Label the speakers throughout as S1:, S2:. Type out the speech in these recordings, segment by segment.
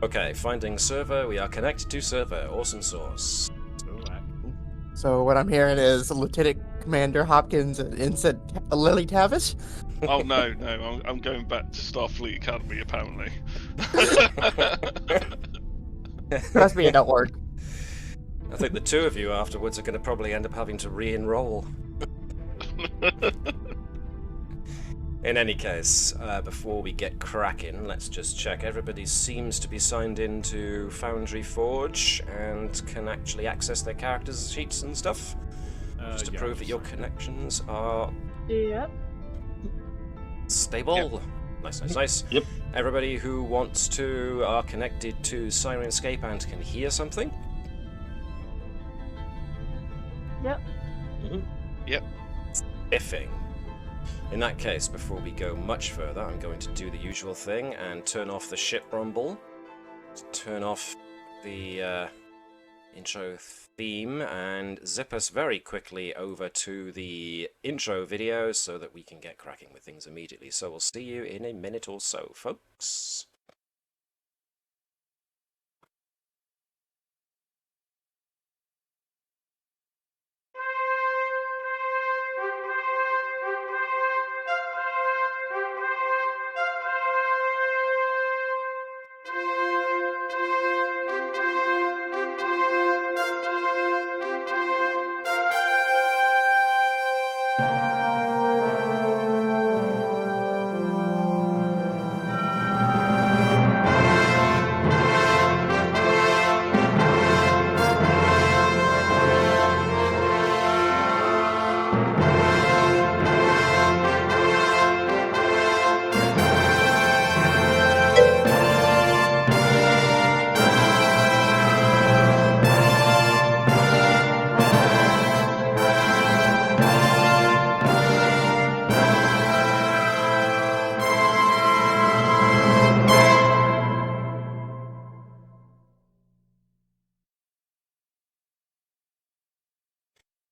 S1: Okay, finding server. We are connected to server. Awesome source.
S2: So what I'm hearing is Lieutenant Commander Hopkins and Ensign Lily Tavish.
S3: Oh no, I'm going back to Starfleet Academy apparently.
S2: Trust me, it don't work.
S1: I think the two of you afterwards are going to probably end up having to re-enroll. In any case, before we get cracking, let's just check. Everybody seems to be signed into Foundry Forge and can actually access their characters' sheets and stuff. Just to prove that your connections are stable.
S3: Yep.
S1: Nice.
S4: Yep.
S1: Everybody who wants to are connected to Sirenscape and can hear something.
S5: Yep.
S3: Yep.
S1: Spiffing. In that case, before we go much further, I'm going to do the usual thing and turn off the ship rumble, turn off the intro theme, and zip us very quickly over to the intro video so that we can get cracking with things immediately. So we'll see you in a minute or so, folks.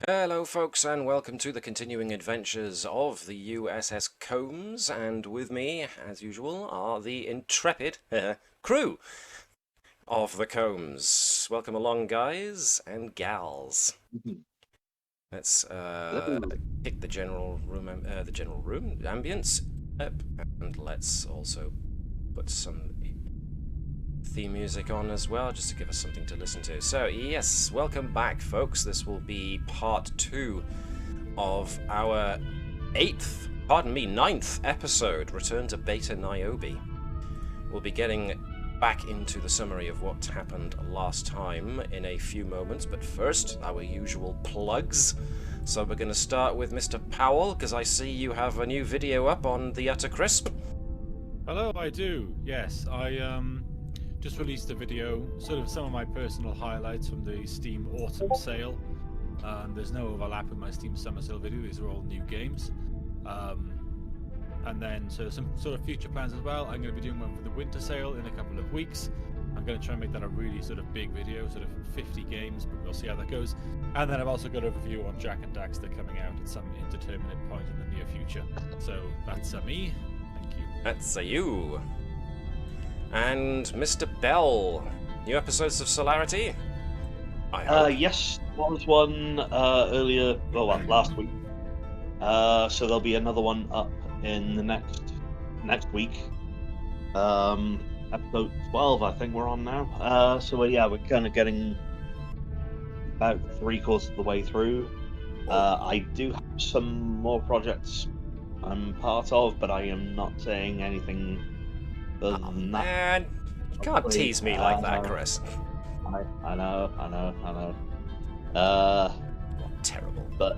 S1: Hello folks, and welcome to the continuing adventures of the USS Combs, and with me, as usual, are the intrepid crew of the Combs. Welcome along, guys and gals. Let's pick the general room ambience up, and let's also put some theme music on as well, just to give us something to listen to. So yes, welcome back folks. This will be part 2 of our ninth episode, Return to Beta Niobe. We'll be getting back into the summary of what happened last time in a few moments, but first, our usual plugs. So we're going to start with Mr. Powell, because I see you have a new video up on the Utter Crisp.
S6: Hello, I do. Yes, I just released a video, sort of some of my personal highlights from the Steam Autumn Sale. There's no overlap with my Steam Summer Sale video, these are all new games. And then so some sort of future plans as well. I'm going to be doing one for the Winter Sale in a couple of weeks. I'm going to try and make that a really sort of big video, sort of 50 games, but we'll see how that goes. And then I've also got a review on Jak and Daxter coming out at some indeterminate point in the near future. So that's me. Thank you.
S1: That's you. And Mr. Bell, new episodes of Solarity? I hope.
S4: Yes, was one earlier, last week. So there'll be another one up in the next week. Episode 12, I think we're on now. So yeah, we're kind of getting about 3/4 of the way through. I do have some more projects I'm part of, but I am not saying anything other than that.
S1: Man, you can't tease me like that, Chris.
S4: I know.
S1: Terrible.
S4: But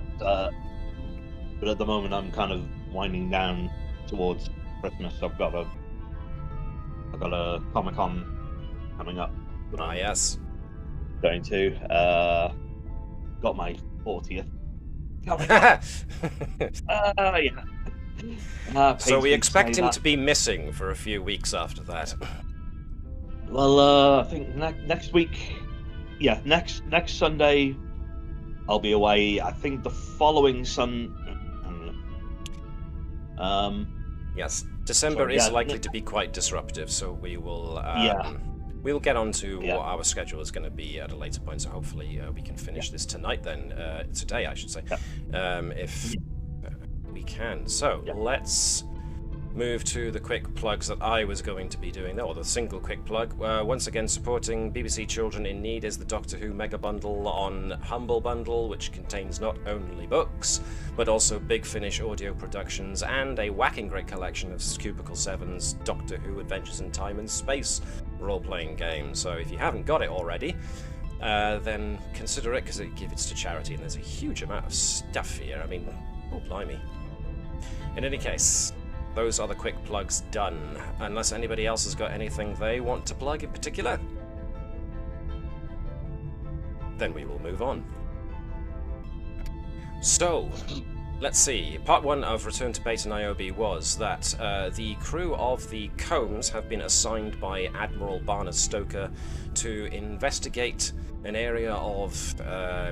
S4: at the moment I'm kind of winding down towards Christmas. I've got a Comic-Con coming up.
S1: Ah, yes.
S4: Going to got my 40th coming up. Yeah.
S1: So we expect him to be missing for a few weeks after that.
S4: Well, I think next week, next Sunday, I'll be away. I think the following
S1: Yes, December is likely to be quite disruptive, so we will We'll get on to
S4: Yeah.
S1: what our schedule is going to be at a later point, so hopefully we can finish this tonight then, today I should say, if we can. So, let's move to the quick plugs that I was going to be doing, or the single quick plug. Once again, supporting BBC Children in Need is the Doctor Who Mega Bundle on Humble Bundle, which contains not only books, but also Big Finish audio productions and a whacking great collection of Cubicle 7's Doctor Who Adventures in Time and Space role-playing game. So if you haven't got it already, then consider it, because it gives it to charity, and there's a huge amount of stuff here. I mean, oh blimey. In any case, those are the quick plugs done. Unless anybody else has got anything they want to plug in particular, then we will move on. So, let's see. Part 1 of Return to Beta Niobe was that the crew of the Combs have been assigned by Admiral Stoker to investigate an area of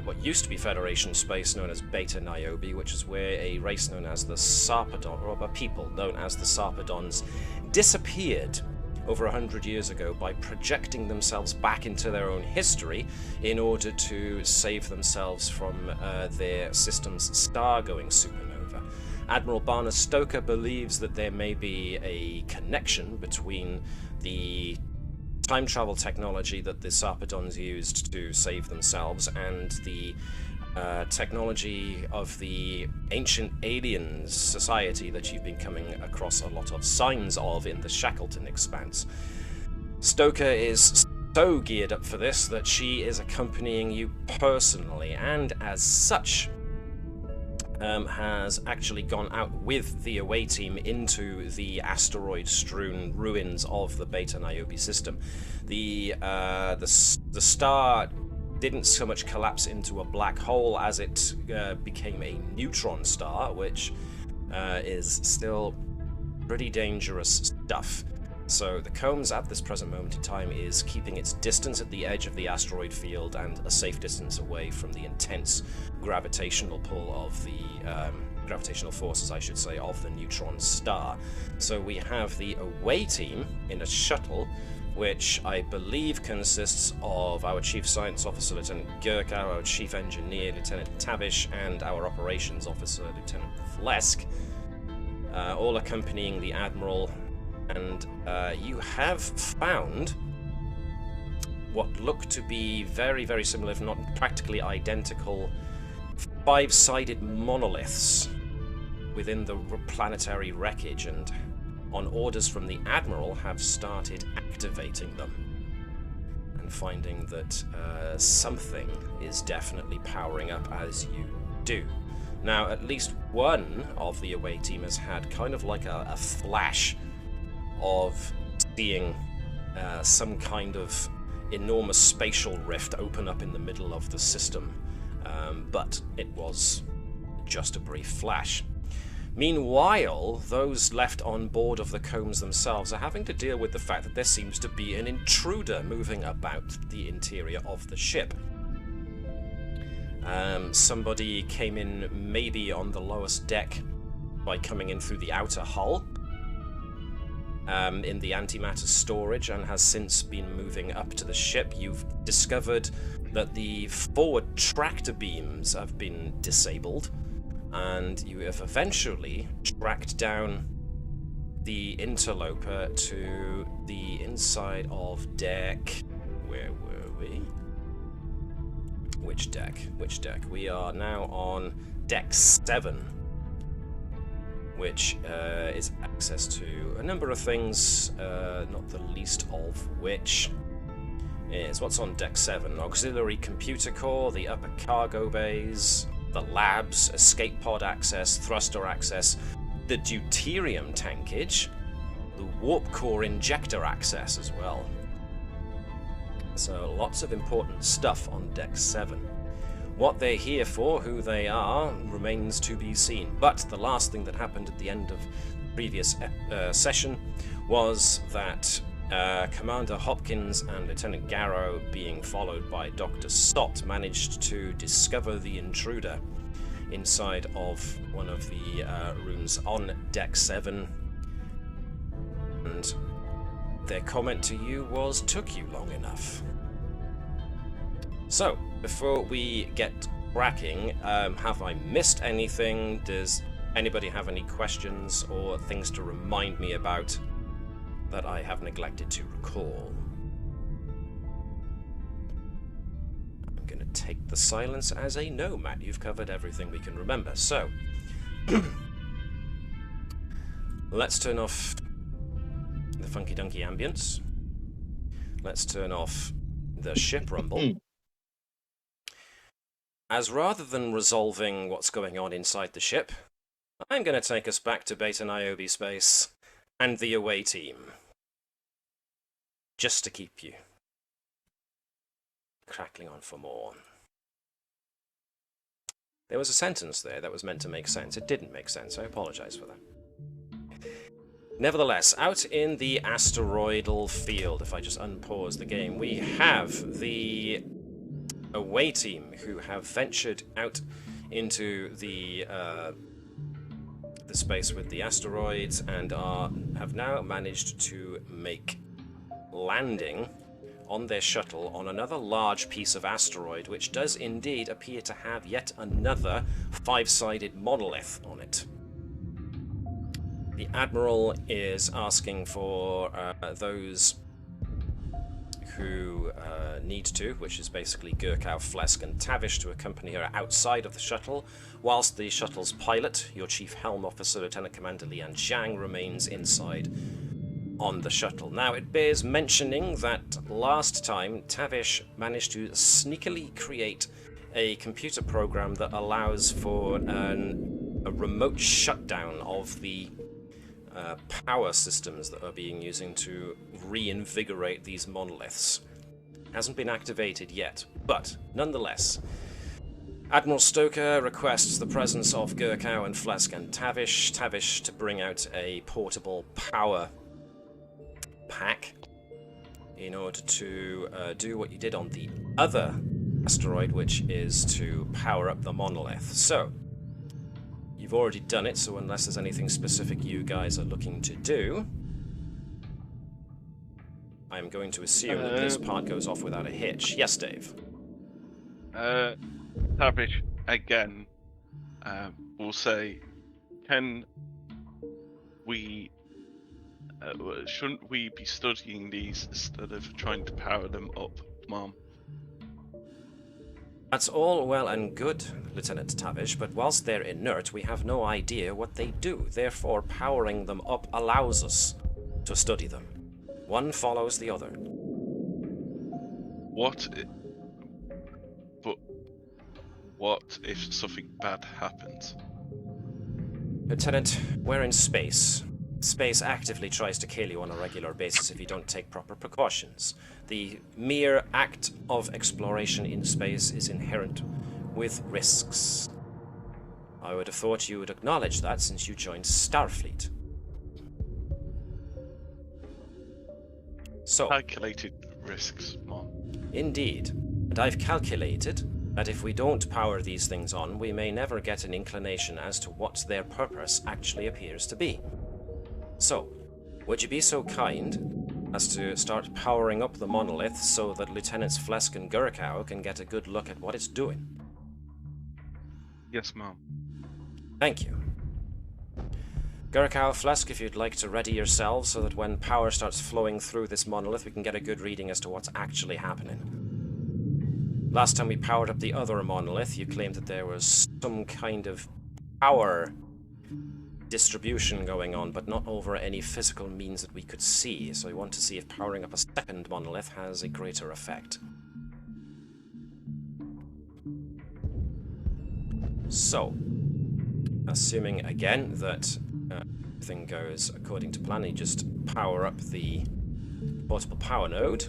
S1: what used to be Federation space known as Beta Niobe, which is where a race known as the Sarpedon, or a people known as the Sarpedons, disappeared over 100 years ago by projecting themselves back into their own history in order to save themselves from their system's star-going supernova. Admiral Stoker believes that there may be a connection between the time travel technology that the Sarpedons used to save themselves and the technology of the ancient aliens society that you've been coming across a lot of signs of in the Shackleton Expanse. Stoker is so geared up for this that she is accompanying you personally, and as such has actually gone out with the away team into the asteroid-strewn ruins of the Beta Niobe system. The star didn't so much collapse into a black hole as it became a neutron star, which is still pretty dangerous stuff. So the Combs at this present moment in time is keeping its distance at the edge of the asteroid field and a safe distance away from the intense gravitational pull of the gravitational forces, I should say, of the neutron star. So we have the away team in a shuttle, which I believe consists of our Chief Science Officer, Lieutenant Gerkow, our Chief Engineer, Lieutenant Tavish, and our Operations Officer, Lieutenant Phlesc, all accompanying the Admiral. And you have found what look to be very, very similar, if not practically identical, 5-sided monoliths within the planetary wreckage, and on orders from the Admiral have started activating them and finding that something is definitely powering up as you do. Now, at least one of the away team has had kind of like a flash of seeing some kind of enormous spatial rift open up in the middle of the system, but it was just a brief flash. Meanwhile, those left on board of the Combs themselves are having to deal with the fact that there seems to be an intruder moving about the interior of the ship. Somebody came in maybe on the lowest deck by coming in through the outer hull in the antimatter storage, and has since been moving up to the ship. You've discovered that the forward tractor beams have been disabled, and you have eventually tracked down the interloper to the inside of deck... Where were we? Which deck? Which deck? We are now on deck 7, which is access to a number of things, not the least of which is what's on deck 7. Auxiliary computer core, the upper cargo bays, the labs, escape pod access, thruster access, the deuterium tankage, the warp core injector access as well. So lots of important stuff on deck 7. What they're here for, who they are, remains to be seen. But the last thing that happened at the end of the previous session was that Commander Hopkins and Lieutenant Garrow, being followed by Dr. Stott, managed to discover the intruder inside of one of the rooms on deck 7. And their comment to you was, took you long enough. So, before we get cracking, have I missed anything? Does anybody have any questions or things to remind me about that I have neglected to recall? I'm going to take the silence as a no, Matt. You've covered everything we can remember. So, let's turn off the funky-dunky ambience. Let's turn off the ship rumble. As rather than resolving what's going on inside the ship, I'm going to take us back to Beta Niobe space and the away team. Just to keep you crackling on for more. There was a sentence there that was meant to make sense. It didn't make sense. I apologize for that. Nevertheless, out in the asteroidal field, if I just unpause the game, we have the away team who have ventured out into the space with the asteroids and have now managed to make landing on their shuttle on another large piece of asteroid, which does indeed appear to have yet another five-sided monolith on it. The Admiral is asking for those who need to, which is basically Gerkow, Phlesc and Tavish, to accompany her outside of the shuttle, whilst the shuttle's pilot, your Chief Helm Officer, Lieutenant Commander Lian Zhang, remains inside on the shuttle. Now, it bears mentioning that last time Tavish managed to sneakily create a computer program that allows for a remote shutdown of the power systems that are being used to reinvigorate these monoliths. Hasn't been activated yet, but nonetheless, Admiral Stoker requests the presence of Gerkow and Phlesc and Tavish to bring out a portable power pack in order to do what you did on the other asteroid, which is to power up the monolith. So, you've already done it, so unless there's anything specific you guys are looking to do, I'm going to assume that this part goes off without a hitch. Yes, Dave?
S3: Tavish, again, will say, can we... shouldn't we be studying these instead of trying to power them up, Mom?
S1: That's all well and good, Lieutenant Tavish, but whilst they're inert, we have no idea what they do. Therefore, powering them up allows us to study them. One follows the other.
S3: What if something bad happens?
S1: Lieutenant, we're in space. Space actively tries to kill you on a regular basis if you don't take proper precautions. The mere act of exploration in space is inherent with risks. I would have thought you would acknowledge that since you joined Starfleet. So,
S3: Calculated risks, Mom.
S1: indeed. And I've calculated that if we don't power these things on, we may never get an inclination as to what their purpose actually appears to be. So, would you be so kind as to start powering up the monolith so that Lieutenants Phlesc and Gerkow can get a good look at what it's doing?
S3: Yes, Mom.
S1: Thank you. Gerkow, Phlesc, if you'd like to ready yourselves so that when power starts flowing through this monolith, we can get a good reading as to what's actually happening. Last time we powered up the other monolith, you claimed that there was some kind of power distribution going on, but not over any physical means that we could see, so we want to see if powering up a second monolith has a greater effect. So, assuming again that everything goes according to plan, you just power up the portable power node.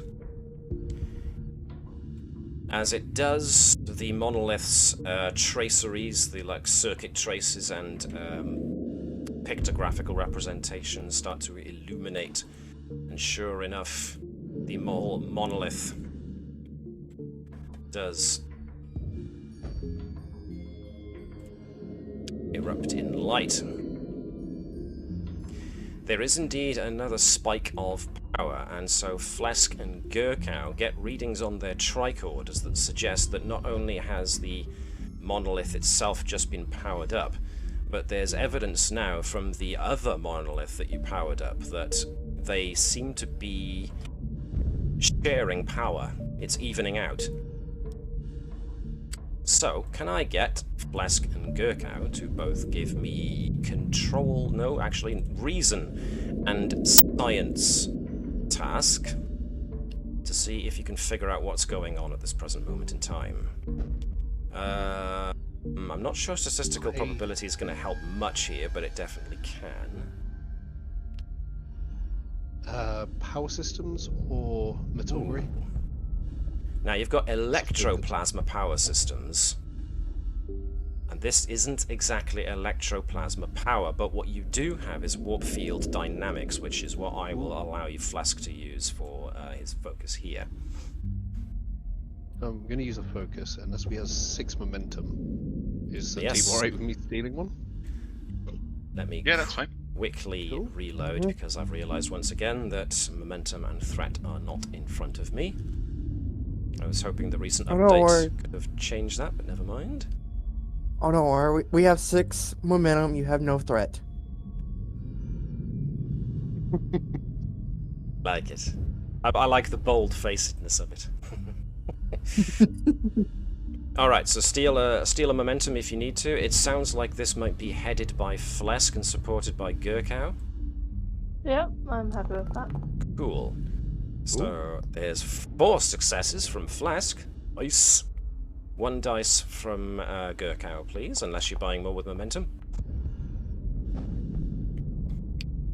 S1: As it does, the monolith's traceries, the circuit traces and pictographical representations start to illuminate, and sure enough, the monolith does erupt in light. there is indeed another spike of power, and so Phlesc and Gerkow get readings on their tricorders that suggest that not only has the monolith itself just been powered up, but there's evidence now from the other monolith that you powered up that they seem to be sharing power. It's evening out. So, can I get Phlesc and Gerkow to both give me reason and science task to see if you can figure out what's going on at this present moment in time? I'm not sure statistical probability is going to help much here, but it definitely can.
S5: Power systems or metallery?
S1: Ooh. Now, you've got electroplasma power systems, and this isn't exactly electroplasma power, but what you do have is warp field dynamics, which is what I will allow you Phlesc to use for his focus here.
S5: I'm going to use a focus, unless we have 6 momentum. Is the
S1: Yes.
S5: team alright with me stealing one?
S1: Let me
S3: Yeah, that's fine.
S1: quickly
S5: Cool.
S1: reload, because I've realized once again that momentum and threat are not in front of me. I was hoping the recent
S2: Oh, don't worry.
S1: updates could have changed that, but never mind.
S2: Oh, don't worry. We have 6 momentum. You have no threat.
S1: Like it. I like the bold-facedness of it. Alright, so steal a momentum if you need to. It sounds like this might be headed by Phlesc and supported by Gerkow.
S7: Yep, I'm happy with that.
S1: Cool. So there's 4 successes from Phlesc. Nice. 1 dice from Gerkow, please, unless you're buying more with momentum.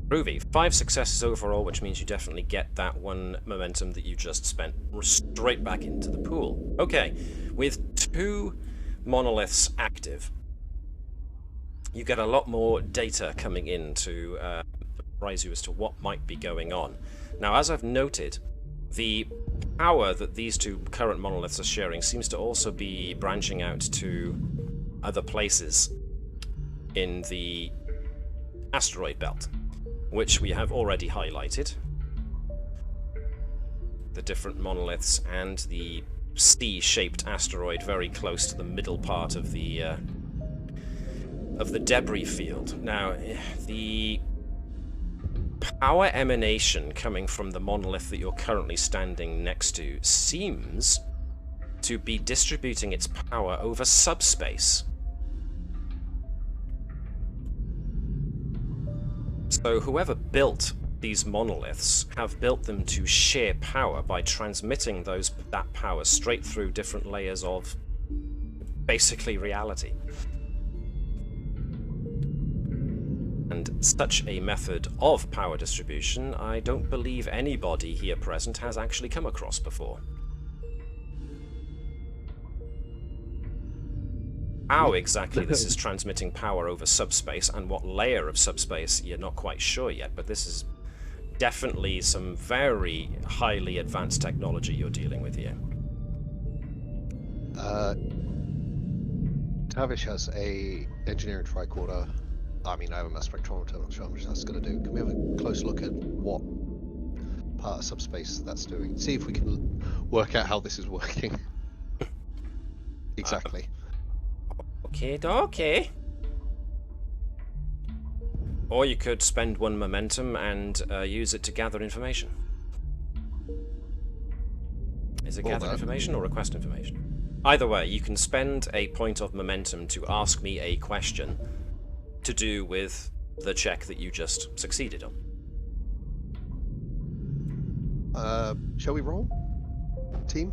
S1: Groovy. 5 successes overall, which means you definitely get that 1 momentum that you just spent straight back into the pool. Okay, with 2 monoliths active, you get a lot more data coming in to advise you as to what might be going on. Now, as I've noted, the power that these 2 current monoliths are sharing seems to also be branching out to other places in the asteroid belt, which we have already highlighted. The different monoliths and the C-shaped asteroid very close to the middle part of the debris field. Now, the power emanation coming from the monolith that you're currently standing next to seems to be distributing its power over subspace. So whoever built these monoliths have built them to share power by transmitting that power straight through different layers of basically reality. And such a method of power distribution, I don't believe anybody here present has actually come across before. How exactly this is transmitting power over subspace and what layer of subspace, you're not quite sure yet, but this is definitely some very highly advanced technology you're dealing with here.
S5: Tavish has a engineering tricorder. I mean, I have a mass spectrometer, I'm not sure how much that's going to do. Can we have a close look at what part of subspace that's doing? See if we can work out how this is working. Exactly.
S1: Okay. Or you could spend 1 momentum and use it to gather information. Is it gather information or request information? Either way, you can spend a point of momentum to ask me a question to do with the check that you just succeeded on.
S5: Shall we roll? Team?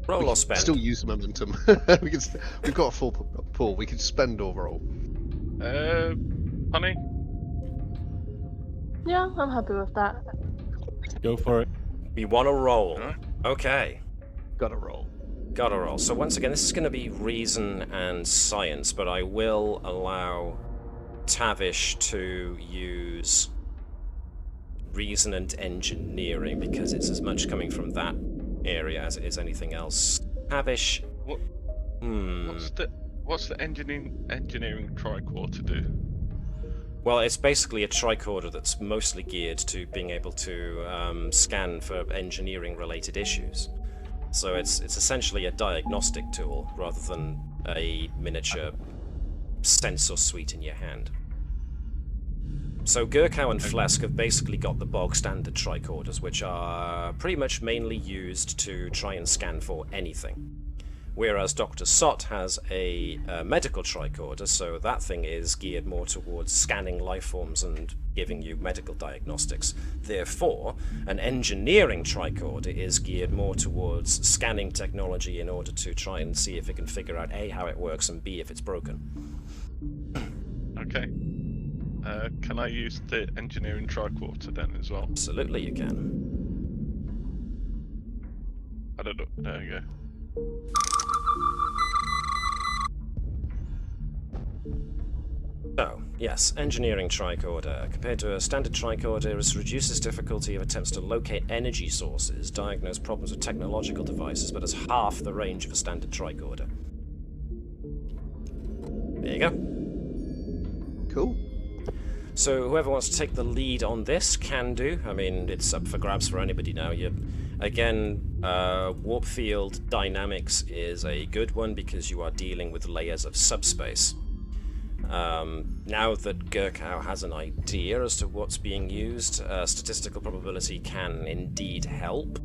S1: Roll or spend?
S5: Still use momentum. We've got a full pool. We can spend or roll.
S3: Connie?
S7: Yeah, I'm happy with that.
S6: Go for it.
S1: You want to roll?
S3: Huh?
S1: Okay.
S5: Gotta roll.
S1: Gotta roll. So once again, this is going to be reason and science, but I will allow Tavish to use reason and engineering because it's as much coming from that area as it is anything else. Tavish.
S3: What? What's the engineering tricorder do?
S1: Well, it's basically a tricorder that's mostly geared to being able to scan for engineering-related issues. So it's essentially a diagnostic tool rather than a miniature sensor suite in your hand. So Gerkow and Phlesc have basically got the bog standard tricorders, which are pretty much mainly used to try and scan for anything. Whereas Dr. Sott has a medical tricorder, so that thing is geared more towards scanning life forms and giving you medical diagnostics. Therefore, an engineering tricorder is geared more towards scanning technology in order to try and see if it can figure out A, how it works, and B, if it's broken.
S3: Okay. Can I use the engineering tricorder then as well?
S1: Absolutely you can.
S3: I don't know. There you go.
S1: So, yes, engineering tricorder. Compared to a standard tricorder, it reduces difficulty of attempts to locate energy sources, diagnose problems with technological devices, but has half the range of a standard tricorder. There you go.
S5: Cool.
S1: So whoever wants to take the lead on this can do. I mean, it's up for grabs for anybody now. Again, warp field dynamics is a good one because you are dealing with layers of subspace. Now that Gerkow has an idea as to what's being used, statistical probability can indeed help.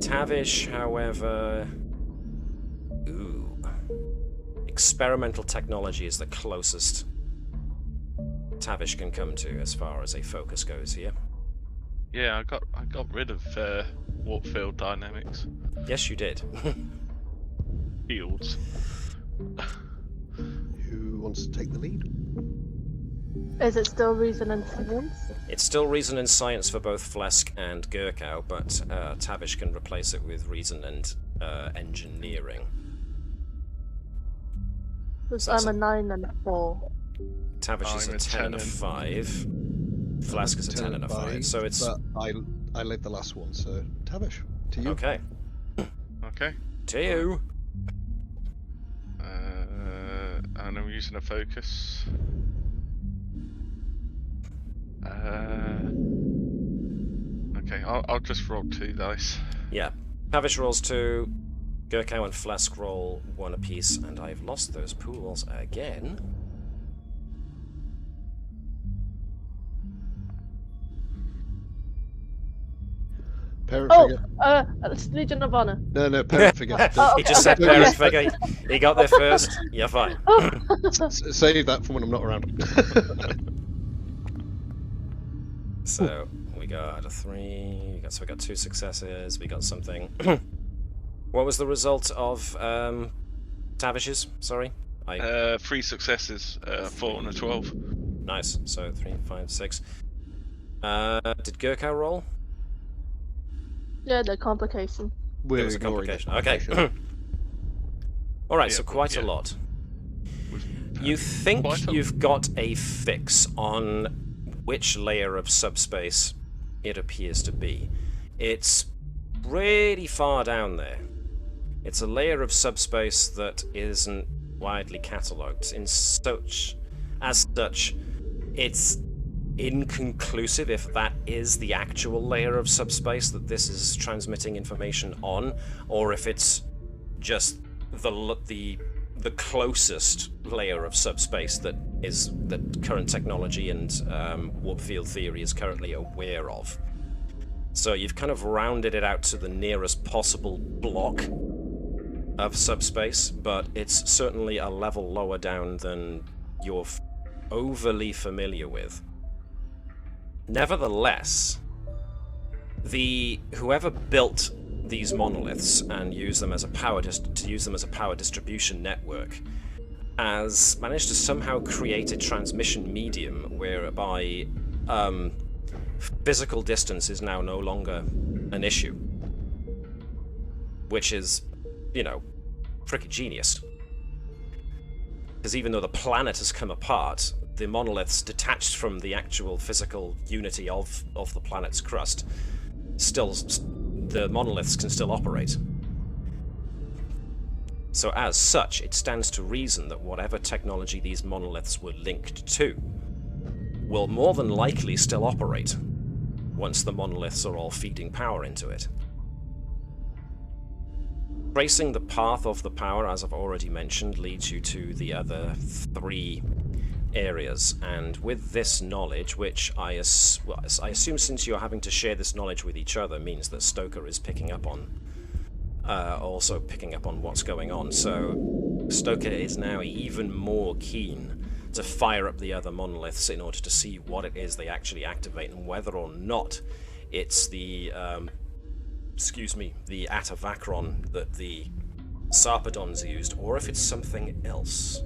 S1: Tavish, however... Ooh. Experimental technology is the closest Tavish can come to as far as a focus goes here.
S3: Yeah, I got rid of warp field dynamics.
S1: Yes, you did.
S3: Fields.
S5: Who wants to take the lead?
S7: Is it still reason and science?
S1: It's still reason and science for both Phlesc and Gerkow, but Tavish can replace it with reason and engineering.
S7: Because
S1: So that's
S7: I'm a 9 and a 4.
S1: Tavish is
S3: I'm
S1: a
S3: a
S1: 10 and a
S3: 10
S1: 5. Phlesc is a 10 and a 5. So it's...
S5: But I led the last one, so Tavish, to you.
S1: Okay.
S3: Okay.
S1: To you.
S3: And I'm using a focus. Okay, I'll just roll 2 dice.
S1: Yeah. Tavish rolls 2. Gerkow and Phlesc roll 1 apiece, and I've lost those pools again.
S5: Parent
S7: Oh,
S5: figure.
S7: it's Legion of Honor.
S5: No, parent figure.
S7: Oh,
S1: He just said
S5: okay.
S1: parent figure. He got there first. You're fine.
S5: Save that for when I'm not around.
S1: So we got a 3. So we got 2 successes. We got something. What was the result of Tavish's? Sorry,
S3: 3 successes, 4 and a 12.
S1: Nice. So 3, 5, 6. Did Gerkow roll?
S7: Yeah, the complication.
S1: There
S5: We're
S1: was a
S5: ignoring the
S1: complication. Okay. All right.
S3: Yeah,
S1: So
S3: but
S1: quite a
S3: yeah.
S1: lot.
S3: With
S1: You think
S3: quite a-
S1: you've got a fix on which layer of subspace it appears to be. It's pretty far down there. It's a layer of subspace that isn't widely catalogued. As such, it's inconclusive if that is the actual layer of subspace that this is transmitting information on, or if it's just the closest layer of subspace that current technology and warp field theory is currently aware of. So you've kind of rounded it out to the nearest possible block of subspace, but it's certainly a level lower down than you're overly familiar with. Nevertheless, whoever built these monoliths and use them as a power distribution network has managed to somehow create a transmission medium whereby physical distance is now no longer an issue, which is, pretty genius. Because even though the planet has come apart, the monoliths detached from the actual physical unity of the planet's crust, the monoliths can still operate. So as such, it stands to reason that whatever technology these monoliths were linked to will more than likely still operate once the monoliths are all feeding power into it. Tracing the path of the power, as I've already mentioned, leads you to the other 3 areas, and with this knowledge, which I assume since you're having to share this knowledge with each other means that Stoker is picking up on also picking up on what's going on, so Stoker is now even more keen to fire up the other monoliths in order to see what it is they actually activate and whether or not it's the the Atavacron that the Sarpedons used, or if it's something else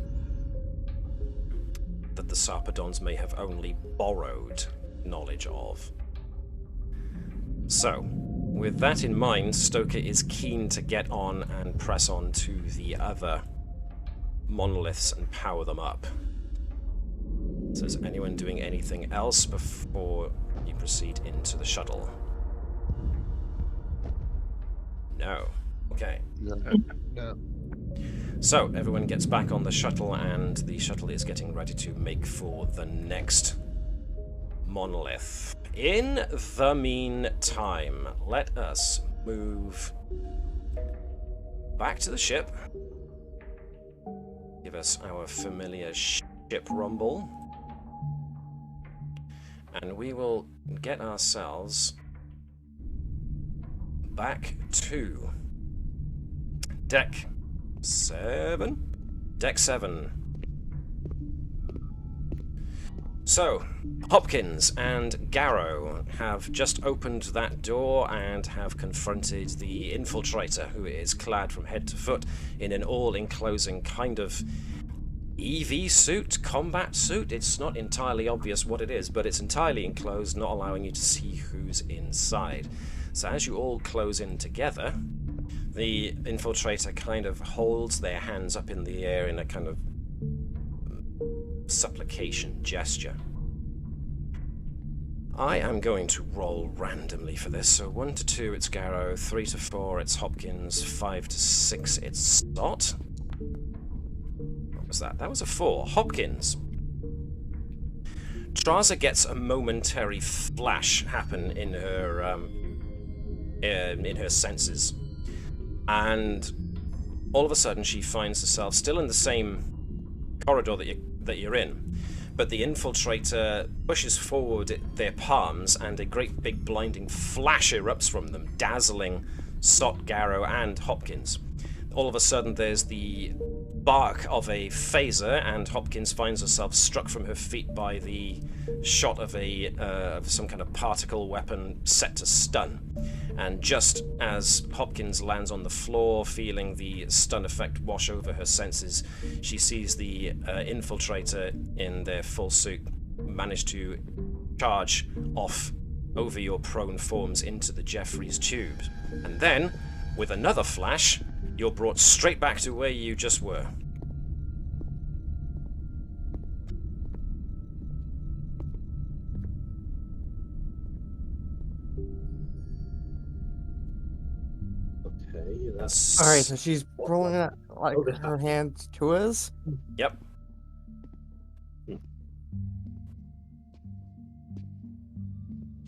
S1: that the Sarpedons may have only borrowed knowledge of. So, with that in mind, Stoker is keen to get on and press on to the other monoliths and power them up. So is anyone doing anything else before you proceed into the shuttle? No. Okay.
S5: No.
S1: So, everyone gets back on the shuttle, and the shuttle is getting ready to make for the next monolith. In the meantime, let us move back to the ship. Give us our familiar ship rumble. And we will get ourselves back to Deck 7? Deck 7. So, Hopkins and Gerkow have just opened that door and have confronted the infiltrator, who is clad from head to foot in an all-enclosing kind of EV suit, combat suit. It's not entirely obvious what it is, but it's entirely enclosed, not allowing you to see who's inside. So as you all close in together, the infiltrator kind of holds their hands up in the air in a kind of supplication gesture. I am going to roll randomly for this. So 1 to 2 it's Gerkow, 3 to 4 it's Hopkins, 5 to 6 it's Stott. What was that? That was a 4. Hopkins. Trasa gets a momentary flash happen in her senses, and all of a sudden she finds herself still in the same corridor that you're in, but the infiltrator pushes forward their palms and a great big blinding flash erupts from them, dazzling Stott, Gerkow and Hopkins. All of a sudden there's the bark of a phaser, and Hopkins finds herself struck from her feet by the shot of some kind of particle weapon set to stun. And just as Hopkins lands on the floor, feeling the stun effect wash over her senses, she sees the infiltrator in their full suit manage to charge off over your prone forms into the Jeffries tube. And then, with another flash, you're brought straight back to where you just were.
S4: Okay, that's
S2: All right, so she's rolling it like her hands to us.
S1: Yep.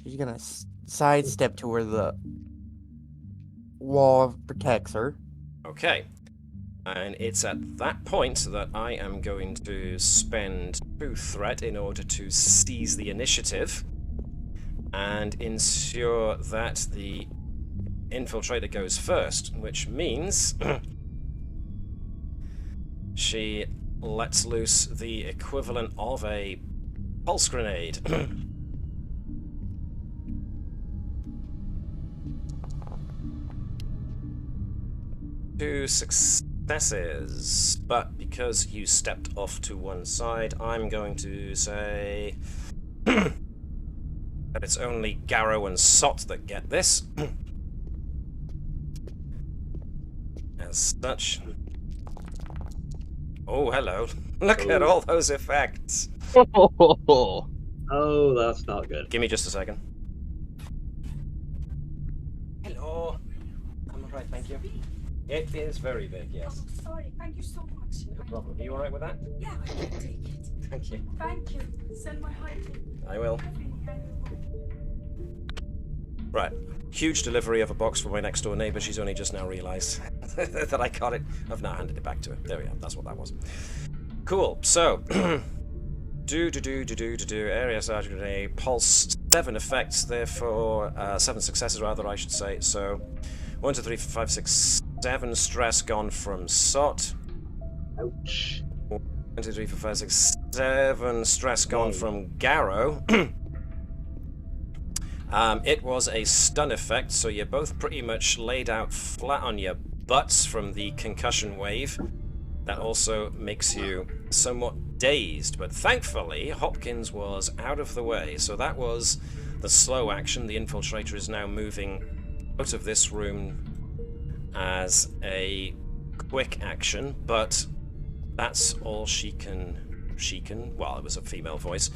S2: She's gonna sidestep to where the wall protects her.
S1: Okay. And it's at that point that I am going to spend True Threat in order to seize the initiative and ensure that the infiltrator goes first, which means she lets loose the equivalent of a pulse grenade. 2 successes, but because you stepped off to one side, I'm going to say that it's only Gerkow and Sott that get this. As such. Oh, hello. Look at all those effects.
S4: Oh, that's not good.
S1: Give me just a second. Hello. I'm alright, thank you. It is very big, yes.
S8: Oh, sorry. Thank you so much.
S1: No problem. Are you alright with that?
S8: Yeah, I can take it.
S1: Thank you.
S8: Thank you. Send my hi to
S1: I will.
S8: everything I know.
S1: Right. Huge delivery of a box from my next door neighbour. She's only just now realised that I got it. I've now handed it back to her. There we are. That's what that was. Cool. So, area sergeant grenade, pulse, 7 effects, therefore 7 successes rather, I should say. So, 1, 2, 3, 4, 5, 6, 7 stress gone from SOT.
S4: Ouch.
S1: 1, 2, 3, 4, 5, 6, 7 stress gone from Garrow. It was a stun effect, so you're both pretty much laid out flat on your butts from the concussion wave. That also makes you somewhat dazed, but thankfully Hopkins was out of the way, so that was the slow action. The infiltrator is now moving out of this room as a quick action, but that's all she can, well, it was a female voice,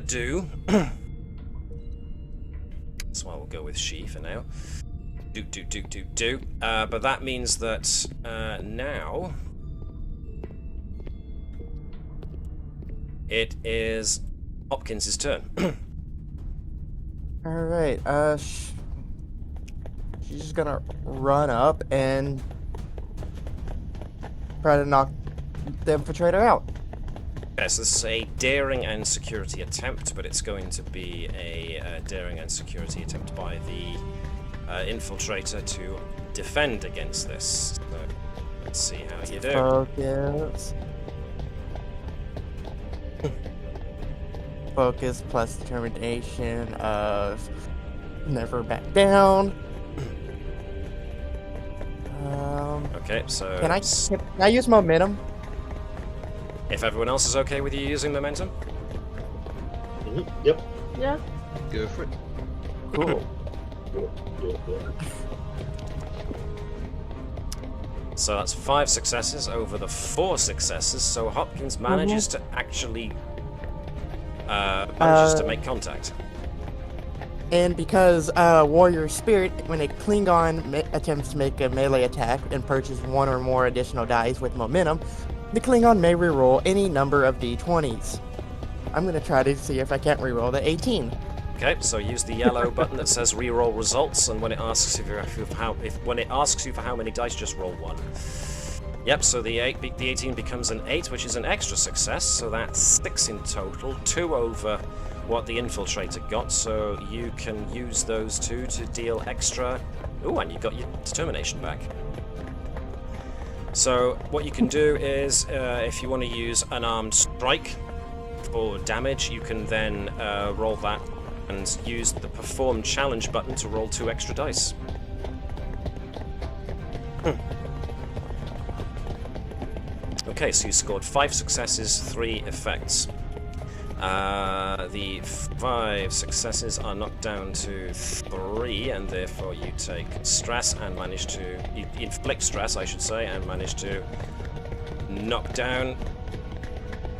S1: do. So I will go with she for now. But that means that now it is Hopkins' turn.
S2: Alright, she's just gonna run up and try to knock the infiltrator out.
S1: Yes, this is a daring and security attempt, but it's going to be a daring and security attempt by the infiltrator to defend against this. So let's see how you do.
S2: Focus. Focus plus determination of never back down.
S1: Okay, so
S2: can I use momentum?
S1: if everyone else is okay with you using momentum,
S4: Yep.
S7: Yeah.
S5: Go for it.
S2: Cool.
S1: so that's 5 successes over the 4 successes. So Hopkins manages to actually to make contact.
S2: And because Warrior Spirit, when a Klingon attempts to make a melee attack and purchase 1 or more additional dice with momentum, the Klingon may reroll any number of d20s. I'm gonna try to see if I can't reroll the 18.
S1: Okay, so use the yellow button that says reroll results, and when it asks you when it asks you for how many dice, just roll 1. Yep, so the 18 becomes an 8, which is an extra success, so that's 6 in total, 2 over what the infiltrator got, so you can use those 2 to deal extra. Ooh, and you got your determination back. So what you can do is, if you want to use unarmed strike for damage, you can then roll that and use the perform challenge button to roll 2 extra dice. Okay, so you scored 5 successes, 3 effects. The 5 successes are knocked down to 3, and therefore you take stress and manage to you inflict stress, I should say, and manage to knock down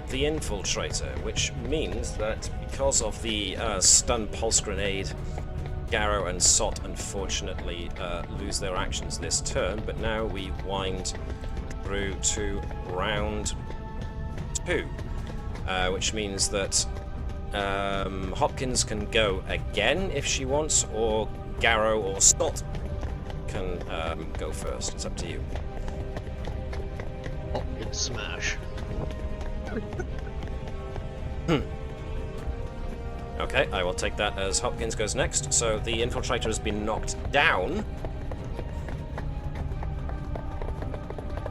S1: the infiltrator, which means that because of the stun pulse grenade, Garrow and Sot unfortunately lose their actions this turn, but now we wind through to round 2, which means that Hopkins can go again if she wants, or Garrow or Sot can go first. It's up to you.
S5: Hopkins smash.
S1: Okay, I will take that as Hopkins goes next. So the infiltrator has been knocked down.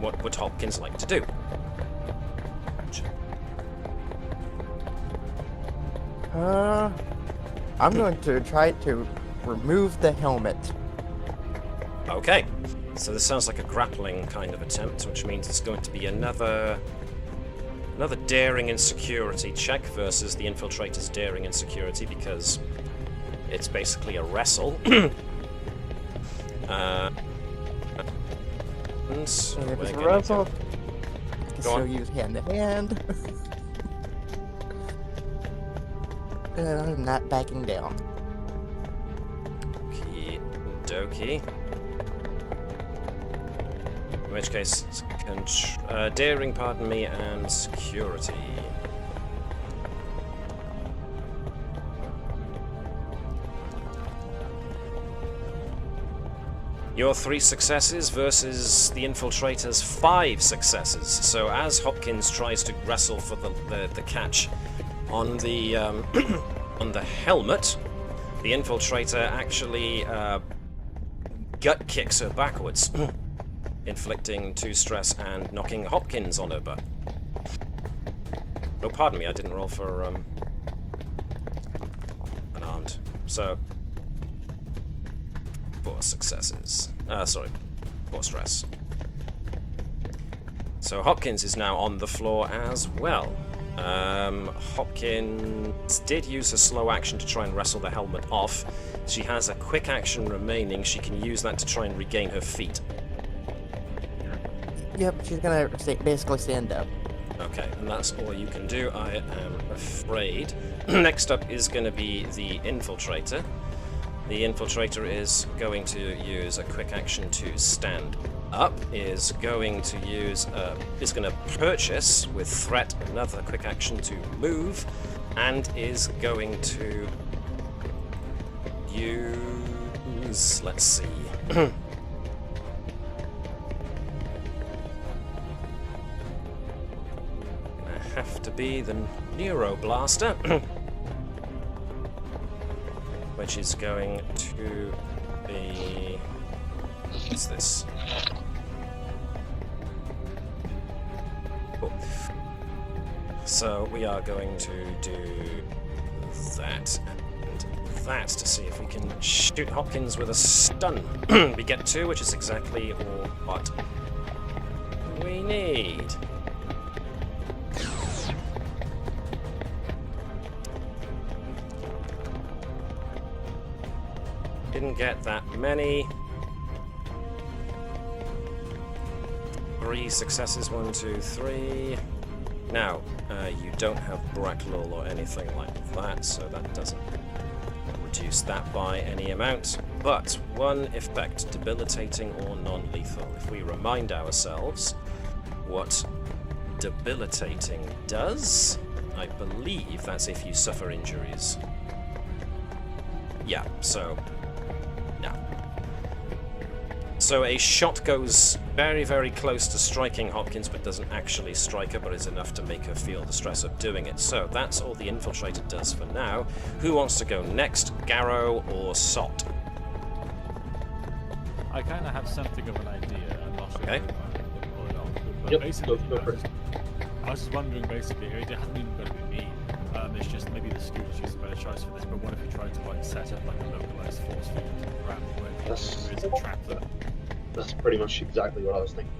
S1: What would Hopkins like to do?
S2: I'm going to try to remove the helmet.
S1: Okay, so this sounds like a grappling kind of attempt, which means it's going to be another daring and security check versus the infiltrator's daring and security, because it's basically a wrestle.
S2: And
S1: we're
S2: if it's a
S1: gonna
S2: wrestle,
S1: go-
S2: I can
S1: Go
S2: still
S1: on.
S2: use hand to hand. And I'm not backing down.
S1: Okie dokie. which case, daring, pardon me, and security. Your 3 successes versus the infiltrator's 5 successes. So as Hopkins tries to wrestle for the catch on the on the helmet, the infiltrator actually gut kicks her backwards, inflicting 2 stress and knocking Hopkins on her butt. Oh, pardon me, I didn't roll for unarmed. So 4 successes. Sorry, 4 stress. So Hopkins is now on the floor as well. Hopkins did use a slow action to try and wrestle the helmet off. She has a quick action remaining. She can use that to try and regain her feet.
S2: Yep, she's gonna basically stand up.
S1: Okay, and that's all you can do, I am afraid. Next up is going to be the infiltrator. The infiltrator is going to use a quick action to stand up, is going to purchase with threat another quick action to move, and is going to use, let's see. Have to be the Neuroblaster, which is going to be... what's this? Cool. So we are going to do that and that to see if we can shoot Hopkins with a stun. We get 2, which is exactly all what we need. Didn't get that many. 3 successes, 1, 2, 3. Now, you don't have Bracklull or anything like that, so that doesn't reduce that by any amount. But 1 effect, debilitating or non-lethal. If we remind ourselves what debilitating does, I believe that's if you suffer injuries. Yeah, so... So a shot goes very, very close to striking Hopkins, but doesn't actually strike her, but is enough to make her feel the stress of doing it. So that's all the infiltrator does for now. Who wants to go next, Garrow or Sot?
S6: I kind of have something of an idea. I'm not sure.
S1: Okay.
S6: If I can pull it off, but
S9: Yep,
S6: basically,
S9: go for it.
S6: I was just wondering, basically, it hasn't even got to be me. It's just maybe the security is a better choice for this. But what if we tried to like set up like a localized force field around where
S9: That's-
S6: there is a trap there?
S9: That's pretty much exactly what I was thinking.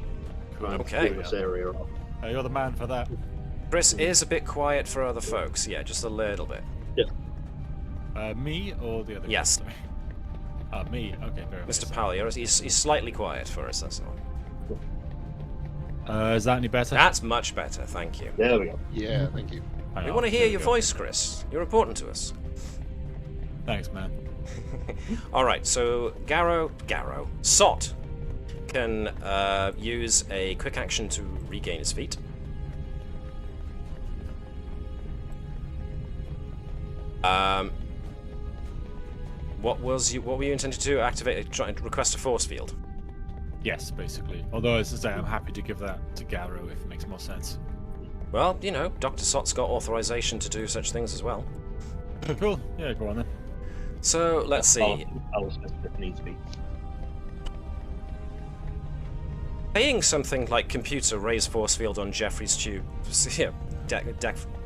S9: Trying
S1: Okay.
S9: to clear this area off.
S6: You're the man for that.
S1: Chris is a bit quiet for other folks. Yeah, just a little bit.
S6: Me or the other?
S1: Yes.
S6: Guy? Me. Okay, very
S1: Mr.
S6: nice.
S1: Powell, he's slightly quiet for us, that's all.
S6: Is that any better?
S1: That's much better, thank you.
S9: There we go.
S5: Yeah, thank you.
S6: Hang
S1: We
S6: on,
S1: want to hear
S6: there we
S1: your
S6: go.
S1: voice, Chris. You're important to us.
S6: Thanks, man.
S1: Alright, so Garrow. Sot can use a quick action to regain his feet. What were you intended to do? Activate, try and request a force field.
S6: Yes, basically. Although, as I say, I'm happy to give that to Garrow if it makes more sense.
S1: Well, you know, Dr. Sot's got authorization to do such things as well.
S6: Cool. Yeah, go on then.
S1: So, let's see.
S9: I'll if needs be.
S1: Saying something like computer raise force field on Jeffrey's tube, yeah,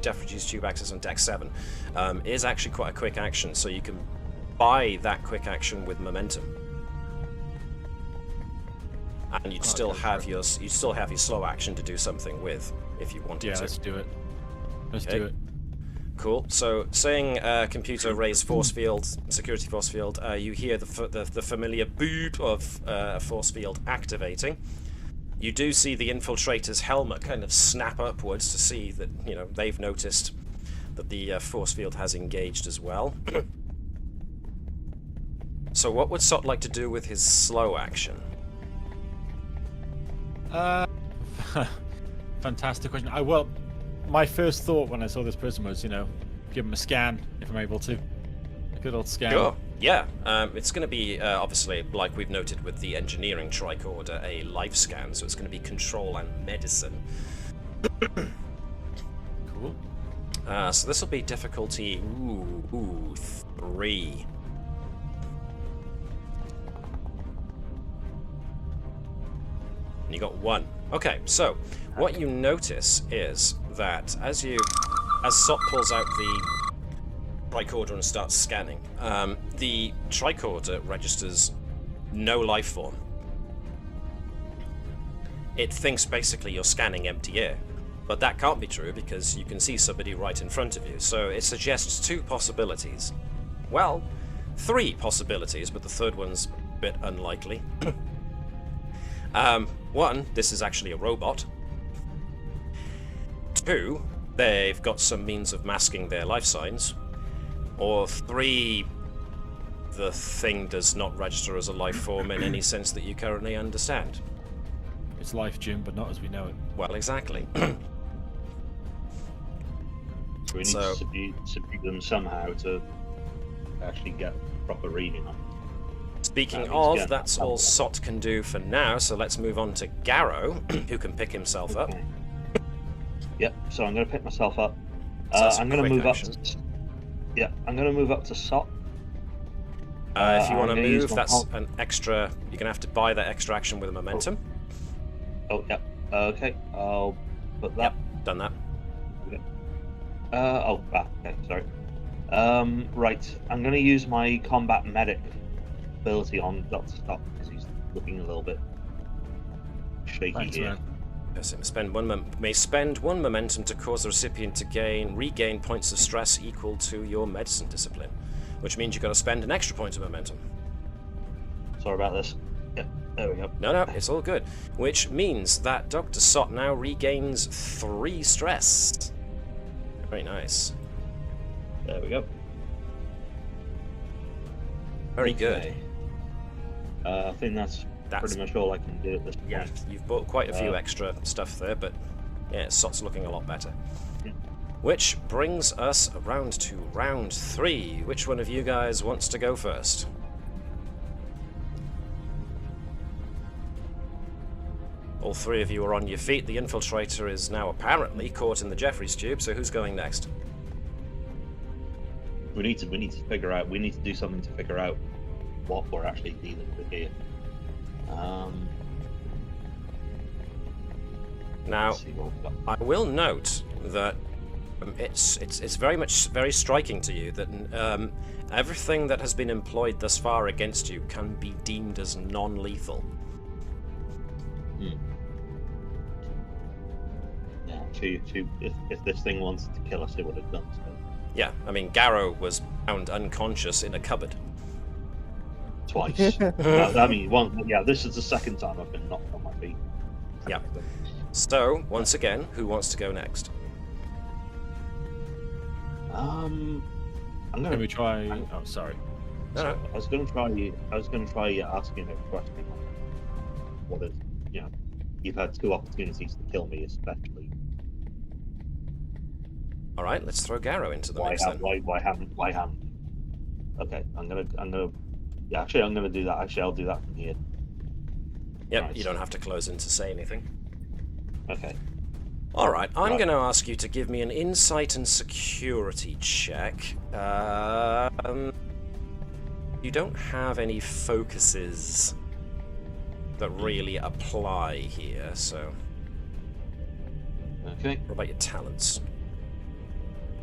S1: Jeffrey's tube access on deck 7, is actually quite a quick action, so you can buy that quick action with momentum. And you'd still have your slow action to do something with if you wanted
S6: Yeah,
S1: to.
S6: let's do it. Let's
S1: Okay.
S6: do it.
S1: Cool. So, saying computer raise force field, security force field, you hear the familiar boop of a force field activating. You do see the infiltrator's helmet kind of snap upwards to see that, you know, they've noticed that the force field has engaged as well. So what would Sot like to do with his slow action?
S6: Fantastic question. Well, my first thought when I saw this person was, give him a scan if I'm able to. A good old scan.
S1: Sure. Yeah. It's going to be, obviously, like we've noted with the engineering tricorder, a life scan, so it's going to be control and medicine.
S6: Cool.
S1: So this will be difficulty 3. And you got 1. Okay, so what you notice is that as Sot pulls out the tricorder and starts scanning, the tricorder registers no life form. It thinks basically you're scanning empty air, but that can't be true because you can see somebody right in front of you, so it suggests 2 possibilities. Well, 3 possibilities, but the third one's a bit unlikely. 1, this is actually a robot. 2, they've got some means of masking their life signs. Or 3, the thing does not register as a life form in any sense that you currently understand.
S6: It's life, Jim, but not as we know it.
S1: Well, exactly.
S4: We need to subdue them somehow to actually get proper reading on it.
S1: Speaking of, that's all Sot can do for now, so let's move on to Garrow, who can pick himself up.
S4: Yep, so I'm going to pick myself up.
S1: So that's
S4: I'm going to
S1: quick
S4: move
S1: action.
S4: up. Yeah, I'm going to move up to Sot.
S1: If you want to
S4: I'm gonna use
S1: move,
S4: my
S1: that's an extra... You're going to have to buy that extra action with a momentum.
S4: Oh, yeah. Okay, I'll put that.
S1: Yep, done that.
S4: Okay. Okay, sorry. Right, I'm going to use my combat medic ability on Dr. Stock because he's looking a little bit shaky.
S6: Thanks,
S4: here.
S6: man.
S1: Yes, it may spend 1 momentum to cause the recipient to regain points of stress equal to your medicine discipline, which means you've got to spend an extra point of momentum.
S4: Sorry about this. Yeah, there we go.
S1: No, it's all good. Which means that Dr. Sot now regains 3 stress. Very nice.
S4: There we go.
S1: Very good.
S4: Okay. I think that's pretty much all I can do at this point.
S1: Yeah, you've bought quite a few extra stuff there, but yeah, Sot's looking a lot better.
S4: Yeah.
S1: Which brings us around to round 3. Which one of you guys wants to go first? All 3 of you are on your feet. The infiltrator is now apparently caught in the Jeffries tube, so who's going next?
S4: We need to figure out. We need to do something to figure out what we're actually dealing with here.
S1: Now,
S4: let's see what we've got.
S1: I will note that it's very striking to you that everything that has been employed thus far against you can be deemed as non-lethal.
S4: Yeah, if this thing wanted to kill us, it would have done so.
S1: Yeah, I mean, Garrow was found unconscious in a cupboard.
S4: Twice. I mean, this is the second time I've been knocked on my feet.
S1: Yeah. So, once again, who wants to go next?
S4: I'm gonna.
S6: Can we try? Oh, sorry.
S1: No.
S4: I was going to try asking a question. What is, you've had 2 opportunities to kill me, especially.
S1: All right, let's throw Garrow into the mix then.
S4: Why haven't? Okay, I'm gonna. Yeah, actually, I'm gonna do that. Actually, I'll do that from here.
S1: Yep,
S4: Right.
S1: you don't have to close in to say anything.
S4: Okay.
S1: All right, I'm
S4: Right.
S1: going to ask you to give me an insight and security check. You don't have any focuses that really apply here, so...
S4: Okay.
S1: What about your talents?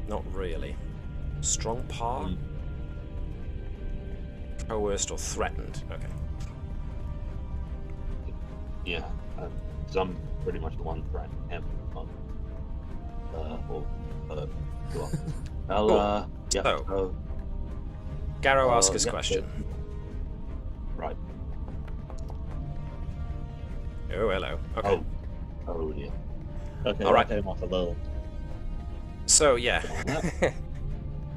S1: Not really. Strong par? Coerced or threatened? Okay.
S4: Yeah, because I'm pretty much the one threatening him. I'll, yeah.
S1: So, Garrow, ask his
S4: yeah,
S1: question.
S4: Right.
S1: Oh, hello. Okay.
S4: Oh, yeah. Okay,
S1: All right.
S4: I came off a little.
S1: So, yeah.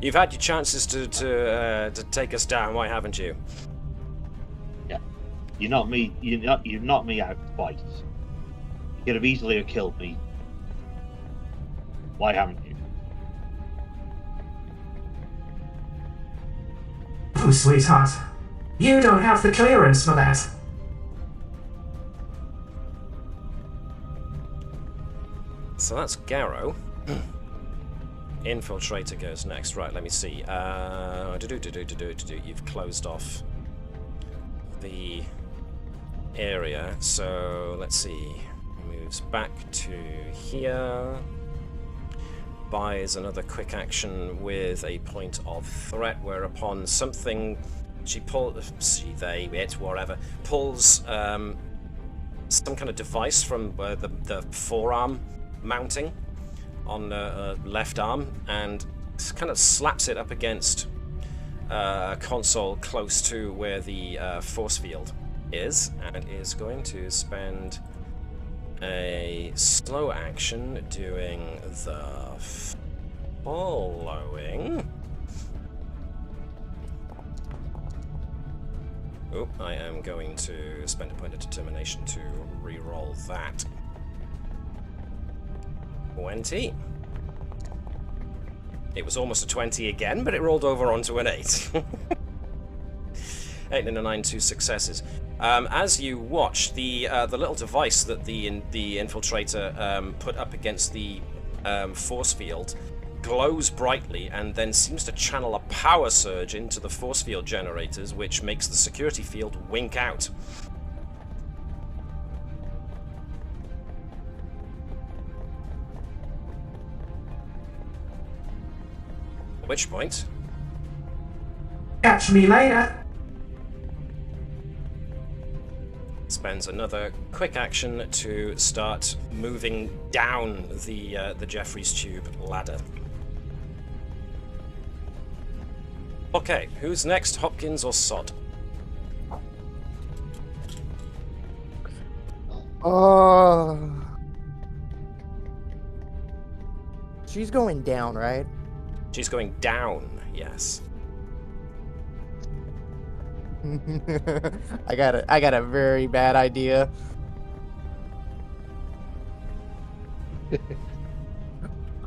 S1: You've had your chances to take us down, why haven't you?
S4: Yeah. You knocked me out twice. Could have easily killed me. Why haven't you?
S10: Oh, sweetheart. You don't have the clearance for that.
S1: So that's Gerkow. Infiltrator goes next. Right, let me see. You've closed off the area, so let's see. Moves back to here. Buys another quick action with a point of threat, whereupon something pulls some kind of device from the forearm mounting on the left arm and kind of slaps it up against a console close to where the force field is, and is going to spend a slow action doing the following. Oh, I am going to spend a point of determination to re-roll that. 20. It was almost a 20 again, but it rolled over onto an 8. 8 and a 9, 2 successes. As you watch, the little device that the infiltrator put up against the force field glows brightly and then seems to channel a power surge into the force field generators, which makes the security field wink out. At which point,
S10: Catch me later.
S1: spends another quick action to start moving down the Jeffries tube ladder. Okay, who's next, Hopkins or Sod?
S2: She's going down, right?
S1: She's going down, yes.
S2: I got a very bad idea.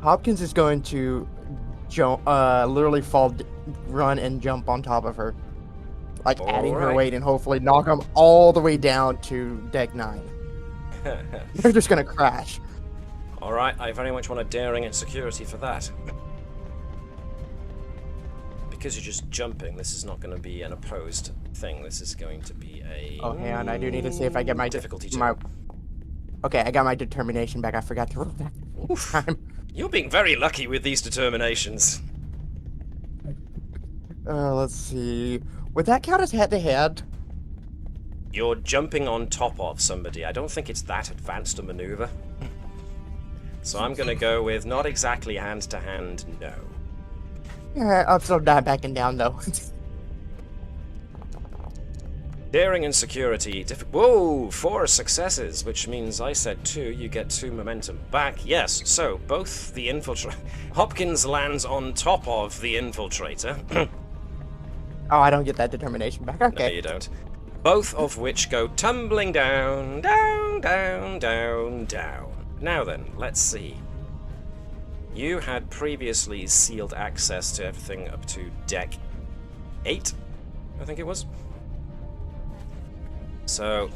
S2: Hopkins is going to jump, literally run and jump on top of her, like adding her weight and hopefully knock them all the way down to deck 9. They're just gonna crash.
S1: All right, I very much want a daring and security for that. Because you're just jumping, this is not going to be an opposed thing. This is going to be a...
S2: Oh, hang on, I do need to see if I get my
S1: difficulty.
S2: Okay, I got my determination back. I forgot to roll that time.
S1: You're being very lucky with these determinations.
S2: Let's see. Would that count as head-to-head?
S1: You're jumping on top of somebody. I don't think it's that advanced a maneuver. So I'm going to go with not exactly hand-to-hand, no.
S2: Yeah, I'm still not backing down, though.
S1: Daring and security. Whoa! 4 successes, which means I said 2. You get 2 momentum back. Yes, so both the infiltrator... Hopkins lands on top of the infiltrator.
S2: Oh, I don't get that determination back. Okay.
S1: No, you don't. Both of which go tumbling down, down, down, down, down. Now then, let's see. You had previously sealed access to everything up to deck 8, I think it was. So,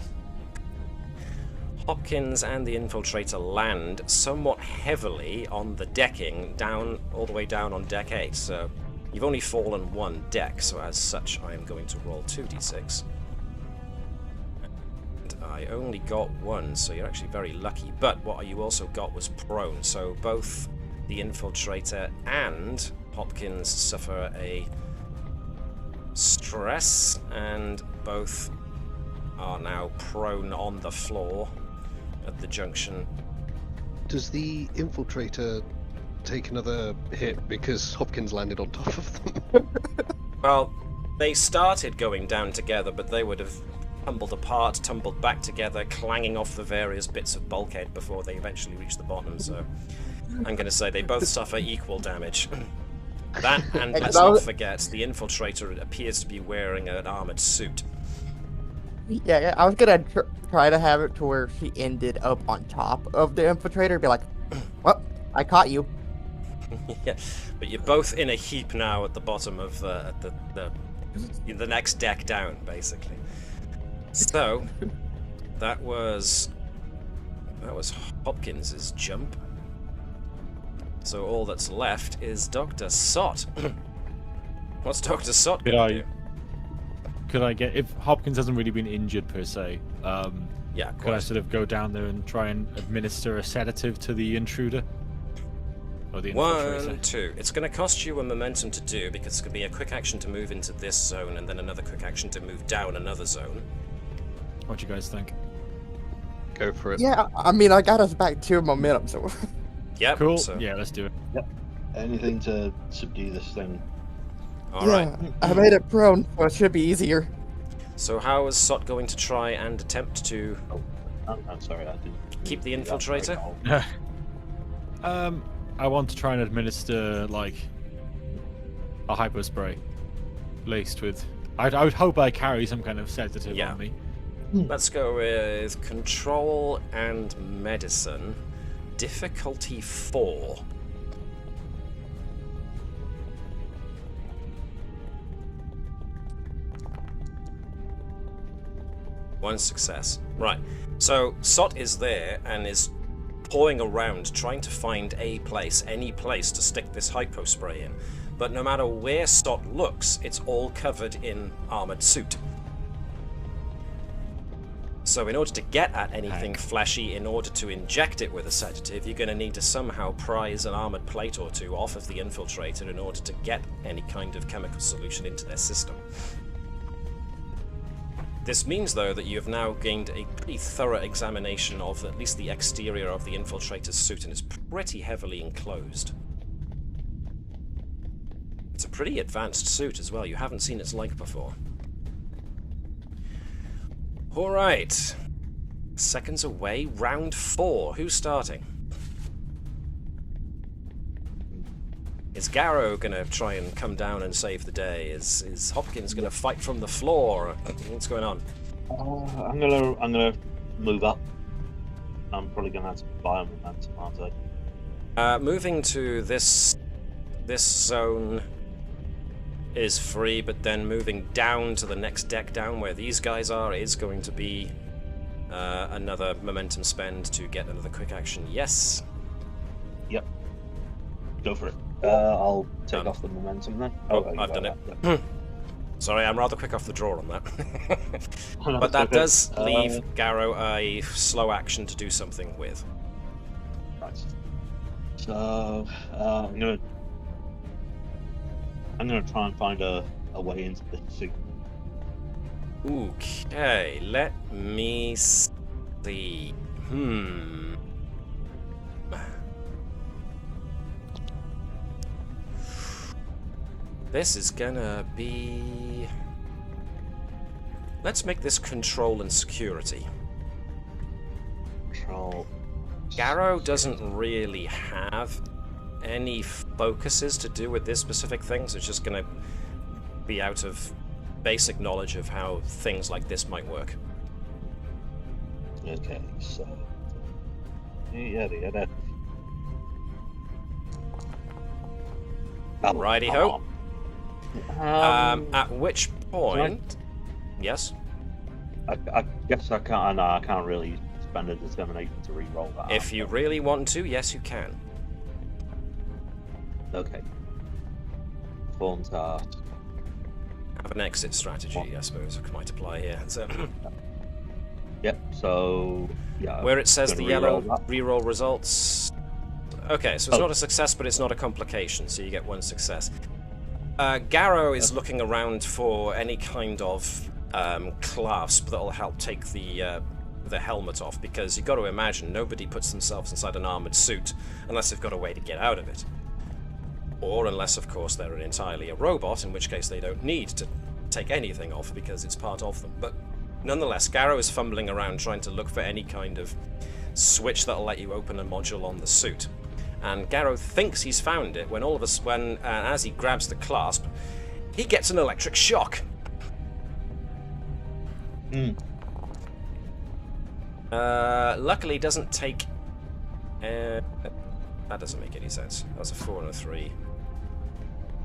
S1: Hopkins and the infiltrator land somewhat heavily on the decking, down all the way down on deck 8. So, you've only fallen 1 deck, so as such, I am going to roll 2d6. And I only got 1, so you're actually very lucky. But what you also got was prone, so both the infiltrator and Hopkins suffer a stress, and both are now prone on the floor at the junction.
S5: Does the infiltrator take another hit because Hopkins landed on top of them?
S1: Well, they started going down together, but they would have tumbled apart, tumbled back together, clanging off the various bits of bulkhead before they eventually reached the bottom, so I'm going to say they both suffer equal damage. That, and let's not forget, the infiltrator appears to be wearing an armoured suit.
S2: Yeah, I was gonna try to have it to where she ended up on top of the infiltrator, be like, "Well, I caught you."
S1: Yeah, but you're both in a heap now at the bottom of the next deck down, basically. So that was Hopkins's jump. So all that's left is Dr. Sott. What's Dr. Sott gonna do?
S6: Could I get, if Hopkins hasn't really been injured per se,
S1: Yeah,
S6: could I sort of go down there and try and administer a sedative to the intruder? Or the infiltrator?
S1: 1, 2. It's going to cost you a momentum to do because it's going to be a quick action to move into this zone and then another quick action to move down another zone.
S6: What do you guys think?
S5: Go for it.
S2: Yeah, I mean, I got us back to momentum, so.
S1: Yep.
S6: Cool.
S1: So,
S6: Yeah, let's do it.
S4: Yep. Anything to subdue this thing.
S1: all right.
S2: I made it prone, so it should be easier.
S1: So how is Sott going to try and attempt to
S4: I'm sorry, I didn't.
S1: keep the infiltrator?
S6: I want to try and administer, like, a hypo spray laced with... I would hope I carry some kind of sedative
S1: Yeah.
S6: on me.
S1: Let's go with control and medicine. Difficulty 4. One success. Right. So Sott is there and is pawing around trying to find a place, any place to stick this hypo spray in. But no matter where Stott looks, it's all covered in armored suit. So in order to get at anything fleshy, in order to inject it with a sedative, you're going to need to somehow prise an armored plate or two off of the infiltrator in order to get any kind of chemical solution into their system. This means, though, that you have now gained a pretty thorough examination of at least the exterior of the infiltrator's suit, and it's pretty heavily enclosed. It's a pretty advanced suit as well. You haven't seen its like before. Alright. Seconds away. Round 4. Who's starting? Is Garrow gonna try and come down and save the day? Is Hopkins gonna fight from the floor? What's going on?
S4: I'm gonna move up. I'm probably gonna have to buy a momentum, aren't I?
S1: Moving to this zone is free, but then moving down to the next deck down where these guys are is going to be another momentum spend to get another quick action. Yes.
S4: Yep. Go for it. I'll take off the momentum then.
S1: Oh, I've done it.
S4: Yep.
S1: Sorry, I'm rather quick off the draw on that.
S4: No,
S1: But that
S4: okay.
S1: does leave Garrow a slow action to do something with.
S4: Right. So I'm gonna try and find a way into the suit.
S1: Okay, let me see. This is gonna be... Let's make this control and security.
S4: Control.
S1: Garrow doesn't really have any focuses to do with this specific thing, so it's just gonna be out of basic knowledge of how things like this might work.
S4: Okay, so yeah.
S1: Righty-ho. At which point... Yes?
S4: I guess I can't. I can't really spend a determination to re-roll that.
S1: If you really want to, yes, you can.
S4: Okay. Form task.
S1: Have an exit strategy, I suppose, might apply here. So,
S4: Yep. So yeah.
S1: where it says the
S4: gonna
S1: yellow
S4: re-roll that.
S1: reroll results... Okay, so it's not a success, but it's not a complication, so you get one success. Garrow is looking around for any kind of clasp that'll help take the helmet off, because you've got to imagine nobody puts themselves inside an armored suit unless they've got a way to get out of it. Or unless, of course, they're entirely a robot, in which case they don't need to take anything off because it's part of them. But nonetheless, Garrow is fumbling around trying to look for any kind of switch that'll let you open a module on the suit. And Garrow thinks he's found it when all of us, as he grabs the clasp, he gets an electric shock. Luckily, doesn't take. That doesn't make any sense. That's a 4 and a 3.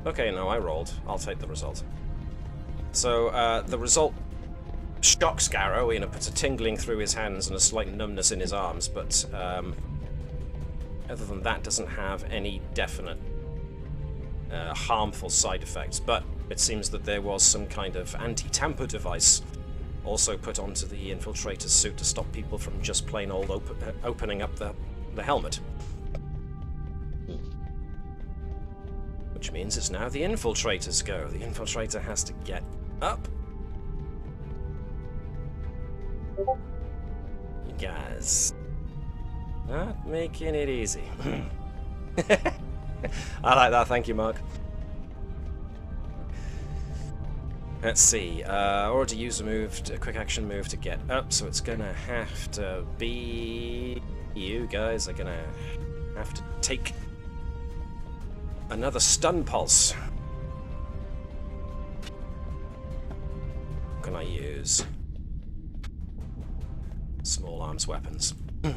S1: Okay, no, I rolled. I'll take the result. So the result shocks Garrow. Puts a tingling through his hands and a slight numbness in his arms, but other than that, doesn't have any definite harmful side effects. But it seems that there was some kind of anti-tamper device also put onto the infiltrator's suit to stop people from just plain old opening up the helmet. Which means it's now the infiltrator's go. The infiltrator has to get up. You guys, not making it easy. I like that, thank you, Mark. Let's see, already used a quick action move to get up, so it's gonna have to be... You guys are gonna have to take another stun pulse. What can I use? Small arms weapons. I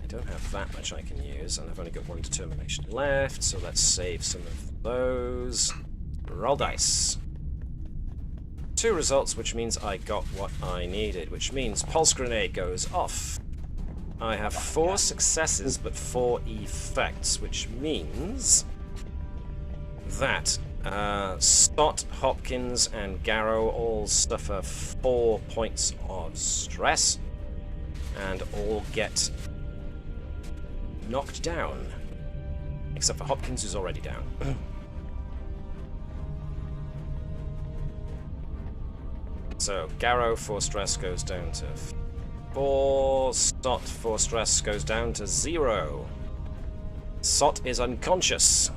S1: don't have that much I can use, and I've only got 1 determination left, so let's save some of those. Roll dice. 2 results, which means I got what I needed, which means pulse grenade goes off. I have 4 successes, but 4 effects, which means that Stott, Hopkins, and Garrow all suffer 4 points of stress, and all get knocked down, except for Hopkins, who's already down. So Garrow 4 stress goes down to 4. Stott 4 stress goes down to 0. Sott is unconscious.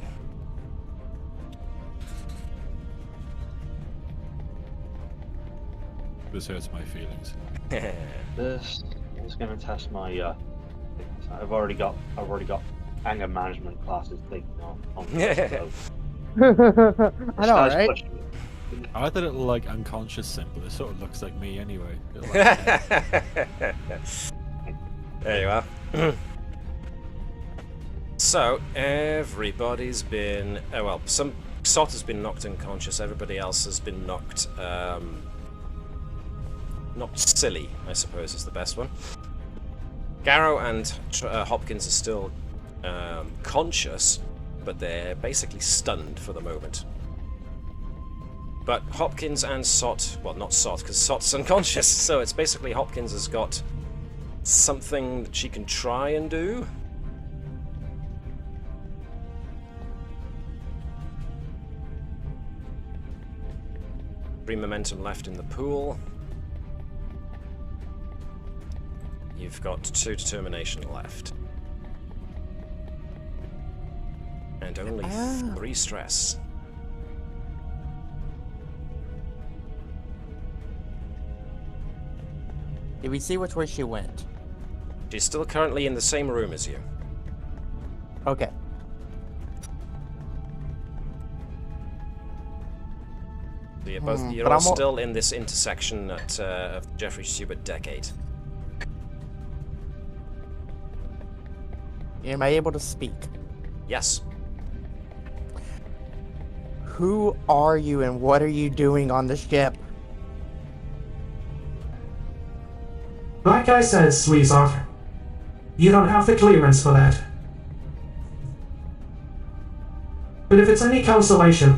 S6: This hurts my feelings.
S4: This is going to test my. I've already got anger management classes taken on. So.
S2: I know, right?
S6: I thought it looked like unconscious simple. It sort of looks like me anyway.
S1: There you are. So everybody's been. Oh well, Sott has been knocked unconscious. Everybody else has been knocked. Knocked silly, I suppose, is the best one. Garrow and Hopkins are still conscious, but they're basically stunned for the moment. But Hopkins and Sott, well, not Sott, because Sott's unconscious, so it's basically Hopkins has got something that she can try and do. 3 momentum left in the pool. You've got 2 determination left. And only 3 stress.
S2: Did we see which way she went?
S1: She's still currently in the same room as you.
S2: Okay.
S1: So you're all still in this intersection at of Jeffrey Stewart Decade.
S2: Am I able to speak?
S1: Yes.
S2: Who are you and what are you doing on the ship?
S10: Like I said, sweetheart, you don't have the clearance for that. But if it's any consolation,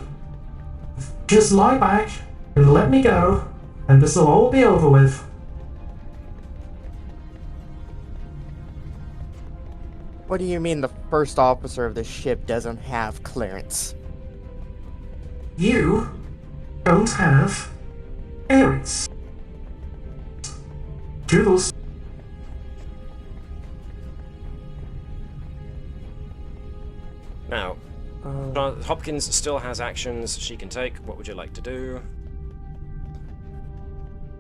S10: just lie back and let me go, and this will all be over with.
S2: What do you mean the first officer of the ship doesn't have clearance?
S10: You don't have clearance. Toodles.
S1: Now, Hopkins still has actions she can take. What would you like to do?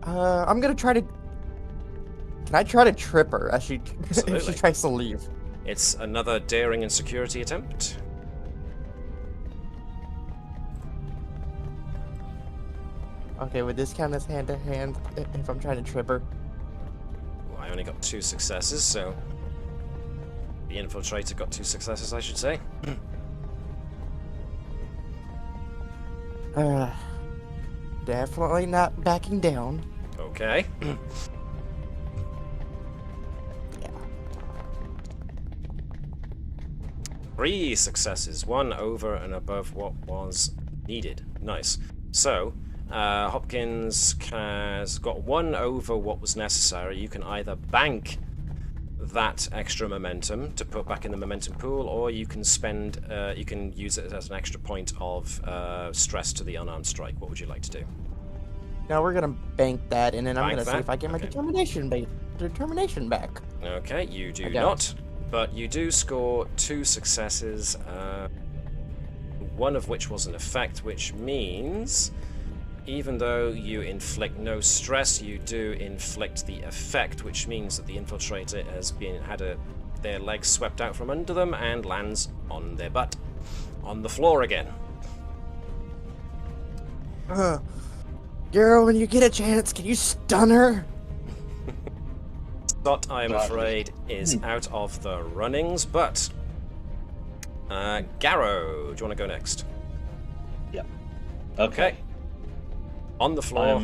S2: I'm gonna try to... Can I try to trip her as she, if she tries to leave?
S1: It's another daring and security attempt.
S2: Okay, would this count as hand-to-hand if I'm trying to trip her?
S1: Well, I only got 2 successes, so the infiltrator got 2 successes, I should say.
S2: Definitely not backing down.
S1: Okay.
S2: Yeah.
S1: 3 successes, 1 over and above what was needed. Nice. So, Hopkins has got 1 over what was necessary. You can either bank that extra momentum to put back in the momentum pool, or you can spend, you can use it as an extra point of stress to the unarmed strike. What would you like to do?
S2: Now we're gonna bank that, and then I'm
S1: Bank
S2: gonna see
S1: that?
S2: if I get my
S1: Okay.
S2: determination back.
S1: Okay, you do
S2: I don't.
S1: not, but you do score 2 successes, 1 of which was an effect, which means even though you inflict no stress, you do inflict the effect, which means that the infiltrator has their legs swept out from under them and lands on their butt on the floor again.
S2: Girl, when you get a chance, can you stun her?
S1: Dot, I'm afraid, is out of the runnings, but Garrow, do you want to go next?
S4: Yep.
S1: Okay. On the floor.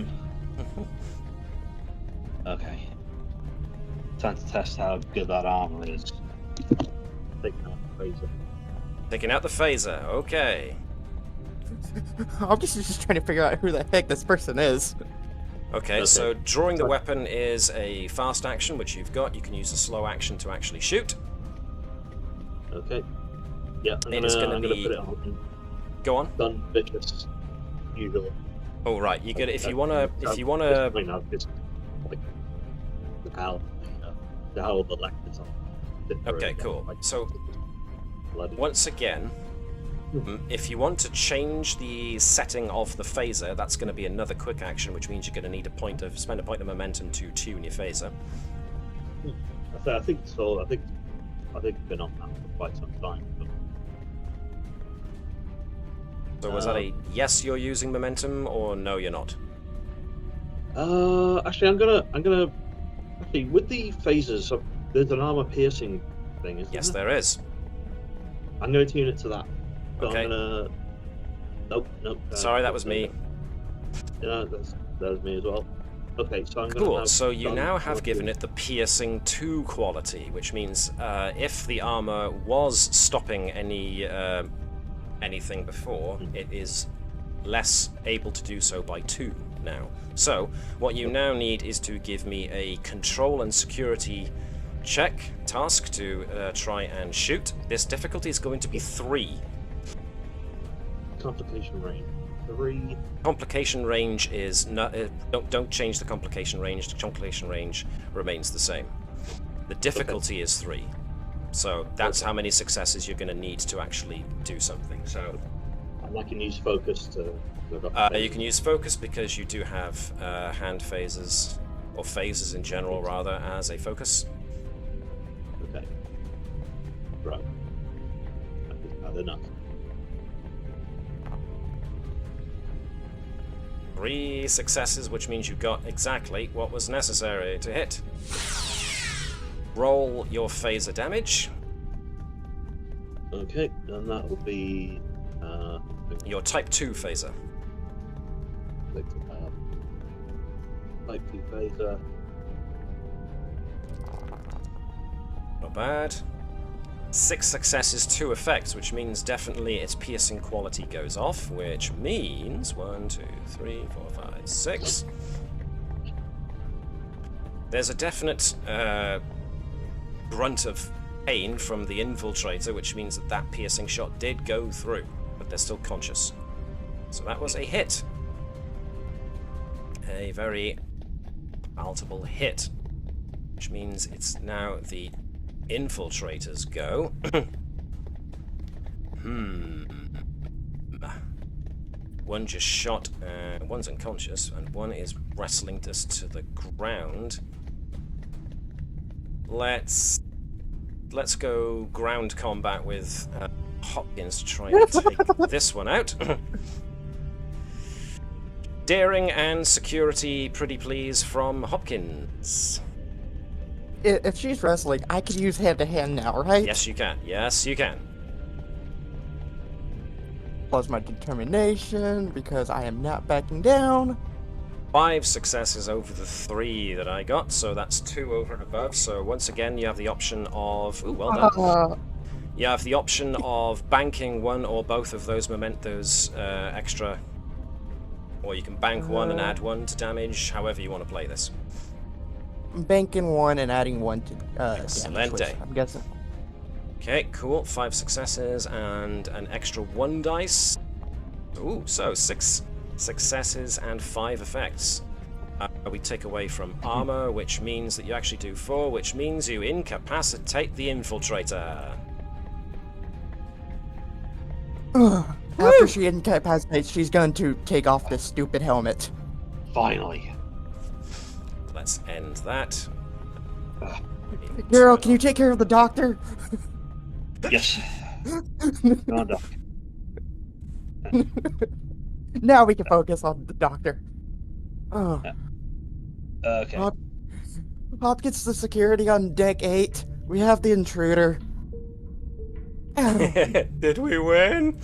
S4: Okay. Time to test how good that armor is. Taking out the phaser.
S1: Taking out the phaser. Okay.
S2: I'm just trying to figure out who the heck this person is.
S1: Okay, so drawing the weapon is a fast action, which you've got. You can use a slow action to actually shoot.
S9: Okay. Yeah, I'm
S1: It is
S9: gonna
S1: gonna be-
S9: put it on.
S1: Go on.
S9: Done vicious. Usually.
S1: Oh right, you get it if you wanna.
S9: Just right now, just like the how the left is on.
S1: Okay, cool. So once again, if you want to change the setting of the phaser, that's going to be another quick action, which means you're going to need spend a point of momentum to tune your phaser.
S9: I think so. I think it's been on that for quite some time. But...
S1: So was that a yes, you're using momentum, or no, you're not?
S9: Actually, I'm gonna actually with the phasers. There's an armor piercing thing, isn't
S1: Yes,
S9: there?
S1: there is.
S9: I'm gonna tune it to that. So
S1: Okay.
S9: I'm gonna. Nope.
S1: Sorry, that was me.
S9: Yeah, that was me as well. Okay, so I'm gonna.
S1: Cool.
S9: have
S1: So you
S9: done
S1: now have
S9: what
S1: given it the piercing 2 quality, which means if the armor was stopping anything before, it is less able to do so by 2 now. So what you now need is to give me a control and security task to try and shoot. This difficulty is going to be 3.
S9: Complication range 3.
S1: Complication range is not. Don't change the complication range. The complication range remains the same. The difficulty is 3. So that's how many successes you're going to need to actually do something. So
S9: And I can use focus to.
S1: you can use focus because you do have hand phasers, or phasers in general rather, as a focus.
S9: Okay. Right. That's bad enough.
S1: 3 successes, which means you got exactly what was necessary to hit. Roll your phaser damage.
S9: Okay, and that will be.
S1: Your Type 2 phaser.
S9: Type 2 phaser.
S1: Not bad. 6 successes, 2 effects, which means definitely its piercing quality goes off, which means 1, 2, 3, 4, 5, 6. There's a definite grunt of pain from the infiltrator, which means that piercing shot did go through, but they're still conscious. So that was a hit. A very palatable hit, which means it's now the infiltrators go. One just shot, one's unconscious, and one is wrestling this to the ground. Let's go ground combat with Hopkins to try and take this one out. Daring and security, pretty please, from Hopkins.
S2: If she's wrestling, I could use hand-to-hand now, right?
S1: Yes, you can. Yes, you can.
S2: Plus my determination, because I am not backing down.
S1: 5 successes over the 3 that I got, so that's 2 over and above. So once again, you have the option of... Ooh, well done. You have the option of banking one or both of those extra... Or you can bank one and add 1 to damage, however you want to play this.
S2: I'm banking 1 and adding 1 to damage, which
S1: Excelente.
S2: I'm guessing.
S1: Okay, cool. 5 successes and an extra 1 dice. Ooh, so 6 successes and 5 effects. We take away from armor, which means that you actually do 4, which means you incapacitate the infiltrator.
S2: After she incapacitates, she's going to take off this stupid helmet.
S9: Finally.
S1: Let's end that.
S2: Girl, can you take care of the doctor?
S9: Yes. Go on, Doc.
S2: Now we can focus on the doctor. Oh.
S9: Okay.
S2: Hopkins, the security on deck 8. We have the intruder.
S1: Did we win?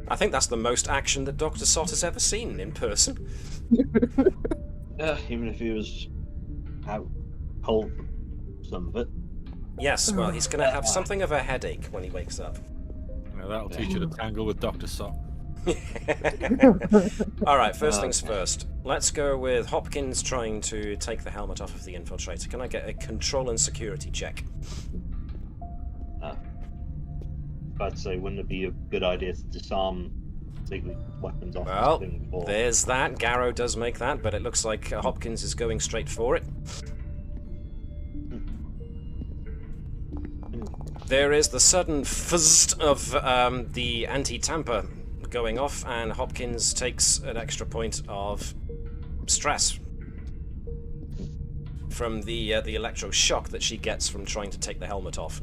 S1: I think that's the most action that Dr. Sott has ever seen in person.
S9: Even if he was out cold for some of it.
S1: Yes, well, he's going to have something of a headache when he wakes up.
S6: That'll teach you to tangle with Dr. Sott.
S1: Alright, first things first. Let's go with Hopkins trying to take the helmet off of the infiltrator. Can I get a control and security check?
S9: I'd say, wouldn't it be a good idea to disarm completely weapons off
S1: Well,
S9: the thing before?
S1: there's that. Garrow does make that, but it looks like Hopkins is going straight for it. There is the sudden fuzz of the anti-tamper going off, and Hopkins takes an extra point of stress from the electroshock that she gets from trying to take the helmet off.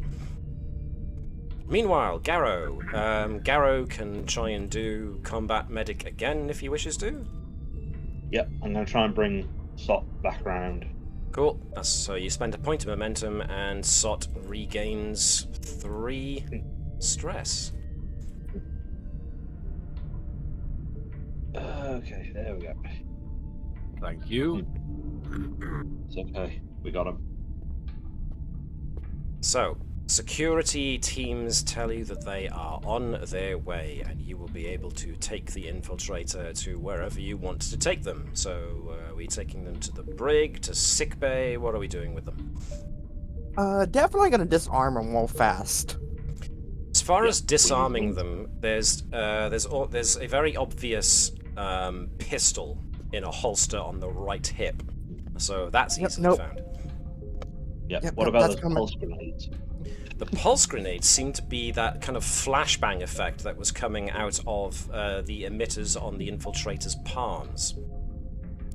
S1: Meanwhile, Garrow. Garrow can try and do combat medic again if he wishes to.
S9: Yep, I'm going to try and bring Sot back around.
S1: Cool. So you spend a point of momentum, and Sot regains 3 stress.
S9: Okay, there we go.
S6: Thank you.
S9: It's okay, we got him.
S1: So, security teams tell you that they are on their way, and you will be able to take the infiltrator to wherever you want to take them. So, are we taking them to the brig, to sickbay? What are we doing with them?
S2: Definitely gonna disarm them real fast.
S1: As far as disarming them, there's a very obvious pistol in a holster on the right hip. So that's easily found.
S9: Yep, what about the pulse grenades?
S1: The pulse grenades seem to be that kind of flashbang effect that was coming out of the emitters on the infiltrator's palms.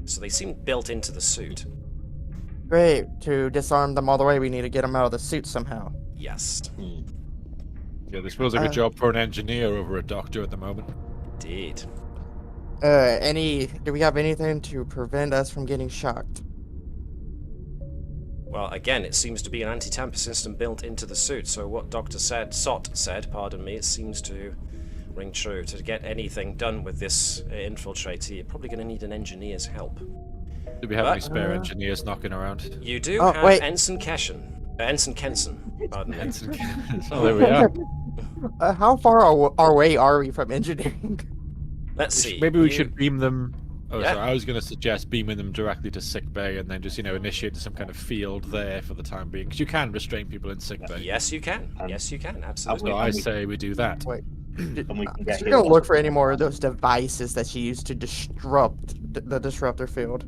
S1: So they seem built into the suit.
S2: Great. To disarm them all the way, we need to get them out of the suit somehow.
S1: Yes.
S6: Yeah, this feels like a job for an engineer over a doctor at the moment.
S1: Indeed.
S2: Do we have anything to prevent us from getting shocked?
S1: Well, again, it seems to be an anti-tamper system built into the suit, so what Sott said, pardon me, it seems to ring true. To get anything done with this infiltrator, you're probably going to need an engineer's help.
S6: Do we have any spare engineers knocking around?
S1: You do have Ensign Kenson. Pardon me.
S6: Ensign Kenson. Oh, there we are.
S2: How far away are we from engineering?
S1: Let's see.
S6: Maybe we should beam them. Oh,
S1: Yeah.
S6: sorry. I was going to suggest beaming them directly to sickbay and then just, initiate some kind of field there for the time being. Because you can restrain people in sickbay.
S1: Yes, you can. Yes, you can. Absolutely.
S6: So I say we do that.
S2: Wait.
S9: And we can get
S2: She's gonna look for any more of those devices that she used to disrupt the disruptor field.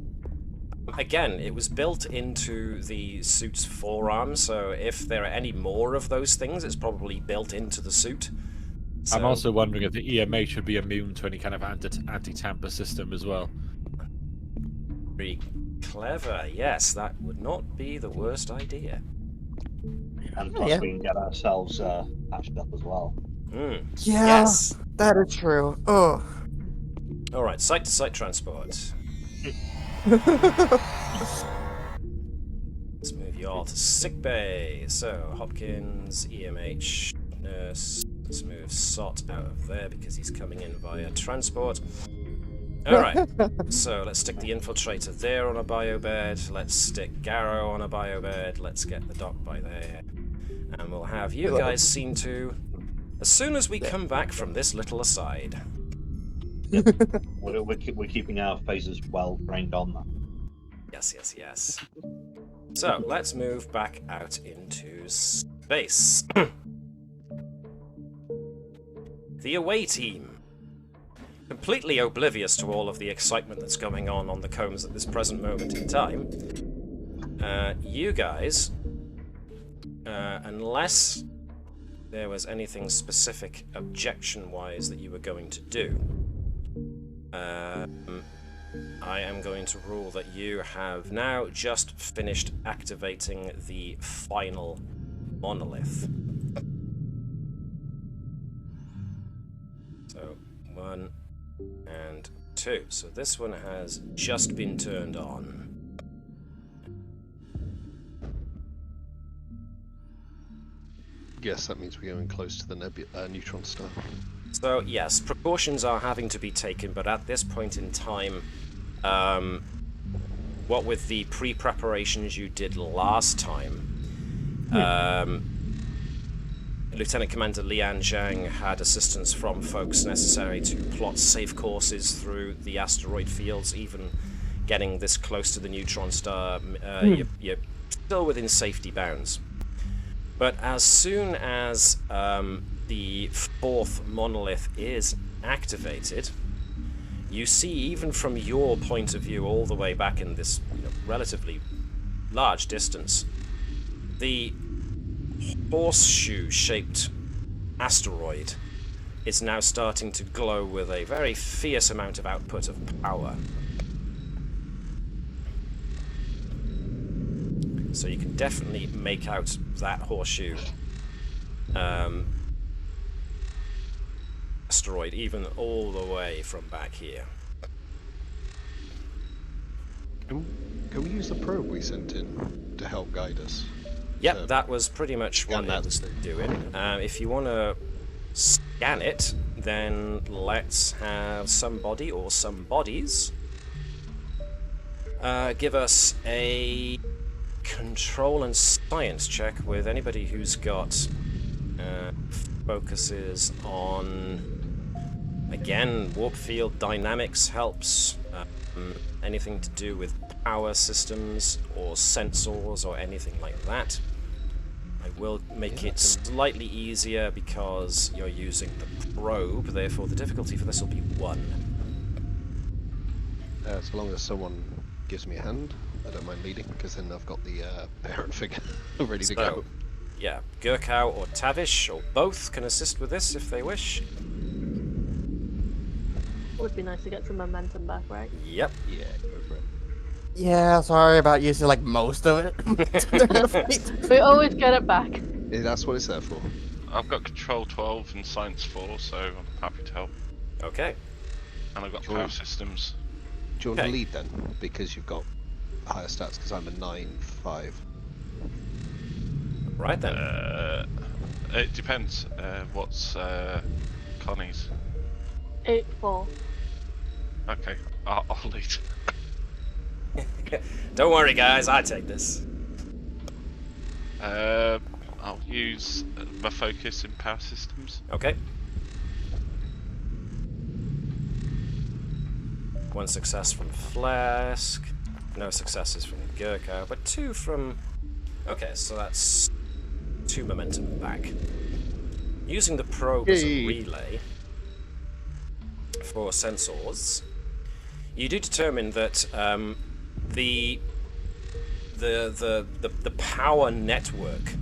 S1: Again, it was built into the suit's forearm, so if there are any more of those things, it's probably built into the suit. So,
S6: I'm also wondering if the EMA should be immune to any kind of anti-tamper system as well.
S1: Very clever. Yes, that would not be the worst idea.
S9: And plus we can get ourselves patched up as well.
S1: Mm.
S2: Yeah,
S1: Yes.
S2: that is true. Ugh.
S1: All right, site-to-site transport. Let's move you all to sick bay. So Hopkins, EMH, nurse. Let's move Sot out of there because he's coming in via transport. All right. So let's stick the infiltrator there on a biobed. Let's stick Gerkow on a biobed. Let's get the dock by there, and we'll have you guys seen to as soon as we come back from this little aside.
S4: We're keeping our phasers well trained on that.
S1: Yes, yes, yes. So, let's move back out into space. The away team. Completely oblivious to all of the excitement that's going on the combs at this present moment in time. You guys, unless there was anything specific objection-wise that you were going to do, I am going to rule that you have now just finished activating the final monolith. So, 1 and 2. So this one has just been turned on.
S5: Yes, that means we're going close to the neutron star.
S1: So yes, precautions are having to be taken, but at this point in time, what with the pre-preparations you did last time, Lieutenant Commander Lian Zhang had assistance from folks necessary to plot safe courses through the asteroid fields, even getting this close to the neutron star. You're still within safety bounds. But as soon as the fourth monolith is activated, you see, even from your point of view, all the way back in this relatively large distance, the horseshoe-shaped asteroid is now starting to glow with a very fierce amount of output of power. So you can definitely make out that horseshoe asteroid even all the way from back here.
S5: Can we use the probe we sent in to help guide us?
S1: Yep, that was pretty much what it was doing. If you want to scan it, then let's have somebody or some bodies give us a control and science check with anybody who's got focuses on, again, warp field dynamics helps, anything to do with power systems or sensors or anything like that. I will make it slightly easier because you're using the probe, therefore the difficulty for this will be 1.
S5: As long as someone gives me a hand, I don't mind leading, because then I've got the parent figure ready to go.
S1: Yeah, Gerkow or Tavish, or both, can assist with this if they wish.
S7: Would be nice to get some momentum back, right?
S1: Yep.
S5: Yeah, go for it.
S2: Yeah, sorry about using like most of it.
S7: We always get it back.
S5: Yeah, that's what it's there for.
S3: I've got control 12 and science 4, so I'm happy to help.
S1: Okay.
S3: And I've got
S5: Sure.
S3: power systems.
S5: Do you want to lead then? Because you've got higher stats, because I'm a 9-5.
S1: Right then.
S3: It depends. What's Connie's?
S7: 8-4.
S3: Okay, I'll lead.
S1: Don't worry, guys, I take this.
S3: I'll use my focus in power systems.
S1: Okay. 1 success from Phlesc, no successes from Gerkow, but 2 from... Okay, so that's 2 momentum back. Using the probe as a relay for sensors, you do determine that the power network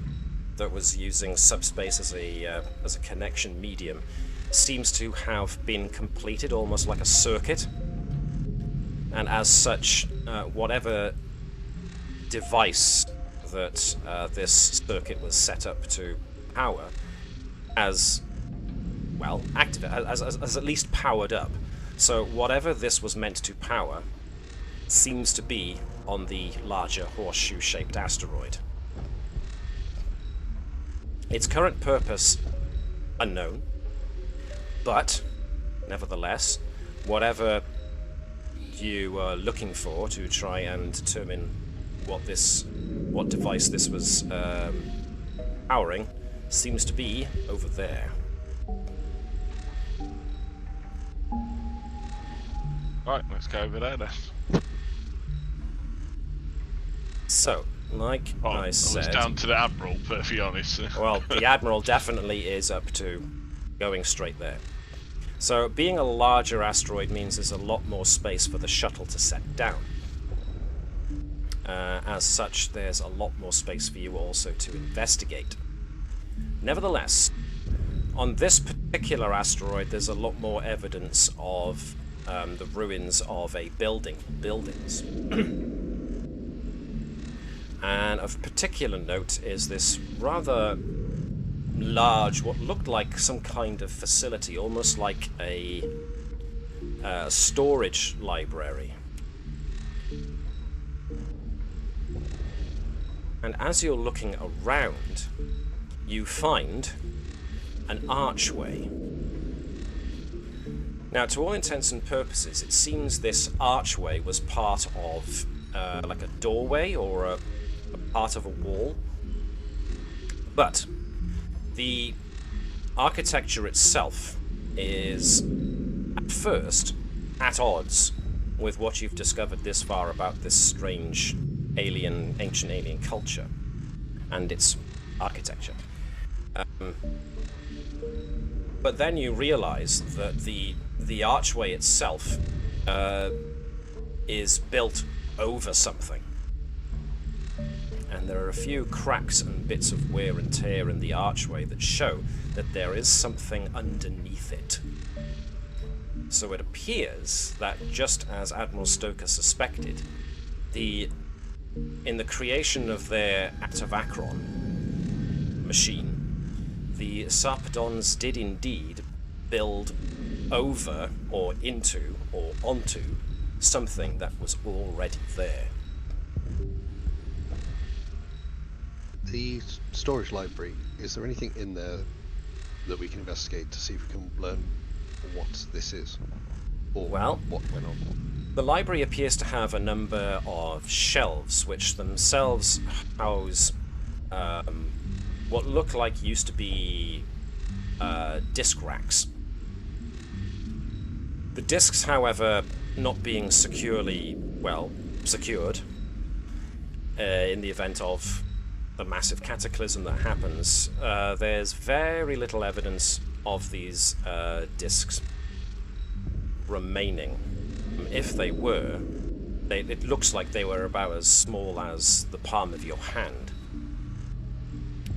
S1: that was using subspace as a connection medium seems to have been completed, almost like a circuit. And as such, whatever device that this circuit was set up to power has well, as at least powered up. So whatever this was meant to power seems to be on the larger horseshoe-shaped asteroid. Its current purpose, unknown, but nevertheless, whatever you are looking for to try and determine what device this was powering seems to be over there.
S3: Right, let's go over there then.
S1: So, like I said,
S3: I was down to the Admiral, to be honest.
S1: well, the Admiral definitely is up to going straight there. So, being a larger asteroid means there's a lot more space for the shuttle to set down. As such, there's a lot more space for you also to investigate. Nevertheless, on this particular asteroid, there's a lot more evidence of the ruins of a buildings. And of particular note is this rather large, what looked like some kind of facility, almost like a storage library. And as you're looking around, you find an archway. Now, to all intents and purposes, it seems this archway was part of like a doorway or a part of a wall. But the architecture itself is, at first, at odds with what you've discovered this far about this strange ancient alien culture and its architecture. But then you realize that the archway itself is built over something. And there are a few cracks and bits of wear and tear in the archway that show that there is something underneath it. So it appears that, just as Admiral Stoker suspected, in the creation of their Atavacron machine, the Sarpedons did indeed build over or into or onto something that was already there.
S5: The storage library, is there anything in there that we can investigate to see if we can learn what this is? Or
S1: well,
S5: what went on?
S1: The library appears to have a number of shelves, which themselves house what look like used to be disk racks. The disks, however, not being securely, well, secured in the event of the massive cataclysm that happens, there's very little evidence of these disks remaining. If they were, it looks like they were about as small as the palm of your hand.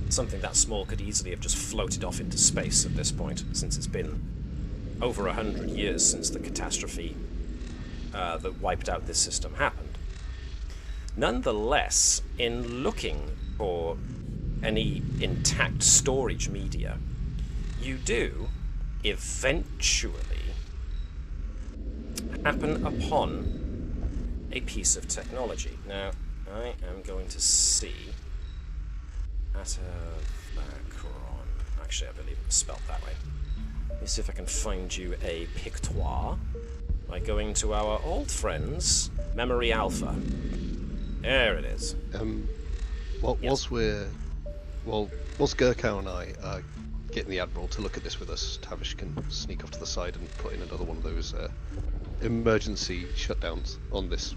S1: Something that small could easily have just floated off into space at this point, since it's been over 100 years since the catastrophe that wiped out this system happened. Nonetheless, in looking for any intact storage media, you do eventually happen upon a piece of technology. Now, I am going to see Atavacron. Actually, I believe it was spelled that way. Let me see if I can find you a pictoire by going to our old friends, Memory Alpha. There it is.
S5: Whilst Gerkow and I are getting the Admiral to look at this with us, Tavish can sneak off to the side and put in another one of those emergency shutdowns on this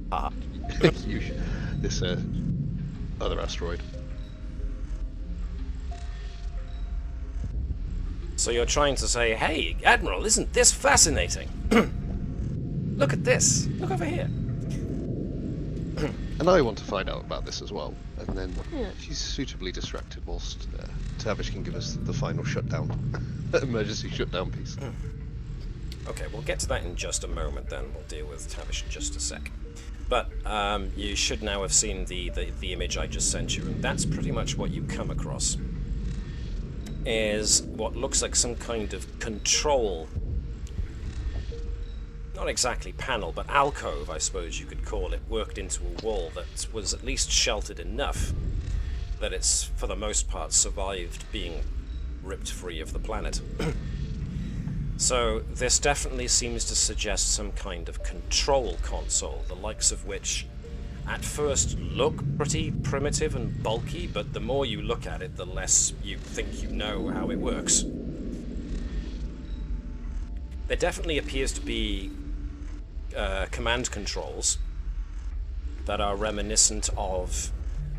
S5: this other asteroid.
S1: So you're trying to say, hey, Admiral, isn't this fascinating? Look at this. Look over here.
S5: And I want to find out about this as well. And then she's suitably distracted whilst Tavish can give us the final shutdown, emergency shutdown piece.
S1: Okay, we'll get to that in just a moment then. We'll deal with Tavish in just a sec. But you should now have seen the image I just sent you, and that's pretty much what you come across. is what looks like some kind of control, not exactly panel, but alcove, I suppose you could call it, worked into a wall that was at least sheltered enough that it's, for the most part, survived being ripped free of the planet. So this definitely seems to suggest some kind of control console, the likes of which at first look pretty primitive and bulky, but the more you look at it, the less you think you know how it works. There definitely appears to be command controls that are reminiscent of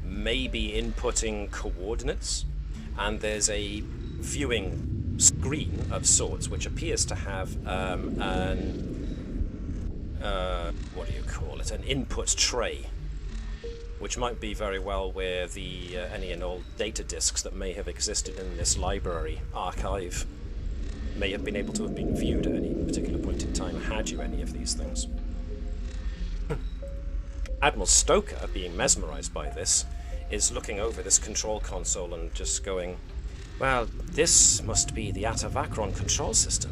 S1: maybe inputting coordinates, and there's a viewing screen of sorts which appears to have what do you call it? An input tray, which might be very well where the any and all data disks that may have existed in this library archive may have been able to have been viewed at any particular point in time had you any of these things. Admiral Stoker, being mesmerized by this, is looking over this control console and just going, well, this must be the Atavacron control system.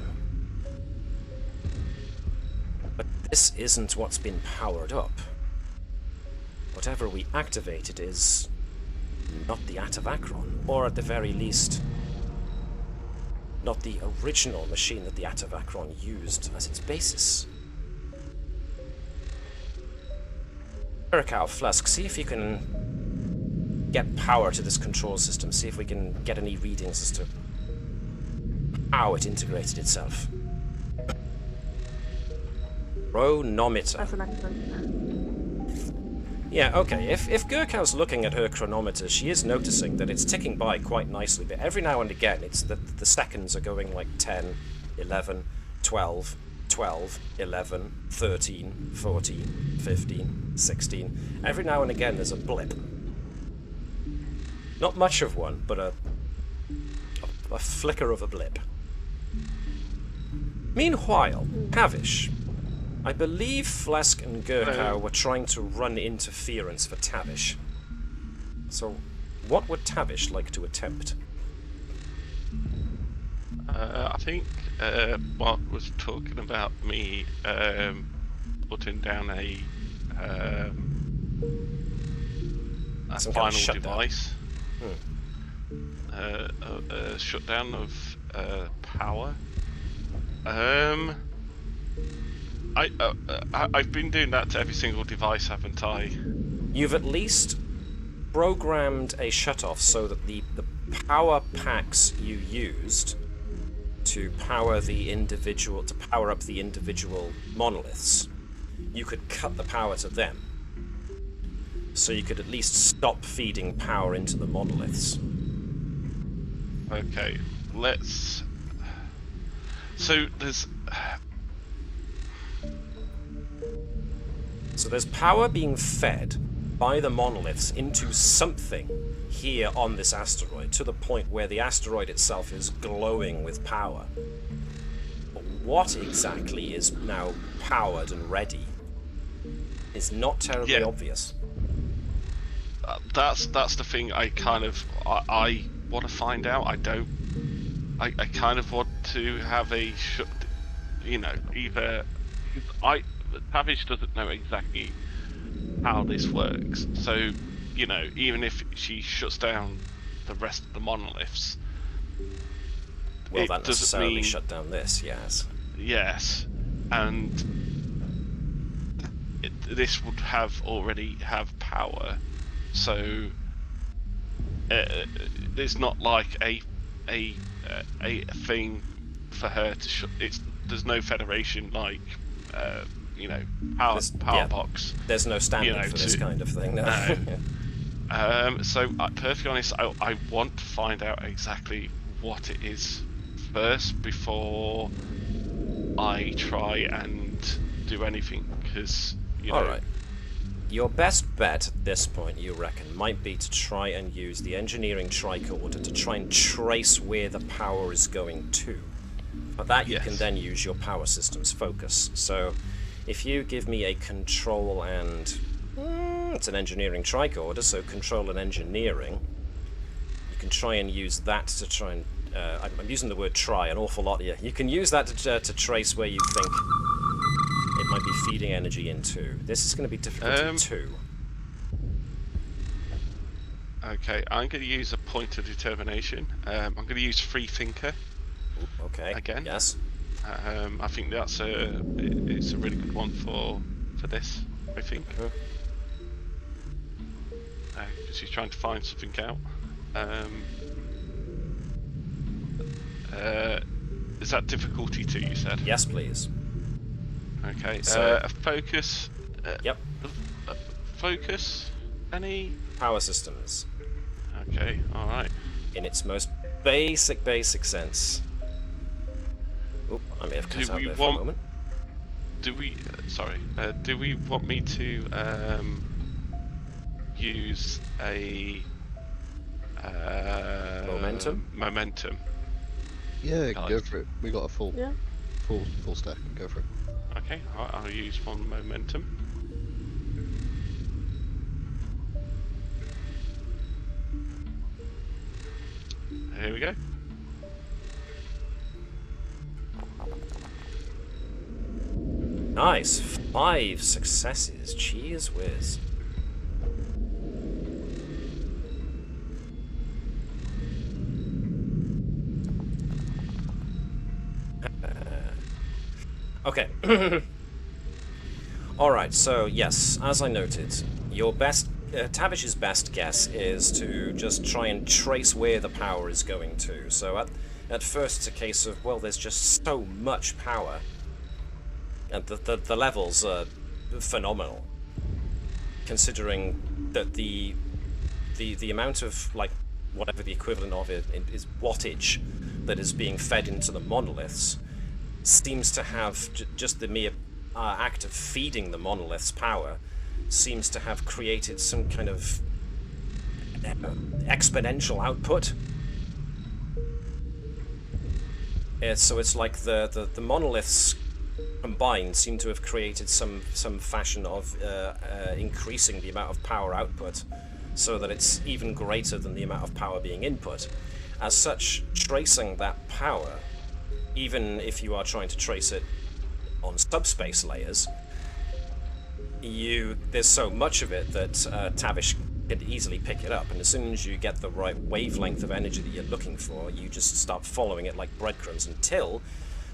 S1: But this isn't what's been powered up. Whatever we activated is not the Atavacron, or at the very least, not the original machine that the Atavacron used as its basis. Gerkow, Phlesc, see if you can get power to this control system, see if we can get any readings as to how it integrated itself. Chronometer.
S7: That's an excellent.
S1: Yeah, okay, if Gerkow's looking at her chronometer, she is noticing that it's ticking by quite nicely, but every now and again it's that the seconds are going like 10, 11, 12, 12, 11, 13, 14, 15, 16. Every now and again there's a blip. Not much of one, but a flicker of a blip. Meanwhile, Tavish. I believe Phlesc and Gerkow were trying to run interference for Tavish. So, what would Tavish like to attempt?
S3: I think Mark was talking about me putting down a
S1: Some kind
S3: final
S1: of
S3: device. A shutdown of power. I've been doing that to every single device, haven't I?
S1: You've at least programmed a shutoff so that the power packs you used to power up the individual monoliths, you could cut the power to them. So you could at least stop feeding power into the monoliths.
S3: Okay, let's... So there's
S1: power being fed by the monoliths into something here on this asteroid, to the point where the asteroid itself is glowing with power. But what exactly is now powered and ready is not terribly obvious.
S3: That's the thing I want to find out. I kind of want to have a either Tavish doesn't know exactly how this works, so even if she shuts down the rest of the monoliths,
S1: Well,
S3: it
S1: that
S3: doesn't
S1: necessarily
S3: mean
S1: shut down this, yes.
S3: yes, and this would already have power, so there's not like a thing for her to shut. There's no federation like power box.
S1: There's no standard for this kind of thing. No.
S3: So perfectly honest, I want to find out exactly what it is first before I try and do anything, because
S1: All right. Your best bet at this point, you reckon, might be to try and use the engineering tricorder to try and trace where the power is going to. For that, you can then use your power system's focus. So, if you give me a control and... it's an engineering tricorder, so control and engineering. You can try and use that to try and I'm using the word try an awful lot here. You can use that to trace where you think it might be feeding energy into. This is going to be difficulty 2.
S3: Okay, I'm going to use a point of determination. I'm going to use free thinker.
S1: Ooh, okay.
S3: Again.
S1: Yes.
S3: I think that's it's a really good one for this. I think. Because he's trying to find something out. Is that difficulty 2? You said.
S1: Yes, please.
S3: Okay.
S1: So,
S3: a focus.
S1: Yep.
S3: Focus. Any
S1: power systems.
S3: Okay. All right.
S1: In its most basic sense. Oop, I may have cut out there for a moment.
S3: Do we? Sorry. Do we want me to use a
S1: momentum?
S3: Momentum.
S5: Yeah, go for it. We got a full stack. Go for it.
S3: Okay, I'll use one momentum. Here we go.
S1: Nice. 5 successes. Cheers whiz. Okay. Alright, so yes, as I noted, your best, Tavish's best guess is to just try and trace where the power is going to. So at first it's a case of, well, there's just so much power, and the levels are phenomenal, considering that the amount of, like, whatever the equivalent of it is wattage that is being fed into the monoliths seems to have just the mere act of feeding the monolith's power seems to have created some kind of exponential output. So it's like the monoliths combined seem to have created some fashion of increasing the amount of power output so that it's even greater than the amount of power being input. As such, tracing that power, even if you are trying to trace it on subspace layers, there's so much of it that Tavish could easily pick it up, and as soon as you get the right wavelength of energy that you're looking for, you just start following it like breadcrumbs until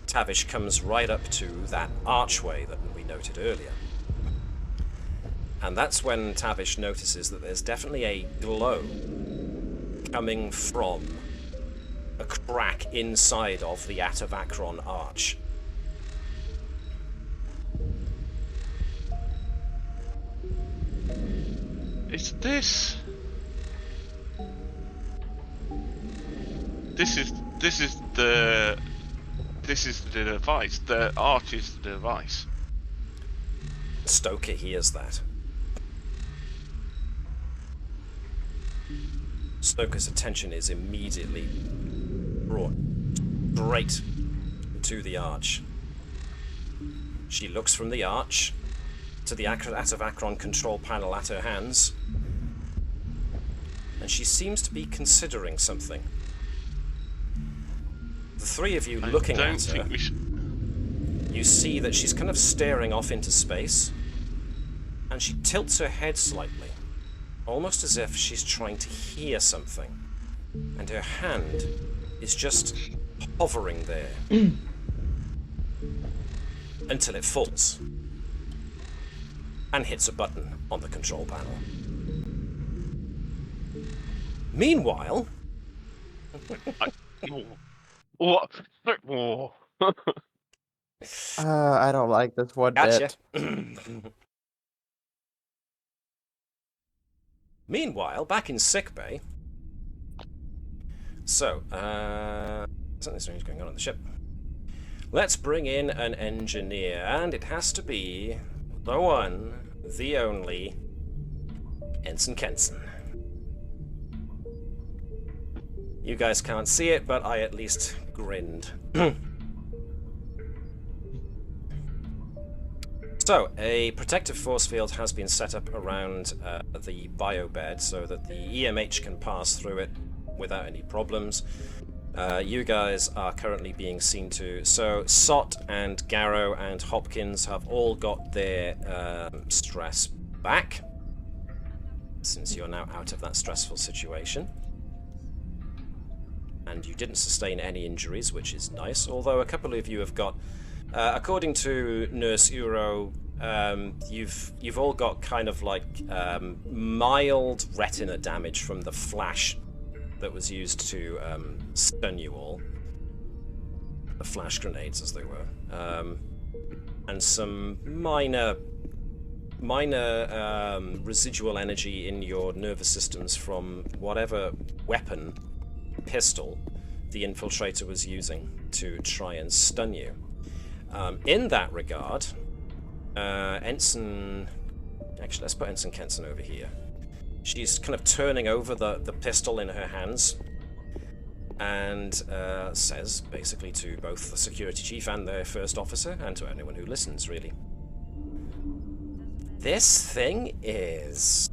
S1: Tavish comes right up to that archway that we noted earlier. And that's when Tavish notices that there's definitely a glow coming from a crack inside of the Atavacron arch.
S3: Is this? This is the device. The arch is the device.
S1: Stoker hears that. Stoker's attention is immediately brought straight to the arch. She looks from the arch to the Atavacron control panel at her hands, and she seems to be considering something. The three of you looking at her, you see that she's kind of staring off into space, and she tilts her head slightly, almost as if she's trying to hear something, and her hand is just hovering there until it falls and hits a button on the control panel. Meanwhile...
S3: What?
S2: I don't like this one
S1: Gotcha.
S2: bit.
S1: Meanwhile, back in sickbay... So, something strange going on the ship. Let's bring in an engineer, and it has to be the one, the only, Ensign Kenson. You guys can't see it, but I at least grinned. So, a protective force field has been set up around the biobed so that the EMH can pass through it without any problems. You guys are currently being seen to. So Sot and Garrow and Hopkins have all got their stress back, since you're now out of that stressful situation. And you didn't sustain any injuries, which is nice, although a couple of you have got, according to Nurse Uro, you've all got kind of like mild retina damage from the flash that was used to stun you all. The flash grenades, as they were. And some minor residual energy in your nervous systems from whatever weapon, pistol, the infiltrator was using to try and stun you. In that regard, Ensign... Actually, let's put Ensign Kenson over here. She's kind of turning over the pistol in her hands and says, basically, to both the security chief and their first officer, and to anyone who listens, really. This thing is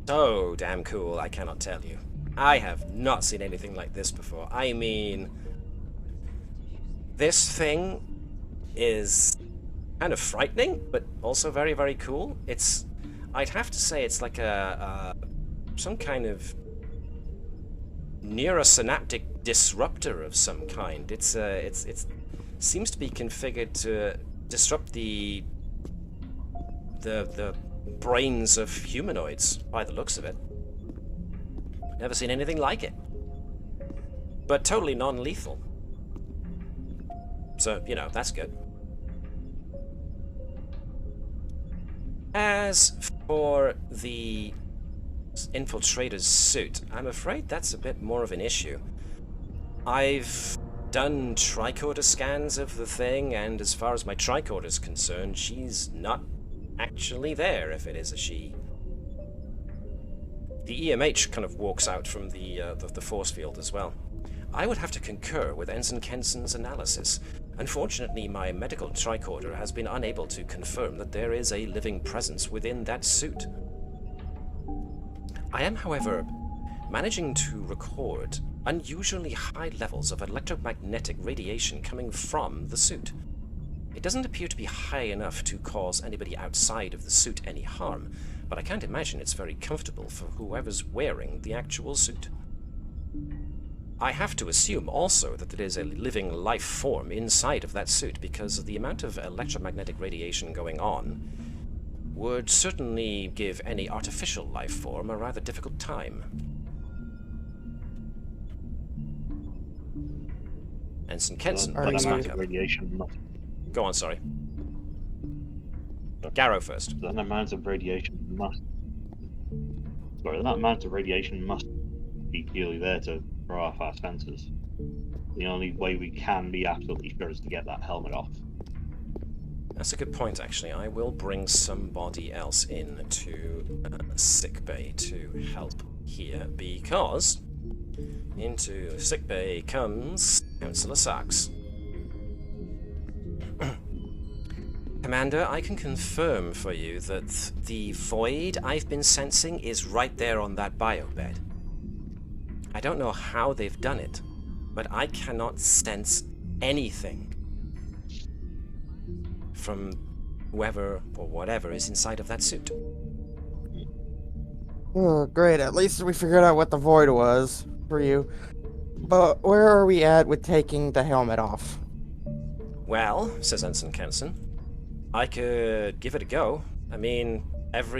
S1: so damn cool, I cannot tell you. I have not seen anything like this before. I mean, this thing is kind of frightening, but also very, very cool. It's, I'd have to say, it's like some kind of neurosynaptic disruptor of some kind. It seems to be configured to disrupt the brains of humanoids, by the looks of it. Never seen anything like it. But totally non-lethal. So, you know, that's good. As for the infiltrator's suit, I'm afraid that's a bit more of an issue. I've done tricorder scans of the thing, and as far as my tricorder's concerned, she's not actually there, if it is a she. The EMH kind of walks out from the force field as well. I would have to concur with Ensign Kenson's analysis. Unfortunately, my medical tricorder has been unable to confirm that there is a living presence within that suit. I am, however, managing to record unusually high levels of electromagnetic radiation coming from the suit. It doesn't appear to be high enough to cause anybody outside of the suit any harm, but I can't imagine it's very comfortable for whoever's wearing the actual suit. I have to assume also that there is a living life form inside of that suit, because the amount of electromagnetic radiation going on would certainly give any artificial life form a rather difficult time. Ensign Kenson brings back up. Go on, sorry. Garrow first.
S9: That amount of radiation must... Sorry, that amount of radiation must be purely there to throw off our sensors. The only way we can be absolutely sure is to get that helmet off.
S1: That's a good point, actually. I will bring somebody else in to sickbay to help here, because into sickbay comes Councillor Sachs. Commander, I can confirm for you that the void I've been sensing is right there on that biobed. I don't know how they've done it, but I cannot sense anything from whoever or whatever is inside of that suit.
S2: Oh, great. At least we figured out what the void was for you. But where are we at with taking the helmet off?
S1: Well, says Ensign Kenson, I could give it a go. I mean, if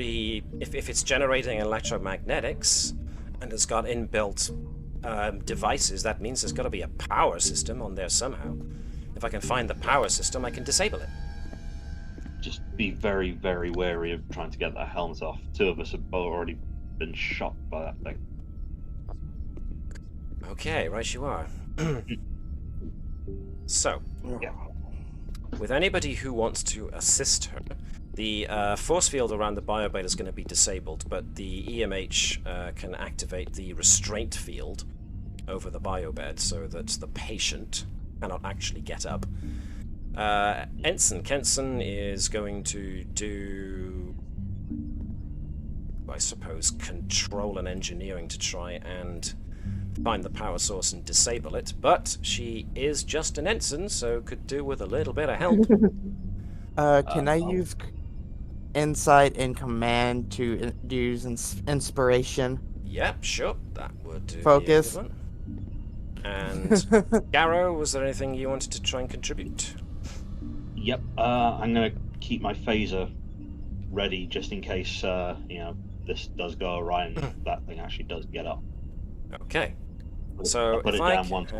S1: it's generating electromagnetics and it's got inbuilt devices, that means there's got to be a power system on there somehow. If I can find the power system, I can disable it.
S9: Just be very, very wary of trying to get that helmet off. Two of us have already been shot by that thing.
S1: Okay, right you are. So,
S9: Yeah.
S1: with anybody who wants to assist her, the force field around the biobed is going to be disabled, but the EMH can activate the restraint field over the biobed so that the patient cannot actually get up. Ensign Kenson is going to do, I suppose, control and engineering to try and find the power source and disable it, but she is just an ensign, so could do with a little bit of help.
S2: Can I use insight and command to use inspiration?
S1: Yep, sure, that would do.
S2: Focus.
S1: Be a good one. And Garrow, was there anything you wanted to try and contribute?
S9: Yep. I'm gonna keep my phaser ready just in case this does go awry and that thing actually does get up.
S1: Okay. So
S9: put
S1: if
S9: it
S1: I
S9: down once.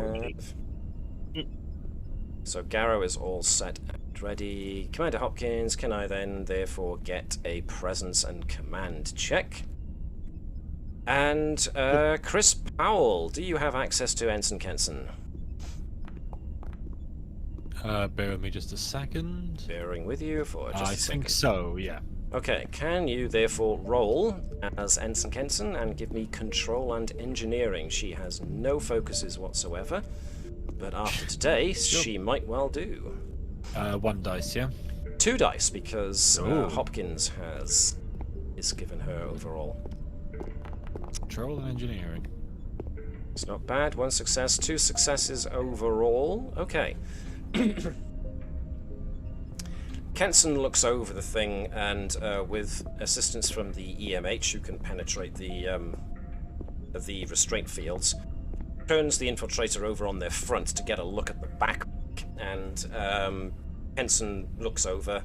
S1: So Garrow is all set and ready. Commander Hopkins, can I then therefore get a presence and command check? And Chris Powell, do you have access to Ensign Kenson?
S6: Bear with me just a second.
S1: Bearing with you for just a second.
S6: think so, yeah.
S1: Okay, can you therefore roll as Ensign Kenson and give me control and engineering? She has no focuses whatsoever, but after today, she might well do.
S6: 1 dice, yeah?
S1: 2 dice, because
S6: Ooh.
S1: Hopkins is given her overall.
S6: Control and engineering.
S1: It's not bad. 1 success, 2 successes overall. Okay. Kenson looks over the thing and, with assistance from the EMH, who can penetrate the restraint fields, turns the infiltrator over on their front to get a look at the back, and Kenson looks over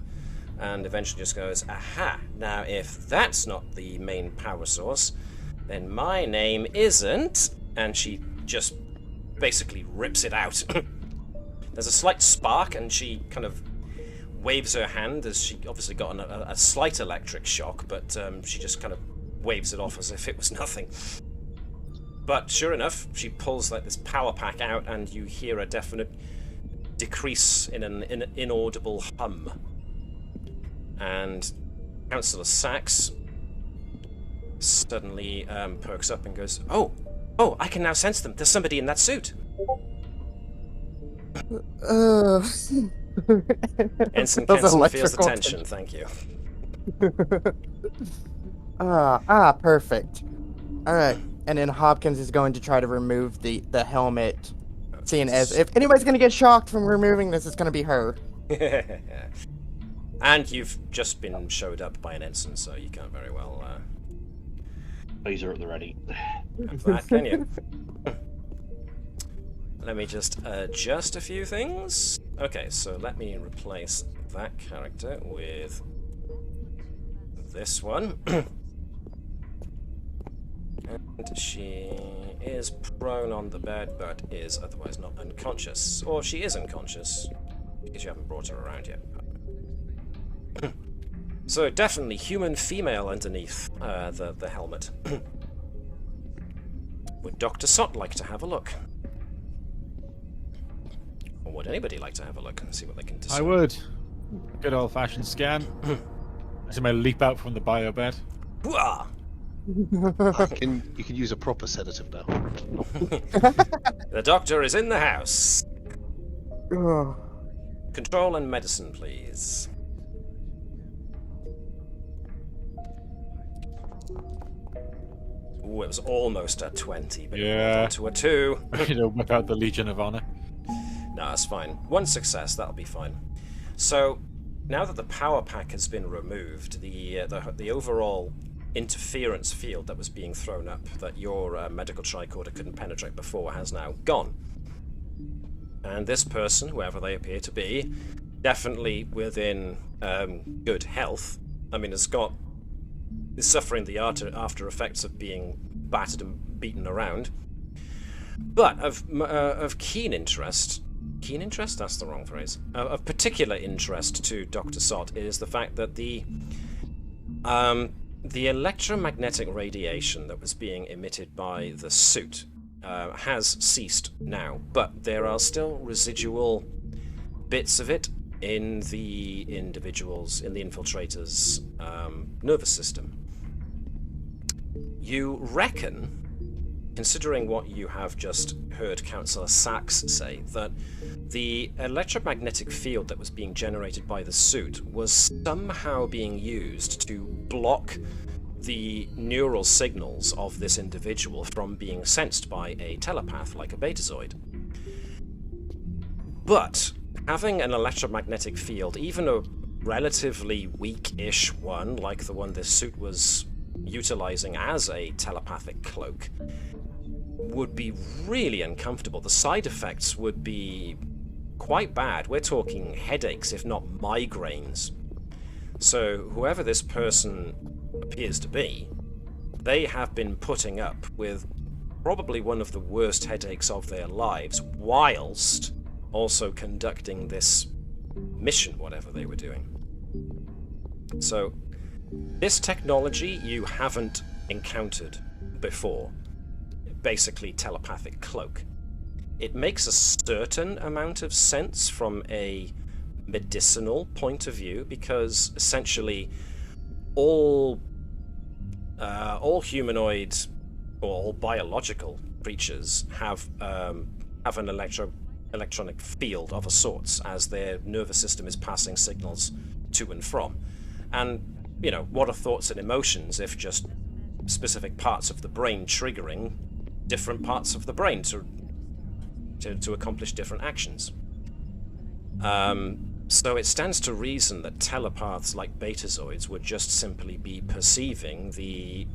S1: and eventually just goes, "Aha! Now, if that's not the main power source, then my name isn't," and she just basically rips it out. There's a slight spark, and she kind of waves her hand as she obviously got a slight electric shock, but she just kind of waves it off as if it was nothing. But sure enough, she pulls like this power pack out, and you hear a definite decrease in an inaudible hum. And Councillor Sachs suddenly perks up and goes, "Oh, I can now sense them. There's somebody in that suit." Ensign Kenson feels the tension, thank you.
S2: Perfect. Alright, and then Hopkins is going to try to remove the helmet, seeing as if anybody's going to get shocked from removing this, it's going to be her.
S1: And you've just been showed up by an ensign, so you can't very well
S9: Phaser at the ready.
S1: have that, can you? Let me just adjust a few things. Okay, so let me replace that character with this one. And she is prone on the bed, but is otherwise not unconscious. Or she is unconscious, because you haven't brought her around yet. So definitely human female underneath the helmet. Would Dr. Sott like to have a look? Or would anybody like to have a look and see what they can decide?
S6: I would. Good old-fashioned scan. Somebody leap out from the bio bed.
S1: Hooah!
S5: You can use a proper sedative now.
S1: The doctor is in the house. Control and medicine, please. Ooh, it was almost a 20, but it rolled onto a 2.
S6: Whip out the Legion of Honor.
S1: No, that's fine. 1 success, that'll be fine. So, now that the power pack has been removed, the overall interference field that was being thrown up that your medical tricorder couldn't penetrate before has now gone. And this person, whoever they appear to be, definitely within good health. I mean, is suffering the after effects of being battered and beaten around. But of keen interest, that's the wrong phrase, of particular interest to Dr. Sott is the fact that the electromagnetic radiation that was being emitted by the suit has ceased now, but there are still residual bits of it in the infiltrator's nervous system. You reckon, considering what you have just heard Councillor Sachs say, that the electromagnetic field that was being generated by the suit was somehow being used to block the neural signals of this individual from being sensed by a telepath like a betazoid. But having an electromagnetic field, even a relatively weak-ish one, like the one this suit was utilizing as a telepathic cloak, would be really uncomfortable. The side effects would be quite bad. We're talking headaches, if not migraines. So whoever this person appears to be, they have been putting up with probably one of the worst headaches of their lives, whilst also conducting this mission, whatever they were doing. So, this technology you haven't encountered before, basically telepathic cloak. It makes a certain amount of sense from a medicinal point of view, because essentially all humanoid or all biological creatures have an electronic field of a sorts as their nervous system is passing signals to and from. And, you know, what are thoughts and emotions if just specific parts of the brain triggering different parts of the brain to accomplish different actions? So it stands to reason that telepaths like betazoids would just simply be perceiving the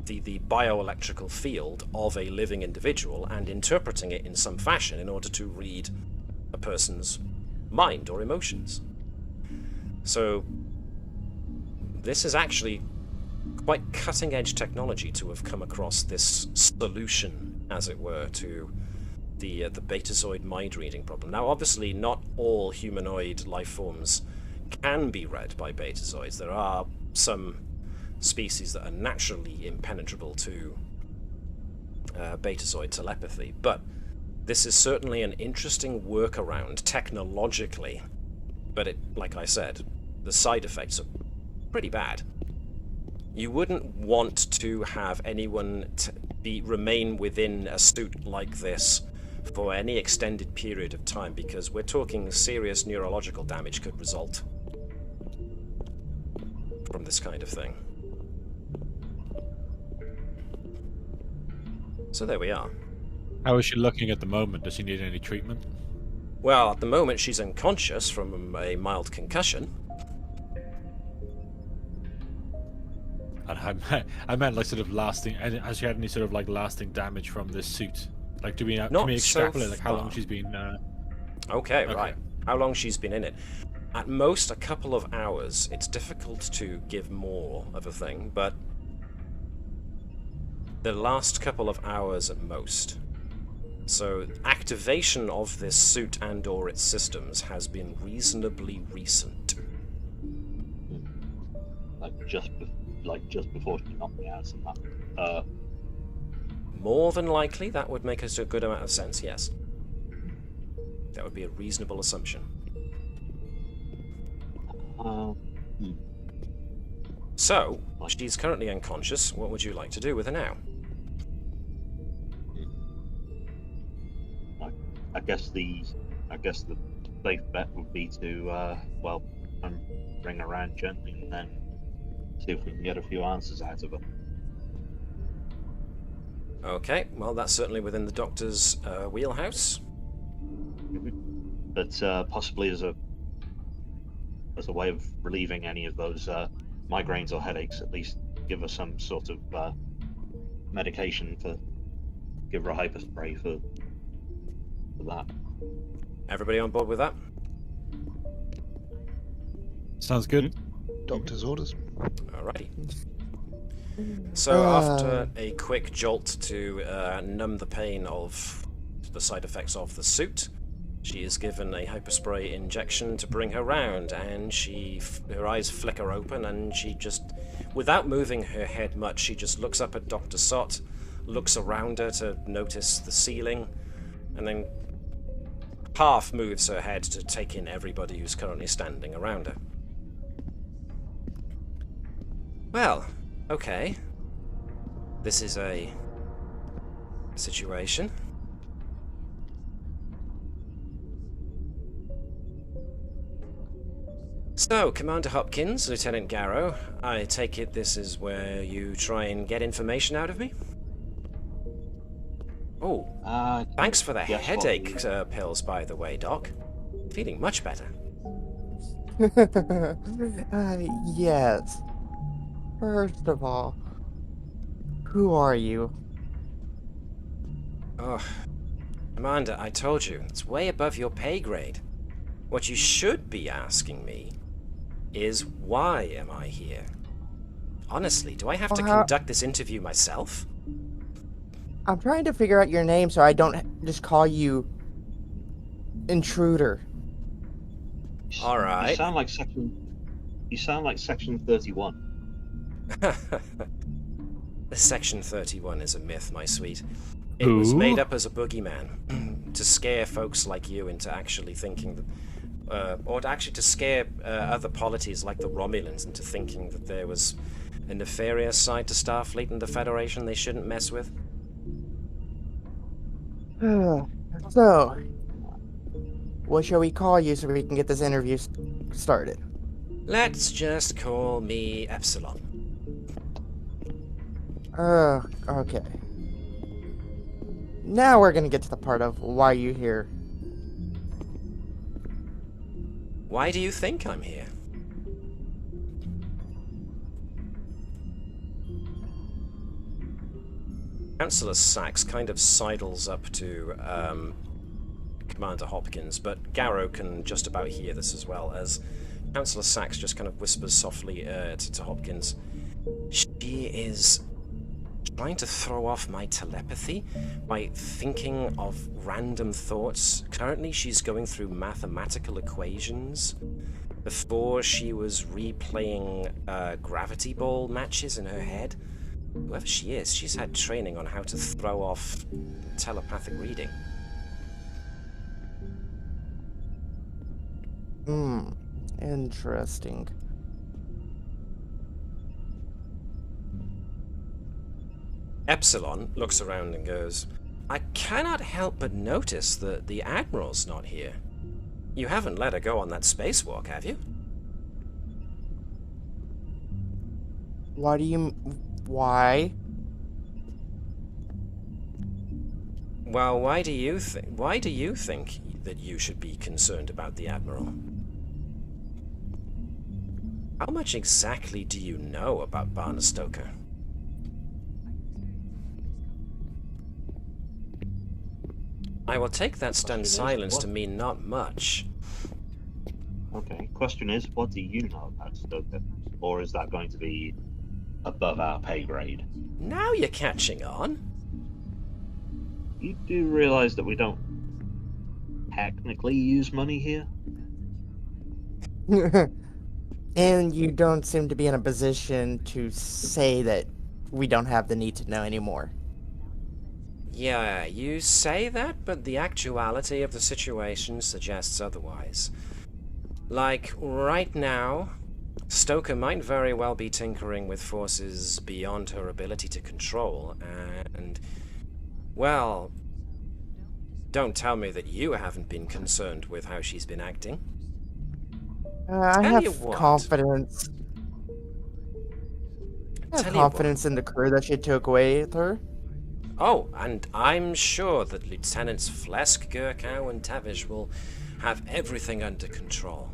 S1: bioelectrical field of a living individual and interpreting it in some fashion in order to read a person's mind or emotions. So this is actually quite cutting-edge technology to have come across this solution, as it were, to the betazoid mind-reading problem. Now, obviously, not all humanoid life forms can be read by betazoids. There are some species that are naturally impenetrable to betazoid telepathy, but this is certainly an interesting workaround technologically. But it, like I said, the side effects are pretty bad. You wouldn't want to have anyone remain within a suit like this for any extended period of time, because we're talking serious neurological damage could result from this kind of thing. So there we are.
S6: How is she looking at the moment? Does she need any treatment?
S1: Well, at the moment she's unconscious from a mild concussion.
S6: And I meant like sort of lasting. Has she had any sort of like lasting damage from this suit? Like, can we extrapolate like how long she's been?
S1: Okay, right. How long she's been in it? At most a couple of hours. It's difficult to give more of a thing, but the last couple of hours at most. So activation of this suit and/or its systems has been reasonably recent.
S9: Like just before she knocked me out and that.
S1: More than likely, that would make us a good amount of sense, yes. That would be a reasonable assumption. So, she's currently unconscious. What would you like to do with her now?
S9: I guess the safe bet would be to bring her around gently and then see if we can get a few answers out of her.
S1: Okay, well that's certainly within the doctor's wheelhouse.
S9: But possibly as a way of relieving any of those migraines or headaches, at least give her some sort of medication to give her a hyperspray for that.
S1: Everybody on board with that?
S6: Sounds good.
S5: Doctor's orders.
S1: Alrighty. So after a quick jolt to numb the pain of the side effects of the suit, she is given a hyperspray injection to bring her round, and her eyes flicker open, and she just, without moving her head much, she just looks up at Dr. Sott, looks around her to notice the ceiling, and then half moves her head to take in everybody who's currently standing around her. Well, okay. This is a situation. So, Commander Hopkins, Lieutenant Gerkow, I take it this is where you try and get information out of me? Oh, thanks for the headache pills, by the way, Doc. Feeling much better.
S2: Yes. First of all, who are you?
S1: Oh, Commander, I told you, it's way above your pay grade. What you should be asking me is why am I here? Honestly, do I have to conduct this interview myself?
S2: I'm trying to figure out your name so I don't just call you intruder.
S1: All right.
S9: You sound like section 31.
S1: Section 31 is a myth, my sweet. It was made up as a boogeyman to scare folks like you into actually thinking that, or actually to scare other polities like the Romulans into thinking that there was a nefarious side to Starfleet and the Federation they shouldn't mess with.
S2: So, what shall we call you so we can get this interview started?
S1: Let's just call me Epsilon.
S2: Okay. Now we're gonna get to the part of why you're here.
S1: Why do you think I'm here? Councillor Sachs kind of sidles up to Commander Hopkins, but Gerkow can just about hear this as well, as Councillor Sachs just kind of whispers softly to Hopkins. She is trying to throw off my telepathy by thinking of random thoughts. Currently, she's going through mathematical equations. Before, she was replaying gravity ball matches in her head. Whoever she is, she's had training on how to throw off telepathic reading.
S2: Interesting.
S1: Epsilon looks around and goes, I cannot help but notice that the Admiral's not here. You haven't let her go on that spacewalk, have you?
S2: Why?
S1: Well, why do you think that you should be concerned about the Admiral? How much exactly do you know about Beta Stoker? I will take that stunned silence to mean not much.
S9: Okay, question is, what do you know about Stoker? Or is that going to be above our pay grade?
S1: Now you're catching on.
S9: You do realize that we don't technically use money here?
S2: And you don't seem to be in a position to say that we don't have the need to know anymore.
S1: Yeah, you say that, but the actuality of the situation suggests otherwise. Like, right now, Stoker might very well be tinkering with forces beyond her ability to control, and, well, don't tell me that you haven't been concerned with how she's been acting.
S2: I have confidence. I have confidence in the crew that she took away with her.
S1: Oh, and I'm sure that Lieutenants Phlesc, Gerkow, and Tavish will have everything under control.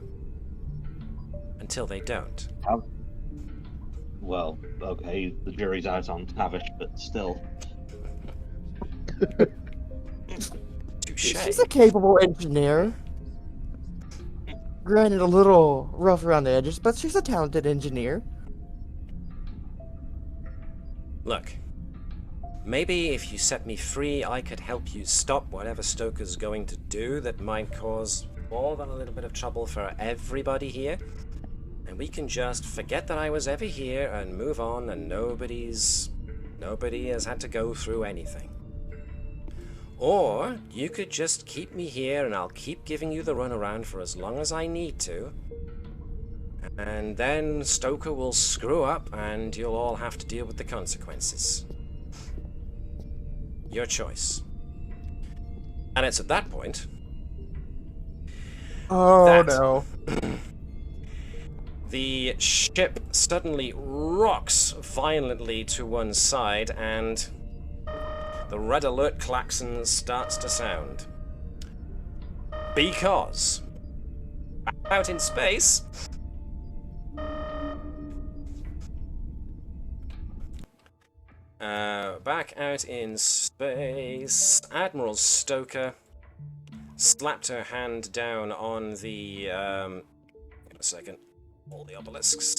S1: Until they don't.
S9: Well, okay, the jury's out on Tavish, but still.
S2: She's a capable engineer. Granted, a little rough around the edges, but she's a talented engineer.
S1: Look, maybe if you set me free, I could help you stop whatever Stoker's going to do that might cause more than a little bit of trouble for everybody here. And we can just forget that I was ever here and move on, and nobody has had to go through anything. Or you could just keep me here and I'll keep giving you the runaround for as long as I need to. And then Stoker will screw up and you'll all have to deal with the consequences. Your choice. And it's at that point...
S2: Oh, no.
S1: The ship suddenly rocks violently to one side, and the red alert klaxon starts to sound. Because out in space, back out in space, Admiral Stoker slapped her hand down on the, give me a second, all the obelisks.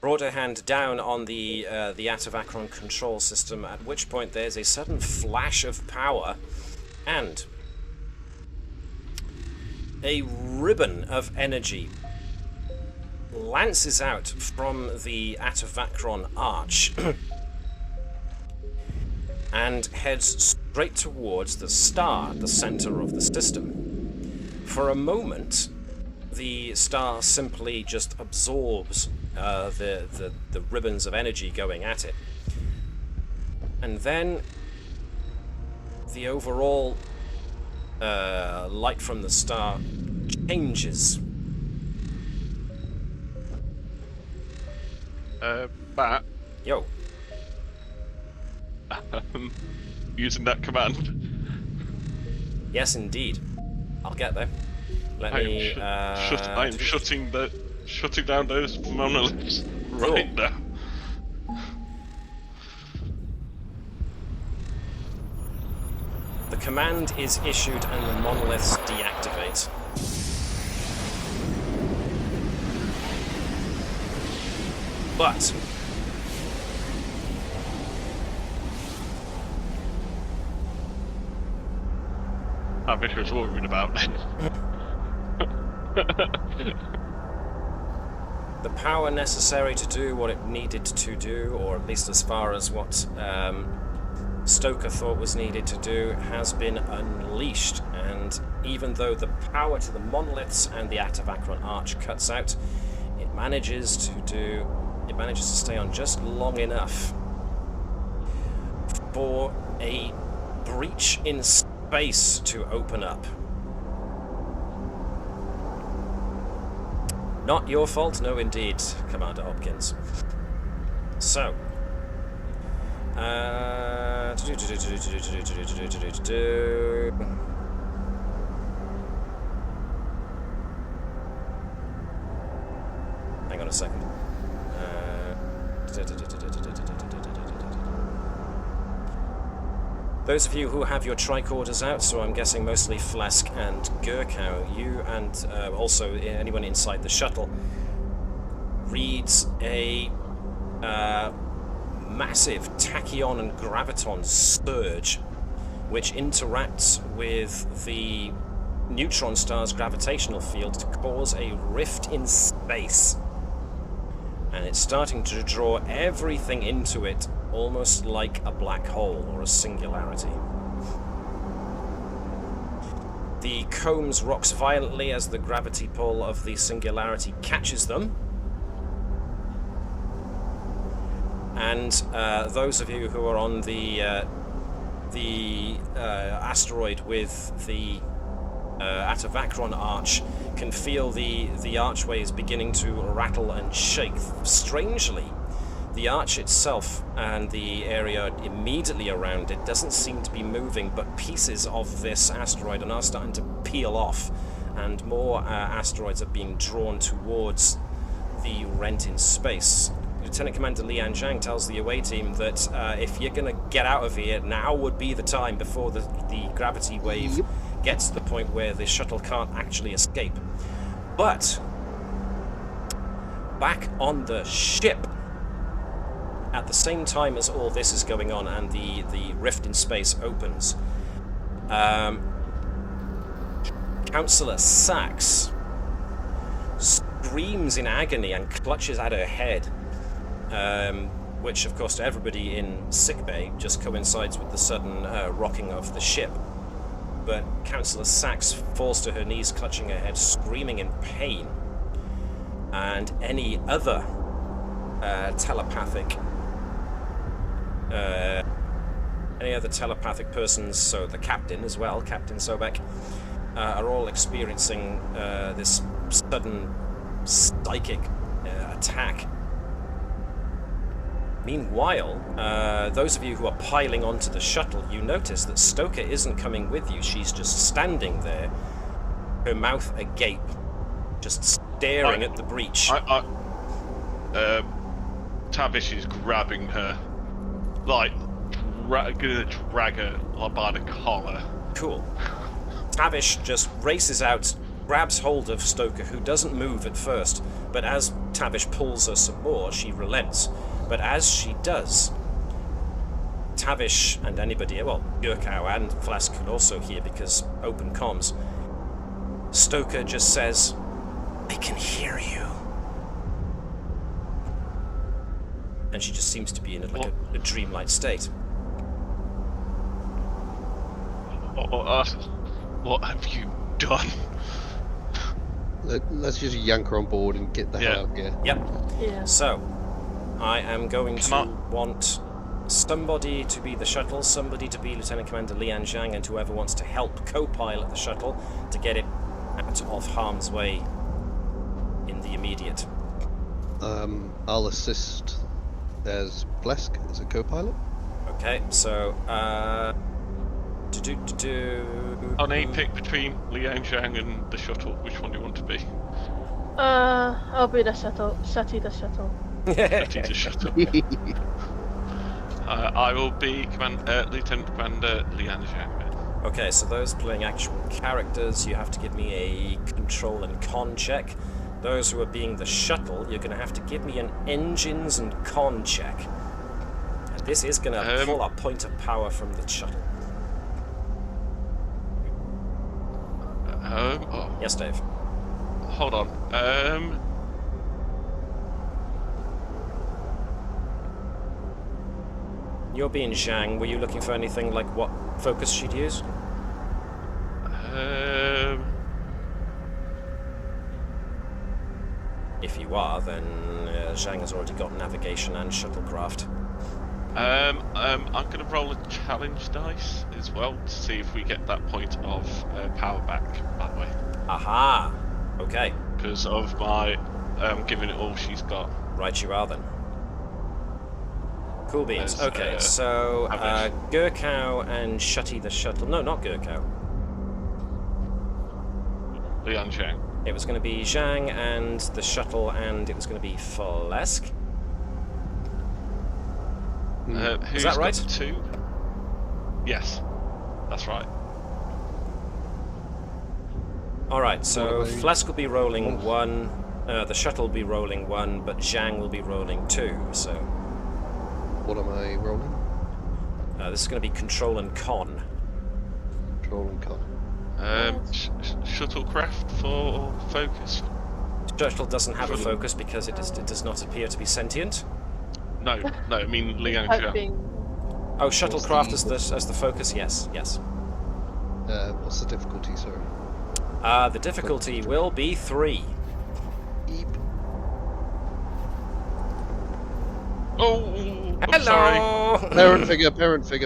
S1: Brought her hand down on the Atavacron control system, at which point there's a sudden flash of power, and a ribbon of energy lances out from the Atavacron arch and heads straight towards the star at the center of the system. For a moment, the star simply just absorbs the ribbons of energy going at it. And then the overall light from the star changes.
S3: Matt,
S1: Yo.
S3: using that command.
S1: Yes, indeed. I'll get there. Let me.
S3: I'm shutting down those monoliths right now.
S1: The command is issued and the monoliths deactivate. But
S3: I'm just worried about it.
S1: the power necessary to do what it needed to do, or at least as far as what Stoker thought was needed to do, has been unleashed. And even though the power to the monoliths and the Atavacron arch cuts out, it manages to stay on just long enough for a breach in space to open up. Not your fault, no indeed, Commander Hopkins. So, hang on a second. Those of you who have your tricorders out, so I'm guessing mostly Phlesc and Gerkow, you and also anyone inside the shuttle, reads a massive tachyon and graviton surge, which interacts with the neutron star's gravitational field to cause a rift in space. And it's starting to draw everything into it, almost like a black hole or a singularity. The combs rocks violently as the gravity pull of the singularity catches them. And those of you who are on the asteroid with the Atavacron arch can feel the archways beginning to rattle and shake. Strangely, the arch itself and the area immediately around it doesn't seem to be moving, but pieces of this asteroid are now starting to peel off, and more asteroids are being drawn towards the rent in space. Lieutenant Commander Lian Zhang tells the away team that if you're going to get out of here, now would be the time before the gravity wave gets to the point where the shuttle can't actually escape. But back on the ship, at the same time as all this is going on and the rift in space opens, Councillor Sachs screams in agony and clutches at her head, which of course to everybody in sickbay just coincides with the sudden rocking of the ship. But Councillor Sachs falls to her knees, clutching her head, screaming in pain. And any other telepathic persons, so the captain as well, Captain Sobek, are all experiencing this sudden psychic attack. Meanwhile, those of you who are piling onto the shuttle, you notice that Stoker isn't coming with you. She's just standing there, her mouth agape, just staring at the breach.
S3: Tavish is grabbing her, like, gonna drag her by the collar.
S1: Cool. Tavish just races out, grabs hold of Stoker, who doesn't move at first, but as Tavish pulls her some more, she relents. But as she does, Tavish and anybody, well, Gerkow and Phlesc can also hear because open comms, Stoker just says, "I can hear you." And she just seems to be in a dreamlike state.
S3: What have you done?
S5: Let's just yank her on board and get the hell out here.
S1: Yep.
S7: Yeah.
S1: So, I am going to want somebody to be the shuttle, somebody to be Lieutenant Commander Lian Zhang, and whoever wants to help co-pilot the shuttle to get it out of harm's way in the immediate.
S5: I'll assist as Phlesc as a co-pilot.
S1: Okay, so
S3: Connie, pick between Lian Zhang and the shuttle. Which one do you want to be?
S7: I'll be the shuttle. Shetty the shuttle.
S3: Shetty the shuttle. I will be Lieutenant Commander Lian Zhang.
S1: Okay, so those playing actual characters, you have to give me a control and con check. Those who are being the shuttle, you're going to have to give me an engines and con check. And this is going to pull a point of power from the shuttle. Yes, Dave.
S3: Hold on.
S1: You're being Zhang. Were you looking for anything like what focus she'd use? If you are, then Zhang has already got navigation and shuttlecraft.
S3: I'm going to roll a challenge dice as well to see if we get that point of power back that way.
S1: Aha! Okay.
S3: Because of my giving it all she's got.
S1: Right you are then. Cool beans. Okay, so Gerkow and Shutty the shuttle. No, not Gerkow.
S3: Lian Zhang.
S1: It was going to be Zhang and the shuttle, and it was going to be Phlesc.
S3: Is
S1: that right?
S3: 2? Yes, that's right.
S1: Alright, so Phlesc will be rolling 1, the shuttle will be rolling 1, but Zhang will be rolling 2, so...
S5: What am I rolling?
S1: This is going to be control and con.
S5: Control and con.
S3: Shuttlecraft for focus?
S1: Shuttle doesn't have a focus because it does not appear to be sentient.
S3: No, I mean Lian Zhang.
S1: Oh, shuttlecraft as the focus, yes.
S5: What's the difficulty, sorry?
S1: The difficulty will be 3.
S5: Eep.
S3: Oh,
S1: hello!
S3: Sorry.
S5: Parent figure.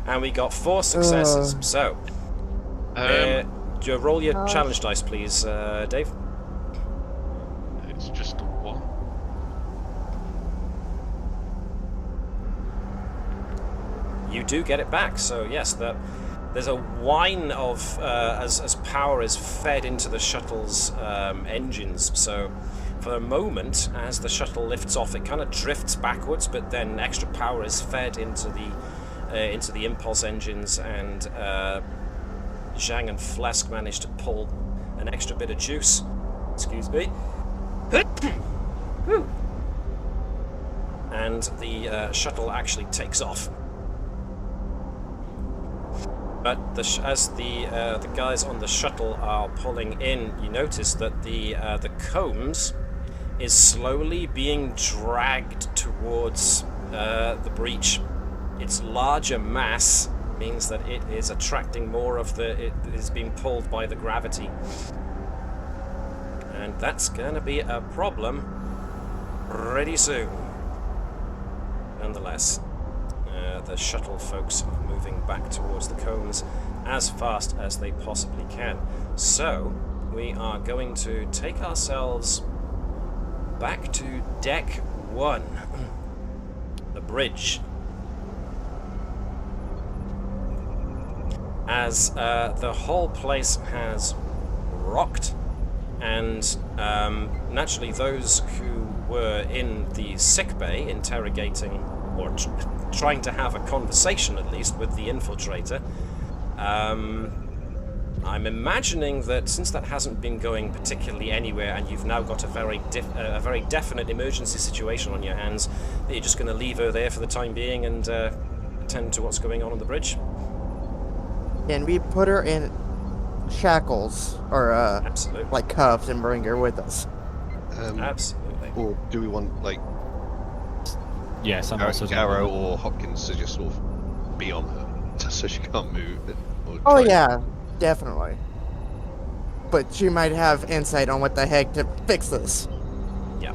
S1: And we got 4 successes. So, roll your challenge dice, please, Dave.
S3: It's just a 1.
S1: You do get it back. So yes, there's a whine of as power is fed into the shuttle's engines. So for a moment, as the shuttle lifts off, it kind of drifts backwards, but then extra power is fed into the impulse engines, and Zhang and Phlesc managed to pull an extra bit of juice. Excuse me. And the shuttle actually takes off. But as the guys on the shuttle are pulling in, you notice that the combs is slowly being dragged towards the breach. Its larger mass means that it is attracting more of it is being pulled by the gravity. And that's going to be a problem pretty soon. Nonetheless. the shuttle folks are moving back towards the combs as fast as they possibly can. So, we are going to take ourselves back to Deck 1, the bridge. As the whole place has rocked, and naturally those who were in the sick bay interrogating, or trying to have a conversation at least with the infiltrator, I'm imagining that since that hasn't been going particularly anywhere and you've now got a very definite emergency situation on your hands, that you're just going to leave her there for the time being and attend to what's going on the bridge.
S2: Can we put her in shackles or
S1: Absolutely.
S2: like cuffs and bring her with us?
S1: Absolutely.
S5: Or do we want like
S6: Yes, I'm also
S5: Gerkow or Hopkins to just sort of be on her so she can't move? Or
S2: Oh
S5: try-
S2: yeah, definitely. But she might have insight on what the heck to fix this.
S1: Yeah.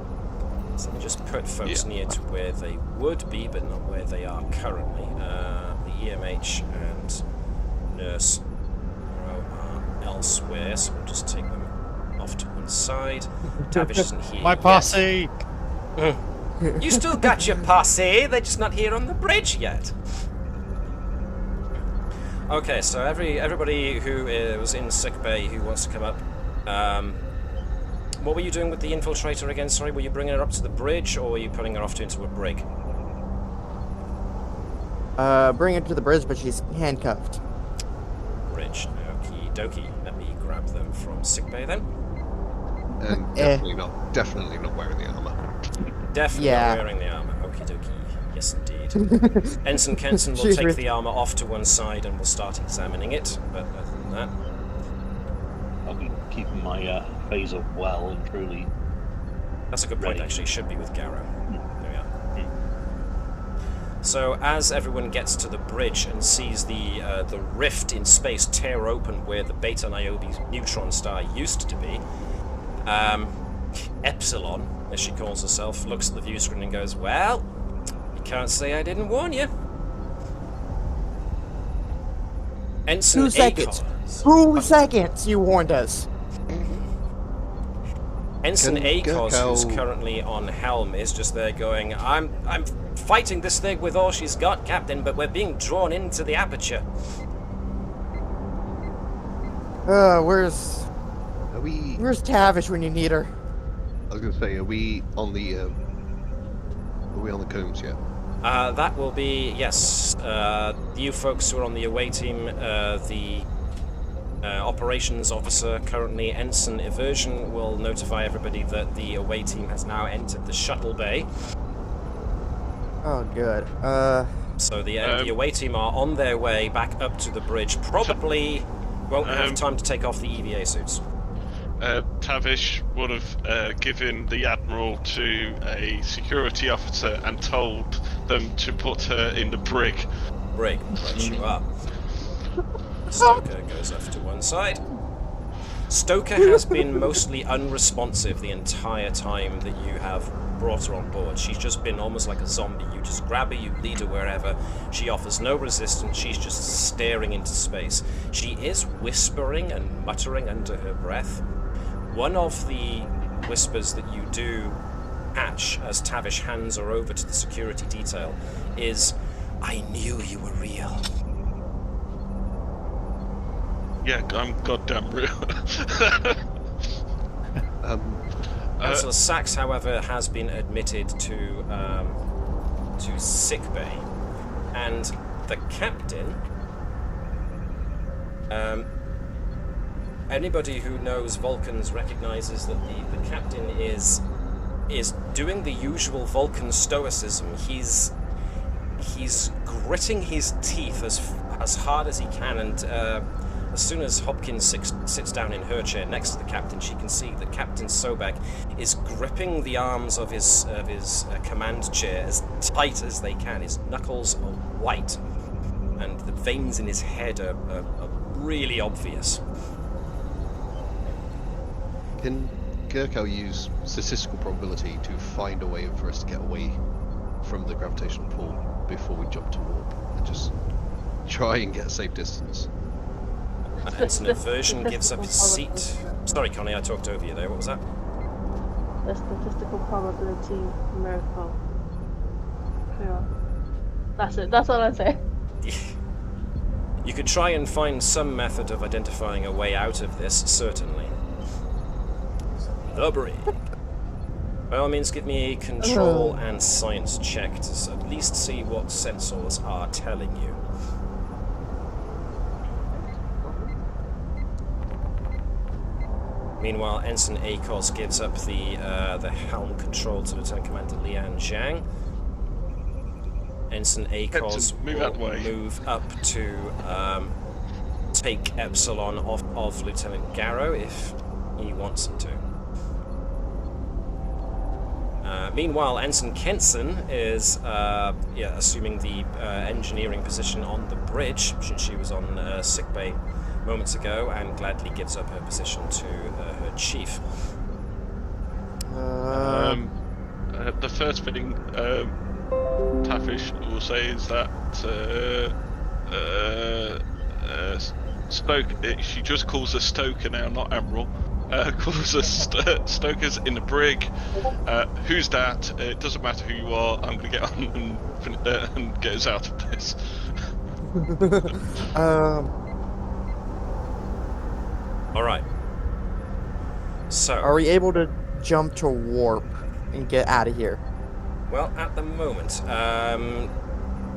S1: So we just put folks near to where they would be, but not where they are currently. The EMH and nurse are elsewhere, so we'll just take them off to one side. Tavish isn't here.
S6: My posse!
S1: yet. You still got your posse, they're just not here on the bridge yet. Okay, so everybody who was in sickbay who wants to come up, what were you doing with the infiltrator again? Sorry, were you bringing her up to the bridge, or were you putting her off into a brig?
S2: Bring her to the bridge, but she's handcuffed.
S1: Bridge. Okie dokie. Let me grab them from sickbay then.
S5: And definitely not wearing the armor.
S1: Definitely
S2: Yeah.
S1: wearing the armor. Okie dokie. Yes, indeed. Ensign Kenson will
S2: She's
S1: take
S2: with-
S1: the armor off to one side and we'll start examining it. But other than that,
S9: I'll be keeping my phaser well and truly.
S1: that's a good point.
S9: Ready.
S1: Actually, should be with Garrow. There we are. So as everyone gets to the bridge and sees the rift in space tear open where the Beta Niobe neutron star used to be, Epsilon, as she calls herself, looks at the view screen and goes, "Well, you can't say I didn't warn you." Ensign
S2: 2 seconds.
S1: Akos.
S2: 2 seconds, you warned us.
S1: Ensign
S5: Can
S1: Akos, who's
S5: Gerkow-
S1: currently on helm, is just there going, I'm fighting this thing with all she's got, Captain, but we're being drawn into the aperture."
S2: Where's
S5: Are we?
S2: Tavish when you need her?
S5: I was going to say, are we on the combs yet?
S1: That will be, yes, you folks who are on the away team, the operations officer, currently Ensign Eversion, will notify everybody that the away team has now entered the shuttle bay.
S2: Oh, good.
S1: So the away team are on their way back up to the bridge. Probably won't have time to take off the EVA suits.
S3: Tavish would have given the Admiral to a security officer and told them to put her in the brig.
S1: Brig, right you are. Stoker goes off to one side. Stoker has been mostly unresponsive the entire time that you have brought her on board. She's just been almost like a zombie. You just grab her, you lead her wherever. She offers no resistance. She's just staring into space. She is whispering and muttering under her breath. One of the whispers that you do catch as Tavish hands her over to the security detail is, "I knew you were real."
S3: Yeah, I'm goddamn real.
S1: Councillor Sachs, however, has been admitted to sickbay, and the captain. Anybody who knows Vulcans recognizes that the captain is doing the usual Vulcan stoicism. He's gritting his teeth as hard as he can, and as soon as Hopkins sits down in her chair next to the captain, she can see that Captain Sobek is gripping the arms of his command chair as tight as they can. His knuckles are white, and the veins in his head are really obvious.
S5: Can Gerkow use statistical probability to find a way for us to get away from the gravitational pull? before we jump to warp and just try and get a safe distance.
S1: Ensign Aversion gives up his seat. Sorry, Connie, I talked over you there. What was that?
S7: The statistical probability miracle. Yeah. That's it. That's all I say.
S1: You could try and find some method of identifying a way out of this, certainly. The bridge. By all means, give me a control and science check to at least see what sensors are telling you. Meanwhile, Ensign Akos gives up the helm control to Lieutenant Commander Lian Zhang. Ensign Akos will move up to take Epsilon off of Lieutenant Garrow if he wants him to. Meanwhile, Ensign Kenson is assuming the engineering position on the bridge, since she was on sickbay moments ago, and gladly gives up her position to her chief.
S3: The first thing Tafish will say is that she just calls her Stoker now, not Admiral. Calls us Stokers in the brig. Who's that? It doesn't matter who you are. I'm going to get on and get us out of this.
S1: All right. So,
S2: are we able to jump to warp and get out of here?
S1: Well, at the moment,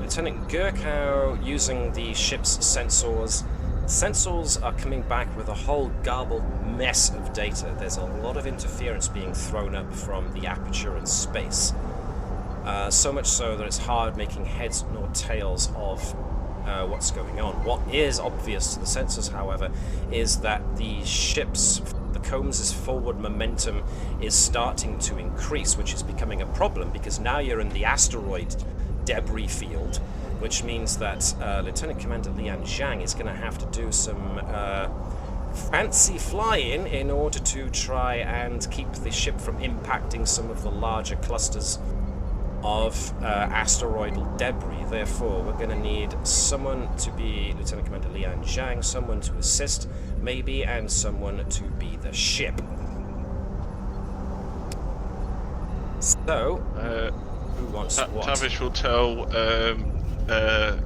S1: Lieutenant Gerkow, using the ship's sensors are coming back with a whole garbled mess of data. There's a lot of interference being thrown up from the aperture in space. So much so that it's hard making heads nor tails of what's going on. What is obvious to the sensors, however, is that the Combs' forward momentum is starting to increase, which is becoming a problem because now you're in the asteroid debris field, which means that Lieutenant Commander Lian Zhang is going to have to do some fancy flying in order to try and keep the ship from impacting some of the larger clusters of asteroidal debris. Therefore, we're going to need someone to be Lieutenant Commander Lian Zhang, someone to assist, maybe, and someone to be the ship. So, who wants what?
S3: Tavish will tell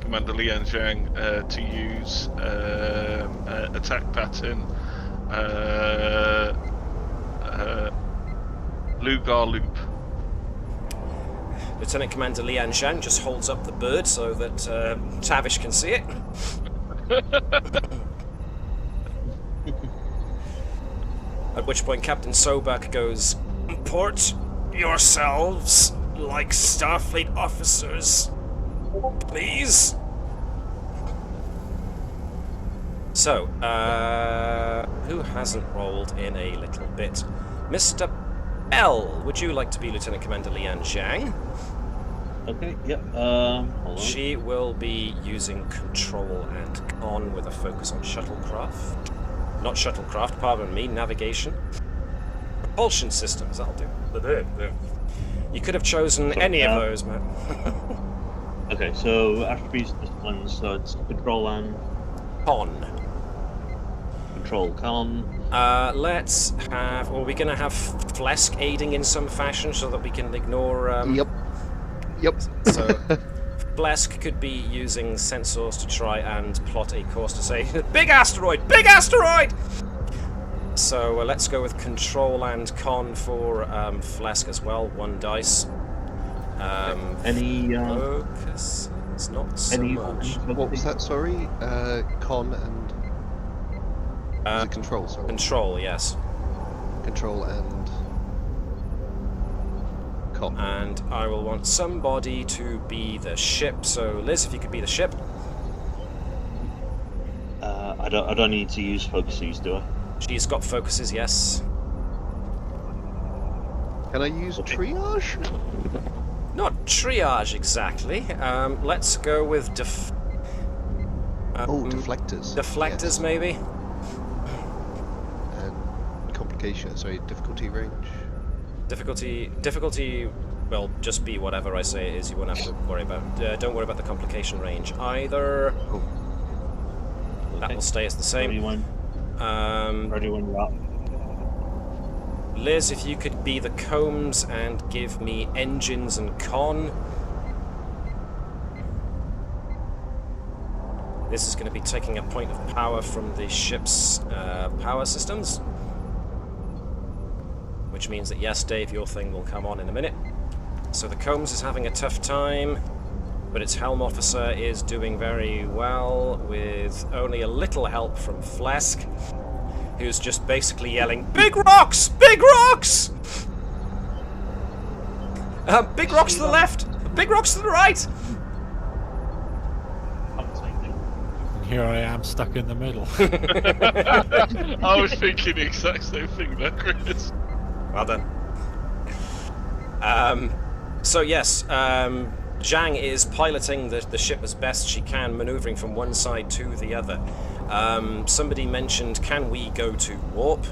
S3: Commander Lian Zhang to use attack pattern Lugar Loop.
S1: Lieutenant Commander Lian Zhang just holds up the bird so that Tavish can see it. At which point Captain Sobak goes, "Port yourselves like Starfleet officers, please." So, who hasn't rolled in a little bit? Mr. Bell, would you like to be Lieutenant Commander Lian Zhang?
S9: Okay, yep. Hold on.
S1: She will be using control and con with a focus on shuttlecraft. Not shuttlecraft, pardon me, navigation. Propulsion systems, that'll do. You could have chosen any of those, man.
S9: Okay, so attributes, disciplines, so it's control and...
S1: Con.
S9: Control, con.
S1: Let's have... Are we going to have Phlesc aiding in some fashion so that we can ignore...
S5: Yep.
S1: So, Phlesc could be using sensors to try and plot a course to say, Big asteroid! Big asteroid! So let's go with control and con for Phlesc as well. 1 dice.
S9: Any
S1: focus? It's not so much.
S5: What was that? Sorry, con and was it control? Sorry.
S1: Control, yes.
S5: Control and con.
S1: And I will want somebody to be the ship. So Liz, if you could be the ship.
S9: I don't need to use focuses, do I?
S1: She's got focuses, yes.
S5: Can I use triage?
S1: Not triage exactly. Let's go with
S5: deflectors.
S1: Deflectors,
S5: yes.
S1: maybe.
S5: And complication. Sorry, difficulty range.
S1: Difficulty will just be whatever I say it is. You won't have to worry about. Don't worry about the complication range either. That will stay as the same.
S9: Ready when you're up.
S1: Liz, if you could be the combs and give me engines and con. This is going to be taking a point of power from the ship's power systems. Which means that, yes, Dave, your thing will come on in a minute. So the combs is having a tough time, but its helm officer is doing very well with only a little help from Phlesc, who's just basically yelling, "Big rocks! Big rocks! Big rocks to the left! Big rocks to the right!"
S6: Here I am stuck in the middle.
S3: I was thinking the exact same thing there, Chris.
S1: Well done. So yes, Zhang is piloting the ship as best she can, maneuvering from one side to the other. Somebody mentioned, can we go to warp?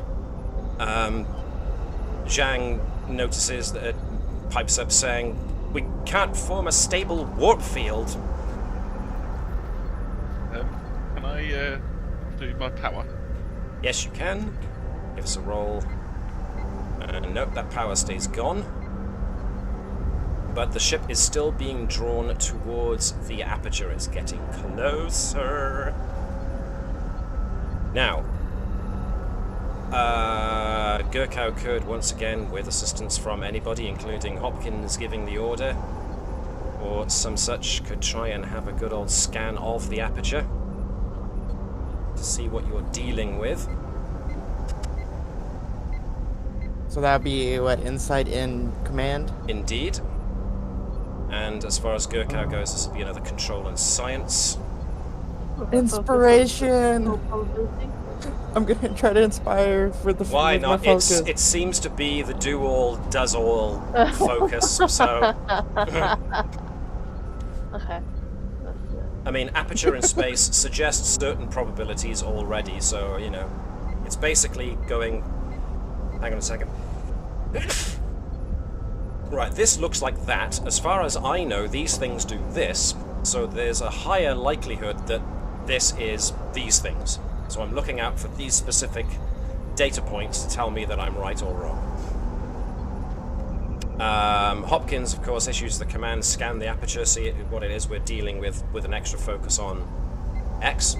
S1: Zhang notices that pipes up saying, we can't form a stable warp field.
S3: Can I do my power?
S1: Yes, you can. Give us a roll. Nope, that power stays gone. But the ship is still being drawn towards the aperture. It's getting closer. Now, Gerkow could, once again, with assistance from anybody, including Hopkins giving the order, or some such, could try and have a good old scan of the aperture to see what you're dealing with.
S2: So that would be, what, insight in command?
S1: Indeed. And as far as Gerkow goes, this will be another control and science.
S2: Inspiration!
S7: No probability.
S2: I'm gonna try to inspire for the
S1: Why
S2: with my
S1: not?
S2: focus.
S1: It seems to be the do-all, does-all focus, so...
S7: Okay.
S1: I mean, aperture in space suggests certain probabilities already, so, you know, it's basically going... Hang on a second. Right, this looks like that. As far as I know, these things do this, so there's a higher likelihood that this is these things. So I'm looking out for these specific data points to tell me that I'm right or wrong. Hopkins, of course, issues the command, scan the aperture, see what it is we're dealing with an extra focus on X.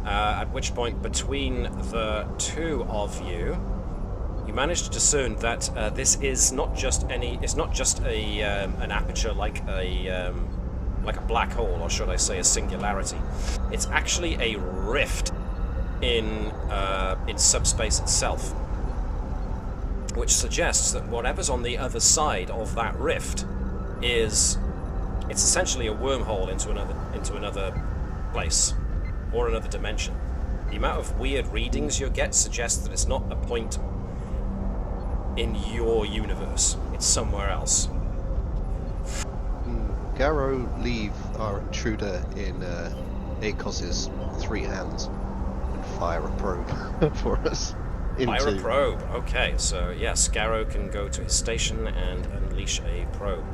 S1: At which point, between the two of you, you manage to discern that this is not just it's not just an aperture like a black hole, or should I say a singularity. It's actually a rift in subspace itself, which suggests that whatever's on the other side of that rift it's essentially a wormhole into another place or another dimension. The amount of weird readings you get suggests that it's not a point in your universe, it's somewhere else.
S5: Garrow leave our intruder in Akos's 3 hands and fire a probe for us.
S1: Fire a probe, okay, so yes, Garrow can go to his station and unleash a probe.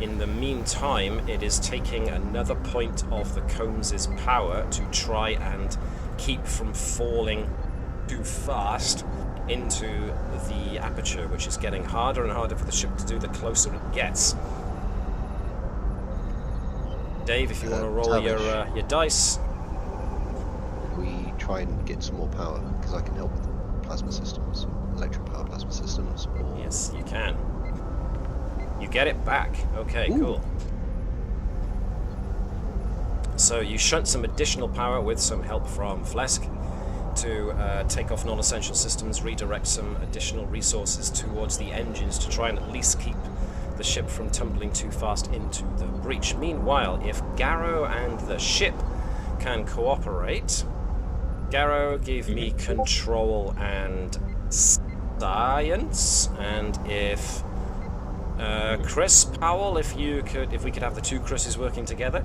S1: In the meantime, it is taking another point of the Combs' power to try and keep from falling too fast into the aperture, which is getting harder and harder for the ship to do the closer it gets. Dave, if you want to roll your dice.
S5: We try and get some more power, because I can help with plasma systems, electric power plasma systems. Or...
S1: Yes, you can. You get it back. Okay,
S5: Ooh.
S1: Cool. So you shunt some additional power with some help from Phlesc to take off non-essential systems, redirect some additional resources towards the engines to try and at least keep the ship from tumbling too fast into the breach. Meanwhile, if Garrow and the ship can cooperate, Garrow, give me control and science, and if Chris Powell, if we could have the two Chris's working together.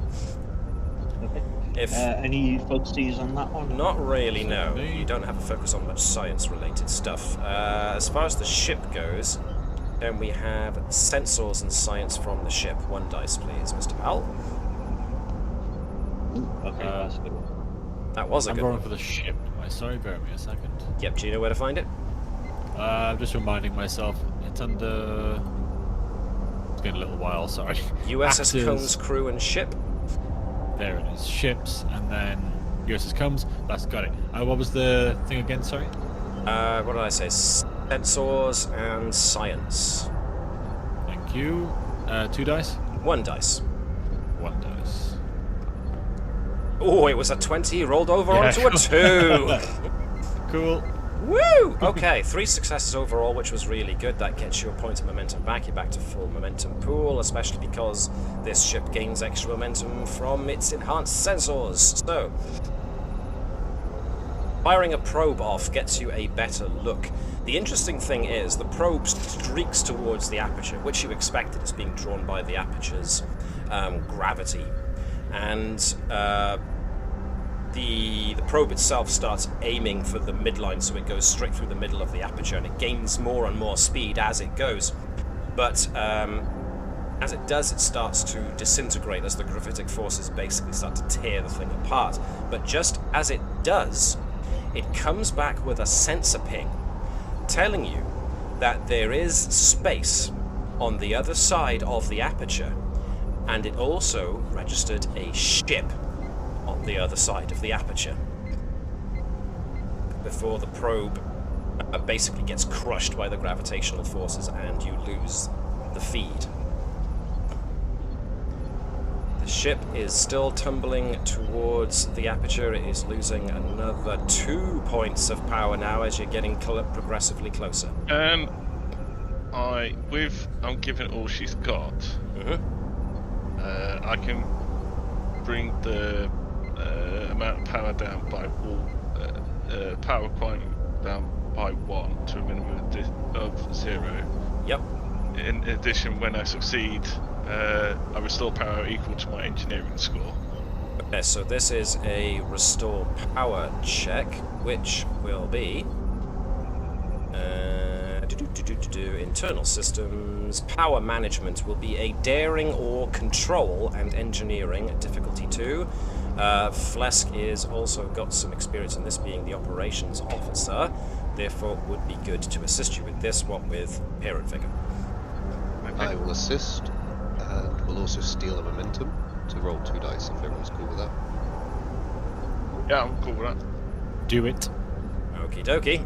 S9: Okay.
S1: If
S9: any focuses on that one?
S1: not really, no. You don't have a focus on much science-related stuff. As far as the ship goes, Then we have sensors and science from the ship. 1 dice, please, Mr. Powell.
S9: Okay, that's a good one.
S1: That was a
S6: I'm
S1: good
S6: going
S1: one.
S6: for the ship. Sorry, bear with me a second.
S1: Yep, do you know where to find it?
S6: I'm just reminding myself. It's under. It's been a little while. Sorry.
S1: USS
S6: Actors.
S1: Combs crew and ship.
S6: There it is. Ships, and then USS Combs. That's got it. What was the thing again? Sorry.
S1: What did I say? Sensors and science.
S6: Thank you. 2 dice.
S1: 1 dice.
S6: 1 dice.
S1: Oh, it was a 20, rolled over
S6: Yeah.
S1: onto a 2.
S6: Cool.
S1: Woo! Okay, 3 successes overall, which was really good. That gets you a point of momentum back. You're back to full momentum pool, especially because this ship gains extra momentum from its enhanced sensors. So, firing a probe off gets you a better look. The interesting thing is, the probe streaks towards the aperture, which you expected is being drawn by the aperture's gravity. And the probe itself starts aiming for the midline, so it goes straight through the middle of the aperture, and it gains more and more speed as it goes. But as it does, it starts to disintegrate as the gravitic forces basically start to tear the thing apart. But just as it does, it comes back with a sensor ping telling you that there is space on the other side of the aperture, and it also registered a ship on the other side of the aperture before the probe basically gets crushed by the gravitational forces and you lose the feed. The ship is still tumbling towards the aperture. It is losing another 2 points of power now as you're getting progressively closer.
S3: I'm giving all she's got. I can bring the amount of power down by power quantity down by 1 to a minimum of 0.
S1: Yep.
S3: In addition, when I succeed, I restore power equal to my engineering score.
S1: Okay, so this is a restore power check, which will be internal systems. Power management will be a daring or control and engineering difficulty 2. Phlesc is also got some experience in this, being the operations officer, therefore would be good to assist you with this one with parent figure.
S5: I will assist, and will also steal a momentum to roll 2 dice if everyone's cool with that.
S3: Yeah, I'm cool with that.
S6: Do it.
S1: Okie dokie.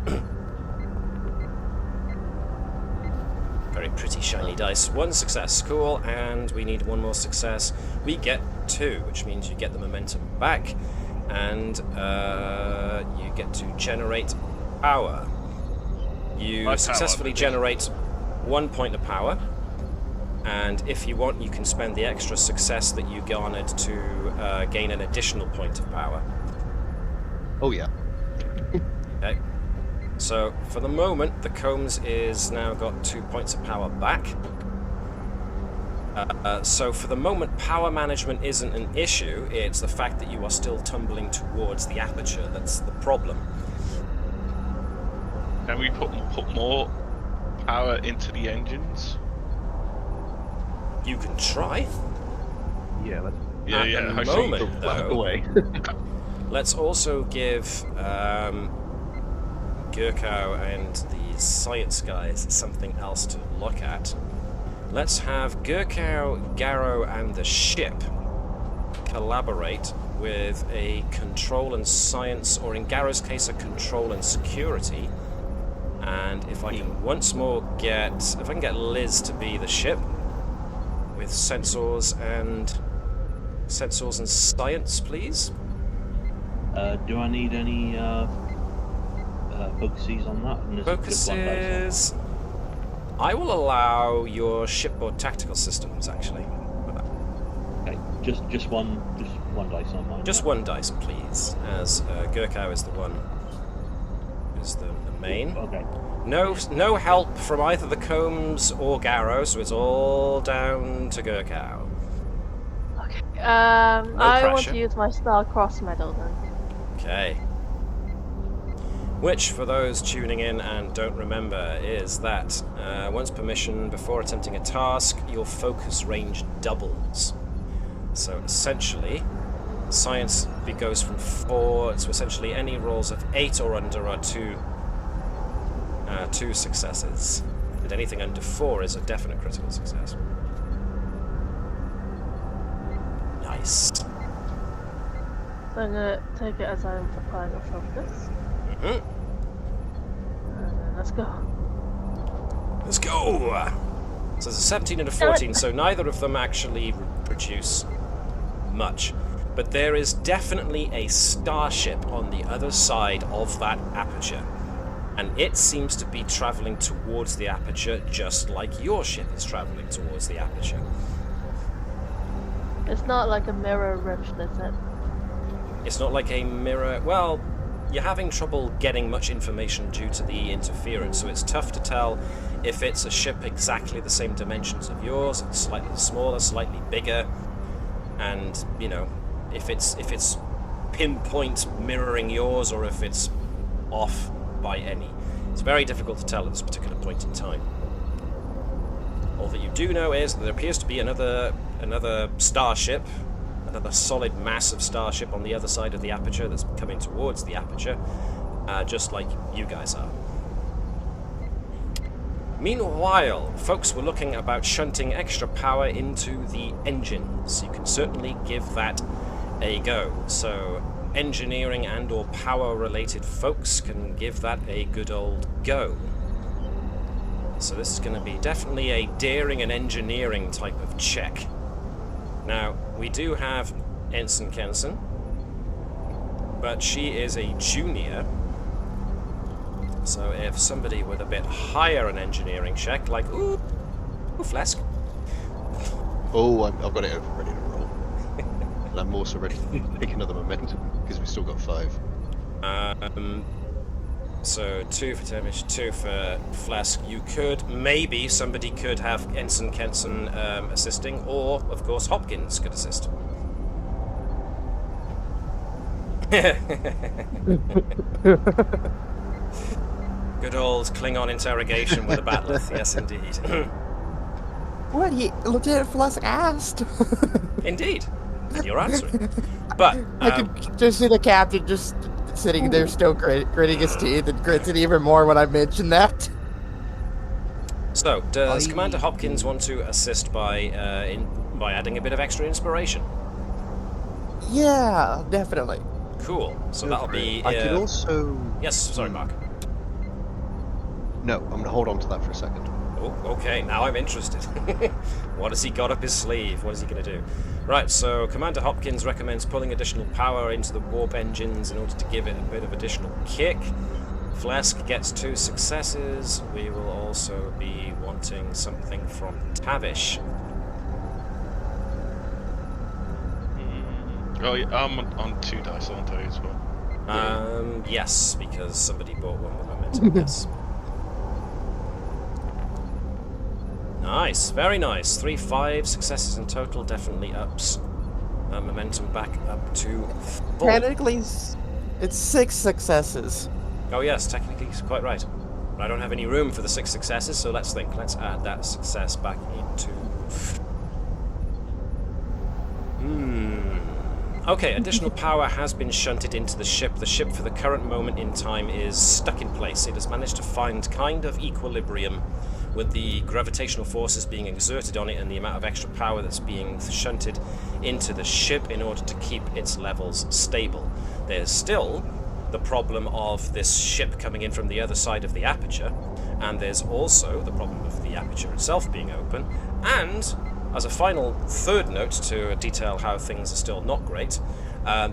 S1: Very pretty shiny dice. 1 success, cool, and we need 1 more success. We get 2, which means you get the momentum back, and you get to generate power. You successfully generate 1 point of power, and if you want, you can spend the extra success that you garnered to gain an additional point of power.
S5: Oh yeah.
S1: Okay. So, for the moment, the Combs is now got 2 points of power back. So, for the moment, power management isn't an issue. It's the fact that you are still tumbling towards the aperture that's the problem.
S3: Can we put more power into the engines?
S1: You can try.
S9: Yeah, let's
S3: Yeah,
S1: At
S3: yeah.
S1: the
S3: I see.
S1: moment, though,
S9: away.
S1: let's also give Gerkow and the science guys something else to look at. Let's have Gerkow, Garrow, and the ship collaborate with a control and science, or in Garrow's case, a control and security. And if I can once more if I can get Liz to be the ship with sensors and science, please.
S9: Do I need any focuses on that? And is it just 1 dice?
S1: Focuses. I will allow your shipboard tactical systems, actually.
S9: Okay, just one dice on mine.
S1: Just
S9: yeah.
S1: 1 dice, please, as Gerkow is the one who's the main.
S9: Okay.
S1: No help from either the Combs or Garrow, so it's all down to Gerkow.
S7: Okay. I want
S1: pressure.
S7: to use my Star Cross medal then.
S1: Okay. Which, for those tuning in and don't remember, is that once permission, before attempting a task, your focus range doubles. So essentially, science goes from 4 to essentially any rolls of 8 or under are 2 successes. And anything under 4 is a definite critical success. Nice.
S7: So I'm gonna take it as I'm applying a focus.
S1: Mm-hmm.
S7: And then let's go.
S1: Let's go! So there's a 17 and a 14, so neither of them actually produce much. But there is definitely a starship on the other side of that aperture. And it seems to be travelling towards the aperture just like your ship is travelling towards the aperture.
S7: It's not like a mirror rift, is it?
S1: It's not like a mirror... Well, you're having trouble getting much information due to the interference, so it's tough to tell if it's a ship exactly the same dimensions of yours, it's slightly smaller, slightly bigger, and, you know, if it's pinpoint mirroring yours or if it's off by any. It's very difficult to tell at this particular point in time. All that you do know is that there appears to be another starship, another solid massive starship on the other side of the aperture that's coming towards the aperture, just like you guys are. Meanwhile, folks were looking about shunting extra power into the engines. You can certainly give that a go. So engineering and or power related folks can give that a good old go. So this is going to be definitely a daring and engineering type of check. Now, we do have Ensign Kenson, but she is a junior. So if somebody with a bit higher an engineering check, like, ooh, Phlesc.
S5: Oh, I've got it over ready to roll. And I'm also ready to take another momentum, because we've still got 5.
S1: So 2 for Temish, 2 for Phlesc. You could, maybe somebody could have Ensign Kenson assisting, or, of course, Hopkins could assist. Good old Klingon interrogation with a bat'leth, yes indeed.
S2: What Lieutenant Phlesc asked?
S1: Indeed. And you're answering. But
S2: I could just see the captain just sitting there still gritting his teeth and gritting even more when I mentioned that.
S1: So, does Commander Hopkins want to assist by adding a bit of extra inspiration?
S2: Yeah, definitely.
S1: Cool. So that'll be...
S5: I could also...
S1: Yes, sorry, Mark.
S5: No, I'm going to hold on to that for a second.
S1: Oh, okay, now I'm interested. What has he got up his sleeve? What is he going to do? Right, so Commander Hopkins recommends pulling additional power into the warp engines in order to give it a bit of additional kick. Phlesc gets 2 successes. We will also be wanting something from Tavish.
S3: Oh, yeah, I'm on 2 dice, aren't I, as well?
S1: Yes, because somebody bought one with momentum, yes. Nice, very nice. 3 successes in total, definitely ups momentum back up to 4.
S2: Technically, it's 6 successes.
S1: Oh yes, technically he's quite right. But I don't have any room for the 6 successes, so let's think. Let's add that success back into... Okay, additional power has been shunted into the ship. The ship, for the current moment in time, is stuck in place. It has managed to find kind of equilibrium with the gravitational forces being exerted on it and the amount of extra power that's being shunted into the ship in order to keep its levels stable. There's still the problem of this ship coming in from the other side of the aperture, and there's also the problem of the aperture itself being open, and as a final third note to detail how things are still not great,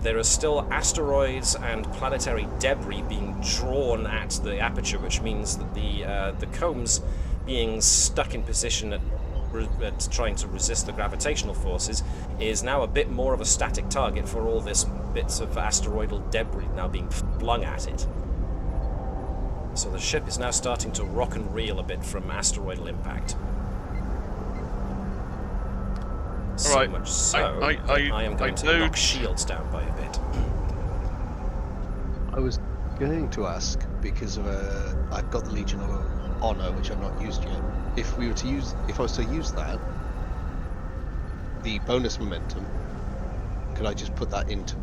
S1: there are still asteroids and planetary debris being drawn at the aperture, which means that the combs being stuck in position at trying to resist the gravitational forces is now a bit more of a static target for all this bits of asteroidal debris now being flung at it. So the ship is now starting to rock and reel a bit from asteroidal impact. So
S3: Alright,
S1: much so
S3: I
S1: am going to knock shields down by a bit.
S5: I was going to ask because of I've got the Legion of Honor, which I've not used yet. If I was to use that, the bonus momentum, could I just put that into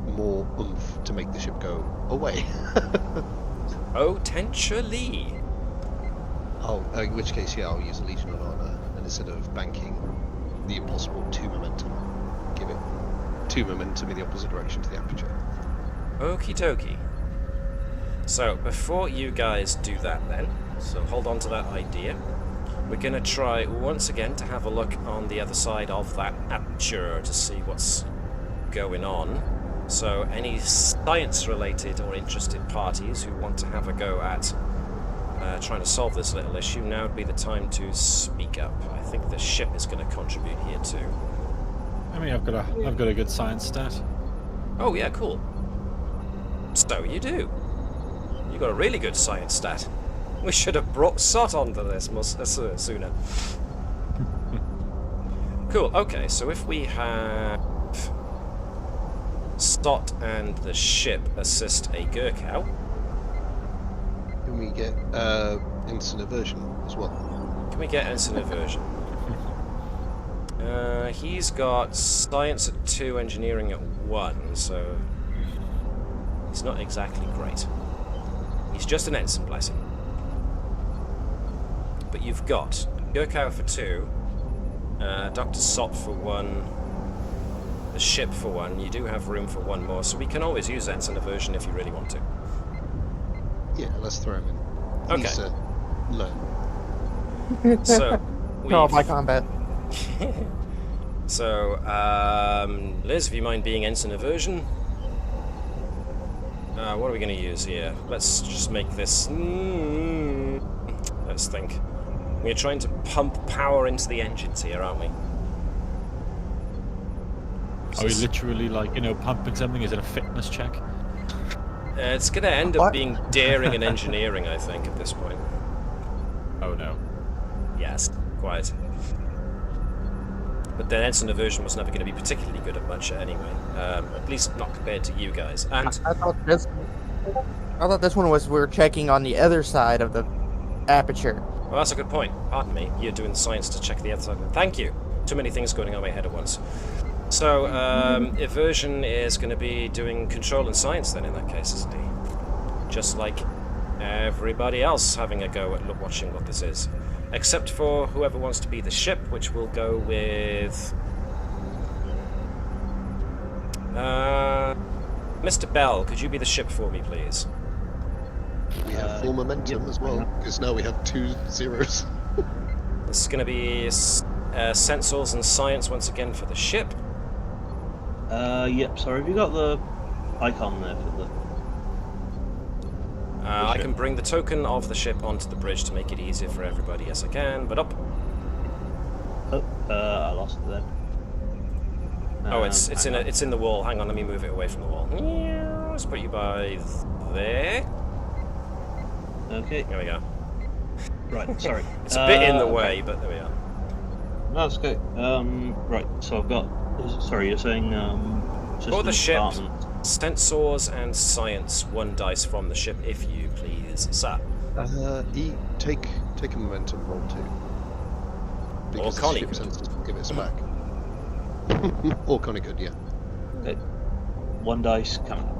S5: more oomph to make the ship go away?
S1: Potentially.
S5: Oh, in which case, yeah, I'll use the Legion of Honor, and instead of banking the impossible 2 momentum, give it 2 momentum in the opposite direction to the aperture.
S1: Okie dokie. So, before you guys do that then, so hold on to that idea, we're going to try once again to have a look on the other side of that aperture to see what's going on. So, any science-related or interested parties who want to have a go at trying to solve this little issue, now would be the time to speak up. I think the ship is going to contribute here too.
S6: I mean, I've got a good science stat.
S1: Oh yeah, cool. So you do. You got a really good science stat. We should have brought Sot onto this sooner. Cool. Okay, so if we have Sot and the ship assist a Gerkow.
S5: Can we get instant aversion as well?
S1: Can we get instant aversion? He's got science at 2, engineering at 1, so he's not exactly great. He's just an ensign blessing. But you've got Gerkow for 2, Dr. Sot for 1, the ship for 1. You do have room for 1 more, so we can always use ensign aversion if you really want to.
S5: Yeah, let's throw him in.
S1: Okay.
S5: He's low.
S1: So,
S2: Call by combat.
S1: So, Liz, if you mind being ensign aversion? What are we going to use here? Let's just make this... let's think. We're trying to pump power into the engines here, aren't we?
S6: Are we literally, like, pumping something? Is it a fitness check?
S1: It's going to end up being daring and engineering, I think, at this point.
S6: Oh no.
S1: Yes, quite. But the ensign aversion was never going to be particularly good at much anyway. At least not compared to you guys. And
S2: I thought this one was we were checking on the other side of the aperture.
S1: well, that's a good point. Pardon me. You're doing science to check the other side. Thank you. Too many things going on in my head at once. So, Aversion is going to be doing control and science then in that case, isn't he? Just like everybody else having a go at watching what this is. Except for whoever wants to be the ship, which will go with... Mr. Bell, could you be the ship for me, please?
S5: We have full momentum as well, because now we have 2 zeros.
S1: This is going to be sensors and science once again for the ship.
S9: Yep, sorry, have you got the icon there for the...
S1: I can bring the token of the ship onto the bridge to make it easier for everybody. Yes, I can, but up.
S9: Oh, I lost it then.
S1: Oh, it's in the wall. Hang on, let me move it away from the wall. Let's put you by there.
S9: Okay.
S1: There we go.
S9: Right, sorry.
S1: It's a bit in the way, but there we are.
S9: No, that's okay. Right, so I've got... Sorry, you're saying...
S1: For the ship,
S9: department.
S1: sensors and science, 1 dice from the ship, if you please, sir.
S5: Take a momentum roll too. Because
S1: Connie
S5: the ship
S1: could.
S5: sensors will give us back. Or Connie could, yeah.
S9: Okay. 1 dice, come on.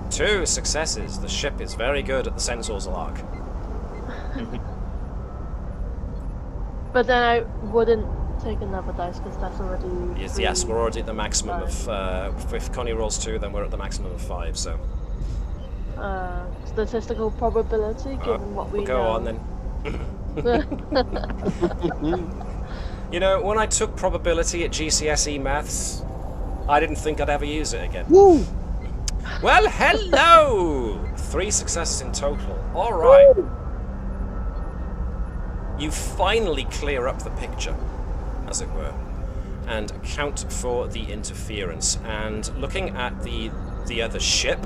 S1: 2 successes. The ship is very good at the sensors lock.
S7: But then I wouldn't take another dice because that's already.
S1: Yes, we're already at the maximum of. If Connie rolls 2, then we're at the maximum of 5. So.
S7: Statistical probability, given what we
S1: We'll go
S7: know.
S1: on then. You know, when I took probability at GCSE maths, I didn't think I'd ever use it again.
S2: Woo!
S1: Well, hello! 3 successes in total. All right. You finally clear up the picture, as it were, and account for the interference. And looking at the other ship,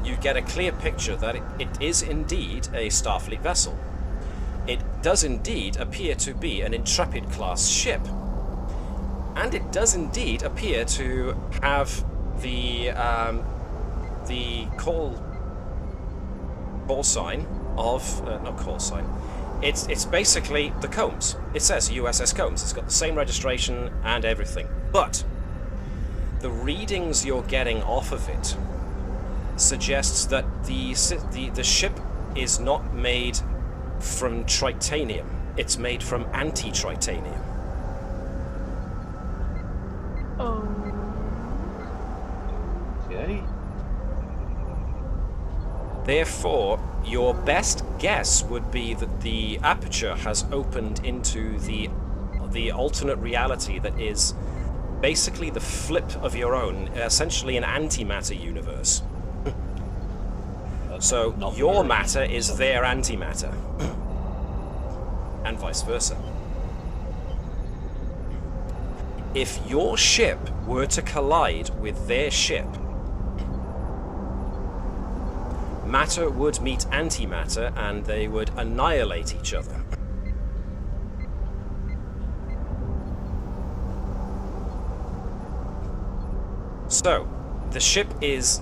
S1: you get a clear picture that it is indeed a Starfleet vessel. It does indeed appear to be an Intrepid-class ship. And it does indeed appear to have the the call sign of not call sign. It's basically the Combs. It says USS Combs. It's got the same registration and everything. But the readings you're getting off of it suggests that the ship is not made from tritanium. It's made from anti-tritanium.
S7: Oh.
S9: Okay.
S1: Therefore, your best guess would be that the aperture has opened into the alternate reality that is basically the flip of your own, essentially an antimatter universe. So
S9: Not
S1: your
S9: very-
S1: matter is their antimatter, and vice versa. If your ship were to collide with their ship, matter would meet antimatter and they would annihilate each other. So, the ship is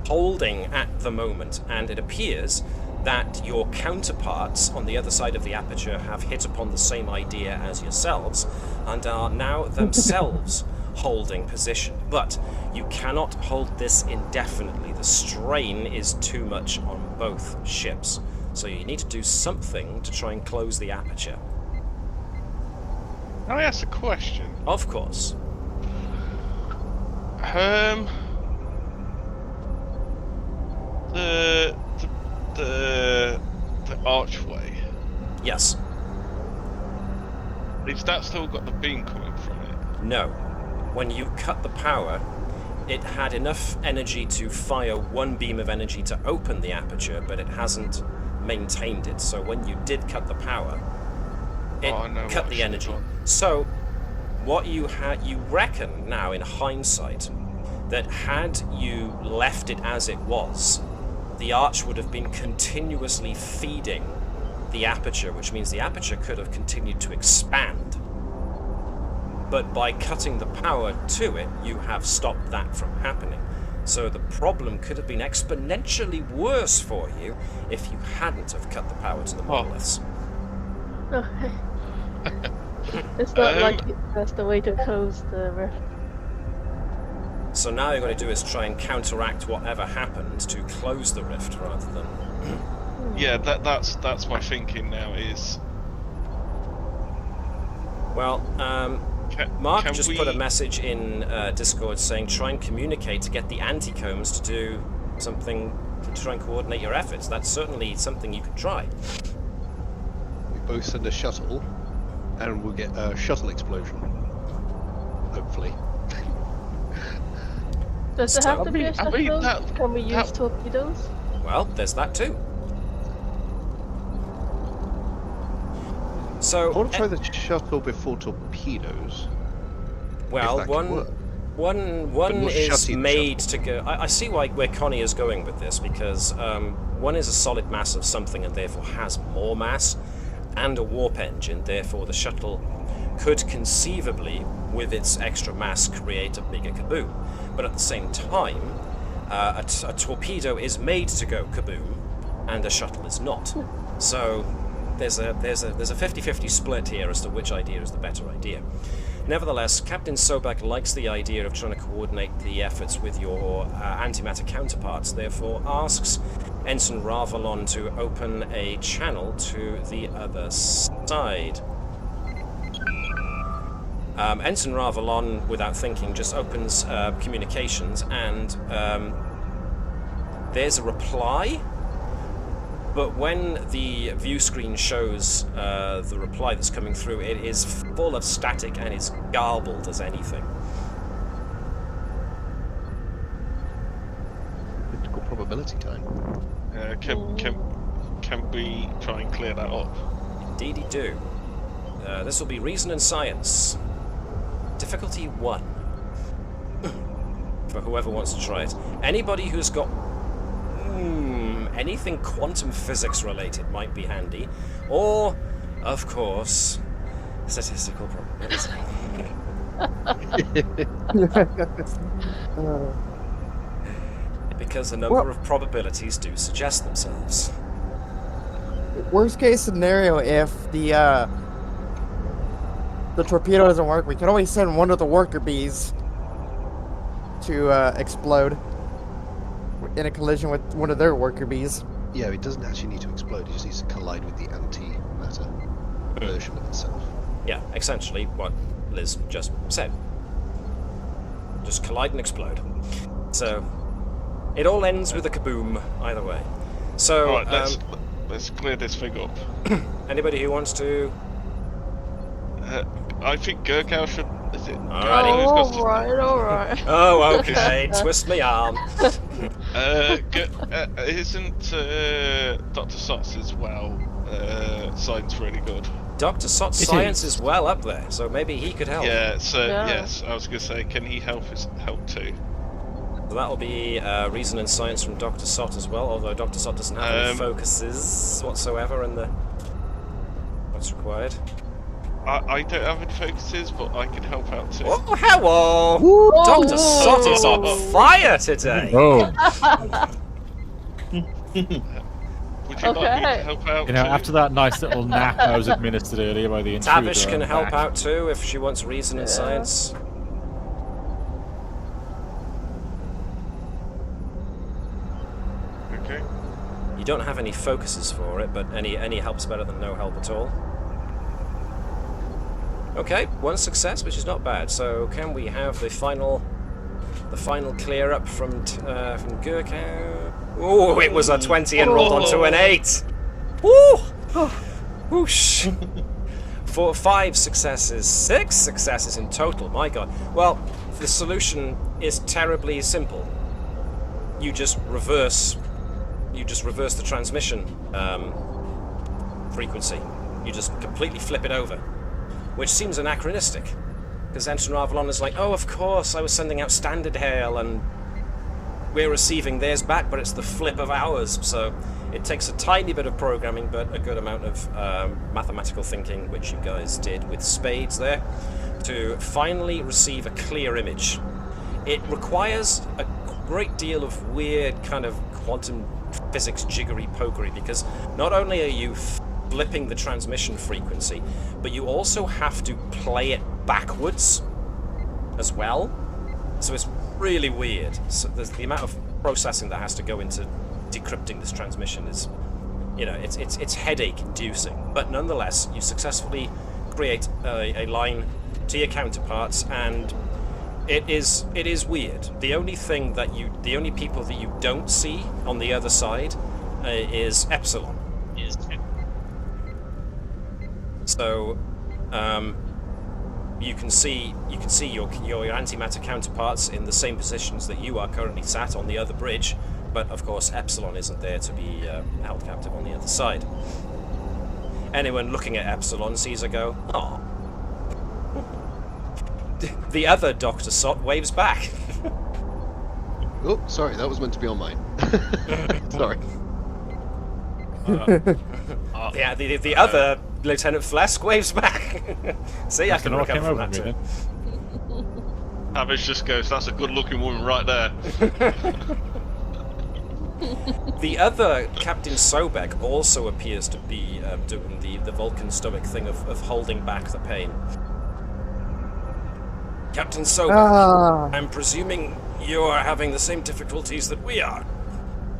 S1: holding at the moment, and it appears that your counterparts on the other side of the aperture have hit upon the same idea as yourselves and are now themselves holding position. But you cannot hold this indefinitely. The strain is too much on both ships. So you need to do something to try and close the aperture.
S3: Can I ask a question?
S1: Of course.
S3: The archway.
S1: Yes.
S3: Is that still got the beam coming from it?
S1: No. When you cut the power, it had enough energy to fire one beam of energy to open the aperture, but it hasn't maintained it. So when you did cut the power, it
S3: I know
S1: cut
S3: what I
S1: the
S3: should've
S1: energy.
S3: done.
S1: So what you reckon now in hindsight that had you left it as it was, the arch would have been continuously feeding the aperture, which means the aperture could have continued to expand. But by cutting the power to it, you have stopped that from happening. So the problem could have been exponentially worse for you if you hadn't have cut the power to the monoliths.
S7: Okay. It's not like that's the way to close the rift.
S1: So now you're going to do is try and counteract whatever happened to close the rift rather than...
S3: Yeah, that's my thinking now is...
S1: Well, Mark
S3: can
S1: just
S3: we...
S1: put a message in Discord saying try and communicate to get the anti-combs to do something to try and coordinate your efforts. That's certainly something you could try.
S5: We both send a shuttle, and we'll get a shuttle explosion. Hopefully.
S7: Does it have to be a
S3: I mean,
S7: shuttle? Can we use torpedoes?
S1: Well, there's that too. So,
S5: I want to try the shuttle before torpedoes.
S1: well,
S5: if that could work.
S1: one
S5: not
S1: is
S5: shutting the
S1: made to go. I see where Connie is going with this because one is a solid mass of something and therefore has more mass, and a warp engine. Therefore, the shuttle could conceivably, with its extra mass, create a bigger kaboom. But at the same time, a torpedo is made to go kaboom, and a shuttle is not. So there's a 50-50 split here as to which idea is the better idea. Nevertheless, Captain Sobek likes the idea of trying to coordinate the efforts with your antimatter counterparts, therefore asks Ensign Ravalon to open a channel to the other side. Ensign Ravalon, without thinking, just opens communications, and there's a reply. But when the view screen shows the reply that's coming through, it is full of static and is garbled as anything.
S5: Critical probability time.
S3: Can we try and clear that up?
S1: Indeedy do. This will be Reason and Science. Difficulty 1. For whoever wants to try it. Anybody who's got anything quantum physics related might be handy. Or, of course, statistical probability. because a number of probabilities do suggest themselves.
S2: Worst case scenario, if the torpedo doesn't work, we can always send one of the worker bees to explode in a collision with one of their worker bees.
S5: Yeah, it doesn't actually need to explode. It just needs to collide with the antimatter version of itself.
S1: Yeah, essentially what Liz just said. Just collide and explode. So, it all ends with a kaboom, either way. So,
S3: Alright, let's clear this thing up.
S1: Anybody who wants to...
S3: I think Gerkow should... Is it?
S1: Alrighty.
S7: Alright.
S1: Oh, okay. Twist my arm.
S3: Isn't Dr. Sots as well? Science really good.
S1: Dr. Sott's
S6: It
S1: science
S6: is.
S1: is well up there, so maybe he could help.
S3: Yeah. So
S7: Yeah.
S3: yes, I was gonna say, can he help too?
S1: So that'll be reason and science from Dr. Sott as well, although Dr. Sott doesn't have any focuses whatsoever in the... what's required.
S3: I don't have any focuses, but I can help out too.
S1: Oh, hello! Dr. Sott is on fire today!
S6: Oh.
S3: Would you like me to
S7: Okay.
S3: help out?
S6: You know,
S3: too?
S6: after that nice little nap I was administered earlier by the intruder,
S1: Tavish can
S6: I'm
S1: help
S6: back.
S1: out too if she wants reason and science.
S3: Okay.
S1: You don't have any focuses for it, but any help's better than no help at all. Okay, one success, which is not bad. So can we have the final clear up from Gerkow? Oh, it was a 20 and rolled onto an 8. Woo! Whoosh! 5 successes, 6 successes in total. My God. Well, the solution is terribly simple. You just reverse the transmission frequency. You just completely flip it over, which seems anachronistic, because Ensign Ravelon is like, oh, of course, I was sending out standard hail and we're receiving theirs back, but it's the flip of ours. So it takes a tiny bit of programming, but a good amount of mathematical thinking, which you guys did with spades there, to finally receive a clear image. It requires a great deal of weird kind of quantum physics jiggery-pokery, because not only are you flipping the transmission frequency, but you also have to play it backwards as well. So it's really weird. So there's the amount of processing that has to go into decrypting this transmission is, you know, it's headache-inducing. But nonetheless, you successfully create a line to your counterparts, and it is weird. The only people that you don't see on the other side is Epsilon. So, you can see your antimatter counterparts in the same positions that you are currently sat on the other bridge, but of course Epsilon isn't there to be held captive on the other side. Anyone looking at Epsilon sees her go, "Oh." The other Dr. Sott waves back.
S5: Oh, sorry, that was meant to be on mine. Sorry.
S1: Yeah, the other Lieutenant Phlesc waves back. See, I can
S6: What
S1: recover
S6: came
S1: from
S6: over
S1: that
S6: me
S1: too.
S6: then?
S3: Tavish just goes, that's a good-looking woman right there.
S1: The other Captain Sobek also appears to be doing the Vulcan stoic thing of holding back the pain. Captain Sobek, I'm presuming you're having the same difficulties that we are,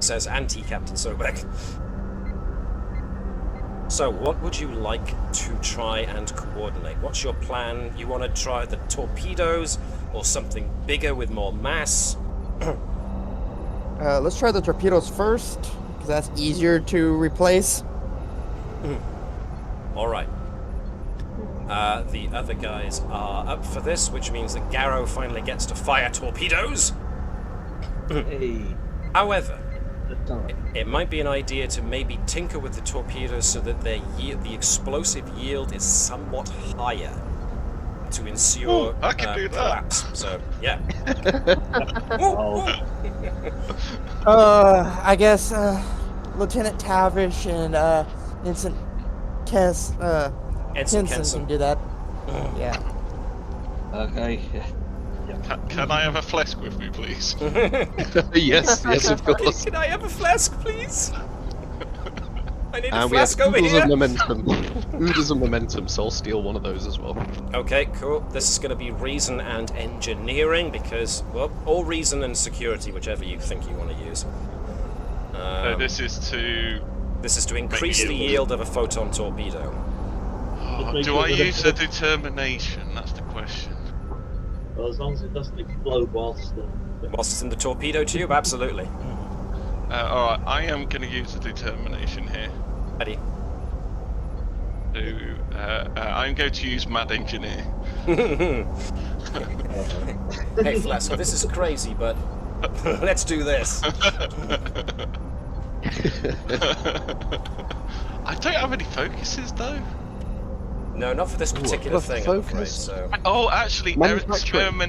S1: says anti-Captain Sobek. So, what would you like to try and coordinate? What's your plan? You want to try the torpedoes, or something bigger with more mass?
S2: Let's try the torpedoes first, because that's easier to replace.
S1: Alright. The other guys are up for this, which means that Garrow finally gets to fire torpedoes.
S9: Hey.
S1: However, it might be an idea to maybe tinker with the torpedoes so that the explosive yield is somewhat higher to ensure
S3: I can do that.
S1: collapse. So, yeah.
S2: I guess Lieutenant Tavish and Ensign
S1: Ensign
S2: Kenson
S1: Kenson.
S2: can do that. Yeah.
S9: Okay. Yeah.
S3: Can I have a Phlesc with me, please?
S5: Yes, yes, of course.
S1: Can I have a Phlesc, please? I need a
S5: And we have
S1: Phlesc over
S5: oodles
S1: here.
S5: of momentum. Oodles of momentum, so I'll steal one of those as well.
S1: Okay, cool. This is going to be reason and engineering because, well, or reason and security, whichever you think you want to use.
S3: So this is to...
S1: This is to increase the yield of a photon torpedo.
S3: Oh, do I use a determination? That's the question.
S9: Well, as long as it doesn't explode whilst
S1: Whilst it's in the torpedo tube, absolutely.
S3: Alright, I am going to use a determination here.
S1: Ready?
S3: I'm going to use Mad Engineer.
S1: Hey, Phlesc, this is crazy, but let's do this.
S3: I don't have any focuses though.
S1: No, not for this particular
S5: What
S1: thing, I'm afraid,
S5: focus?
S1: so...
S3: Oh, actually,
S5: Manufacturing.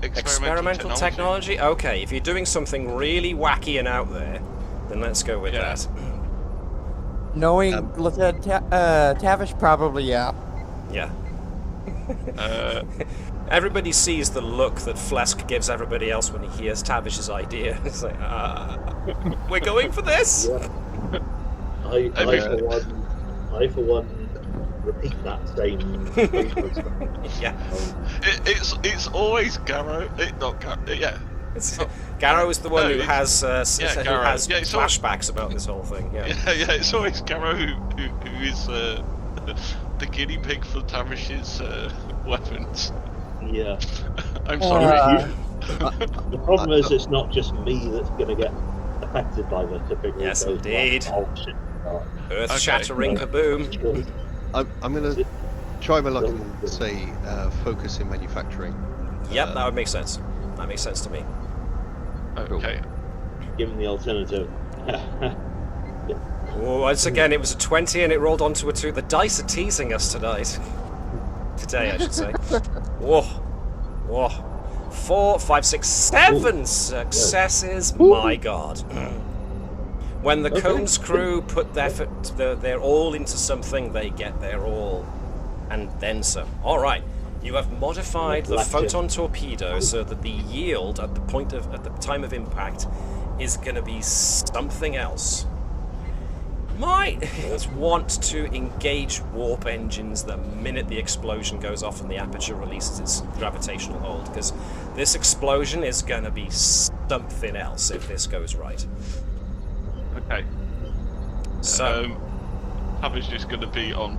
S3: experimental
S1: technology? Okay, if you're doing something really wacky and out there, then let's go with that.
S2: Knowing Lieutenant Tavish, probably, yeah.
S1: Yeah. Everybody sees the look that Phlesc gives everybody else when he hears Tavish's idea. It's like, we're going for this?
S9: Yeah. I for one repeat that same
S1: Yeah.
S3: It's always Garrow. Yeah.
S1: Garrow is the one who has
S3: Garrow.
S1: flashbacks about this whole thing. Yeah.
S3: Yeah. It's always Garrow who is the guinea pig for Tavish's weapons.
S9: Yeah.
S3: I'm sorry.
S9: The problem is it's not just me that's going to get affected by this. Typically,
S1: Yes,
S9: goes
S1: indeed.
S9: like, oh, shit.
S1: Earth-shattering kaboom.
S5: I'm going to try my luck and say focus in manufacturing.
S1: Yep, that would make sense. That makes sense to me.
S3: Okay.
S9: Give him the alternative.
S1: Once again, it was a 20 and it rolled onto a 2. The dice are teasing us tonight. Today, I should say. Whoa. 4, 5, 6, 7 successes. My God. When the Combs crew put their all into something, they get their all. And then some. Alright. You have modified the photon torpedo so that the yield at the time of impact is going to be something else. Might want to engage warp engines the minute the explosion goes off and the aperture releases its gravitational hold, because this explosion is going to be something else if this goes right.
S3: Okay.
S1: So,
S3: Tavish is going to be on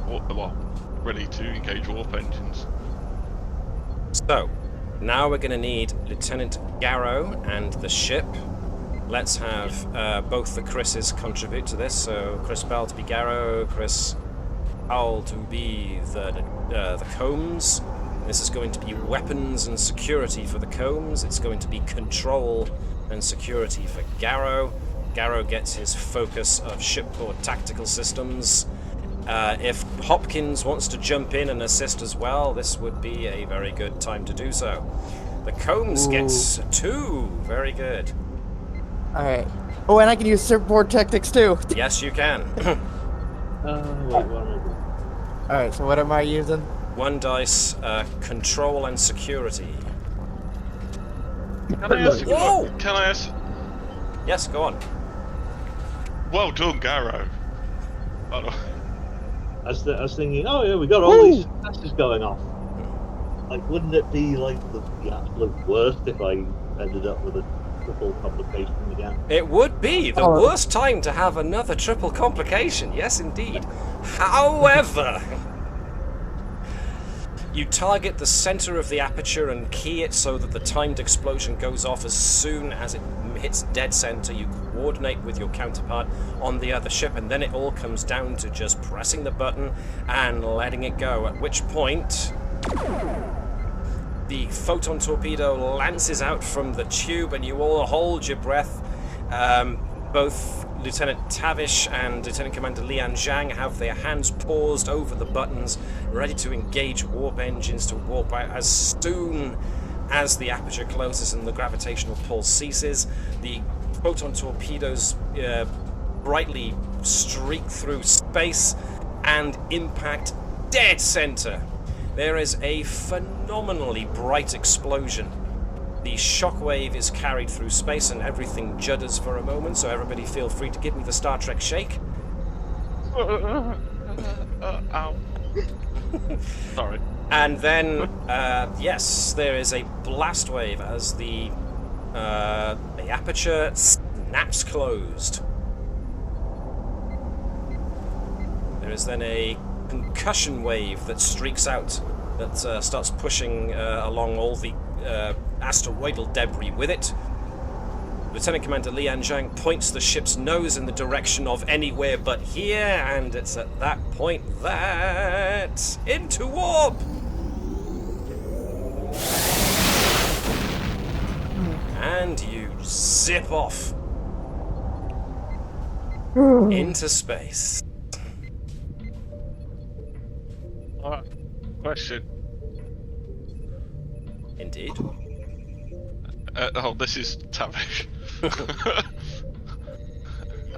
S3: ready to engage warp engines.
S1: So, now we're going to need Lieutenant Garrow and the ship. Let's have both the Chris's contribute to this. So, Chris Bell to be Garrow, Chris Howell to be the Combs. This is going to be weapons and security for the Combs. It's going to be control and security for Garrow. Garrow gets his focus of shipboard tactical systems. If Hopkins wants to jump in and assist as well, this would be a very good time to do so. The Combs gets 2. Very good.
S2: Alright. Oh, and I can use shipboard tactics too.
S1: Yes, you can.
S2: Alright, so what am I using?
S1: 1 dice, control and security.
S3: Can I ask?
S1: Whoa!
S3: Can I ask?
S1: Yes, go on.
S3: Well done, Garrow.
S9: I was thinking, oh yeah, we got all these flashes going off. Like, wouldn't it be like the absolute worst if I ended up with a triple complication again?
S1: It would be the worst time to have another triple complication. Yes, indeed. However, you target the center of the aperture and key it so that the timed explosion goes off as soon as it hits dead center. You coordinate with your counterpart on the other ship, and then it all comes down to just pressing the button and letting it go, at which point the photon torpedo lances out from the tube and you all hold your breath. Both Lieutenant Tavish and Lieutenant Commander Lian Zhang have their hands paused over the buttons, ready to engage warp engines to warp out as soon as the aperture closes and the gravitational pull ceases. The photon torpedoes brightly streak through space and impact dead center. there is a phenomenally bright explosion. The shockwave is carried through space and everything judders for a moment, so everybody feel free to give me the Star Trek shake.
S3: Ow. Sorry.
S1: And then, yes, there is a blast wave as the aperture snaps closed. There is then a concussion wave that streaks out, that starts pushing along all the asteroidal debris with it. Lieutenant Commander Lian Zhang points the ship's nose in the direction of anywhere but here, and it's at that point that... into warp! And you zip off into space.
S3: Question.
S1: Indeed.
S3: This is Tavish.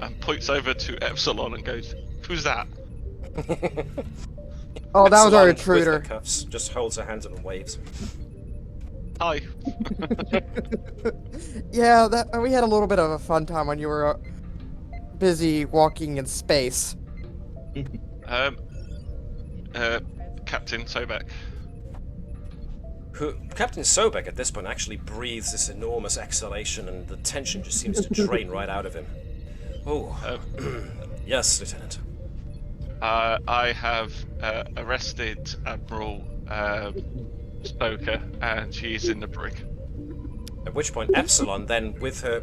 S3: And points over to Epsilon and goes, "Who's that?"
S2: Oh, that was our
S1: Epsilon,
S2: intruder.
S1: with the cuffs, just holds her hands up and waves.
S3: Hi.
S2: Yeah, we had a little bit of a fun time when you were busy walking in space.
S3: Captain Sobek.
S1: Captain Sobek at this point actually breathes this enormous exhalation, and the tension just seems to drain right out of him. Oh, yes, Lieutenant.
S3: I have arrested Admiral Stoker, and she is in the brig.
S1: At which point, Epsilon then, with her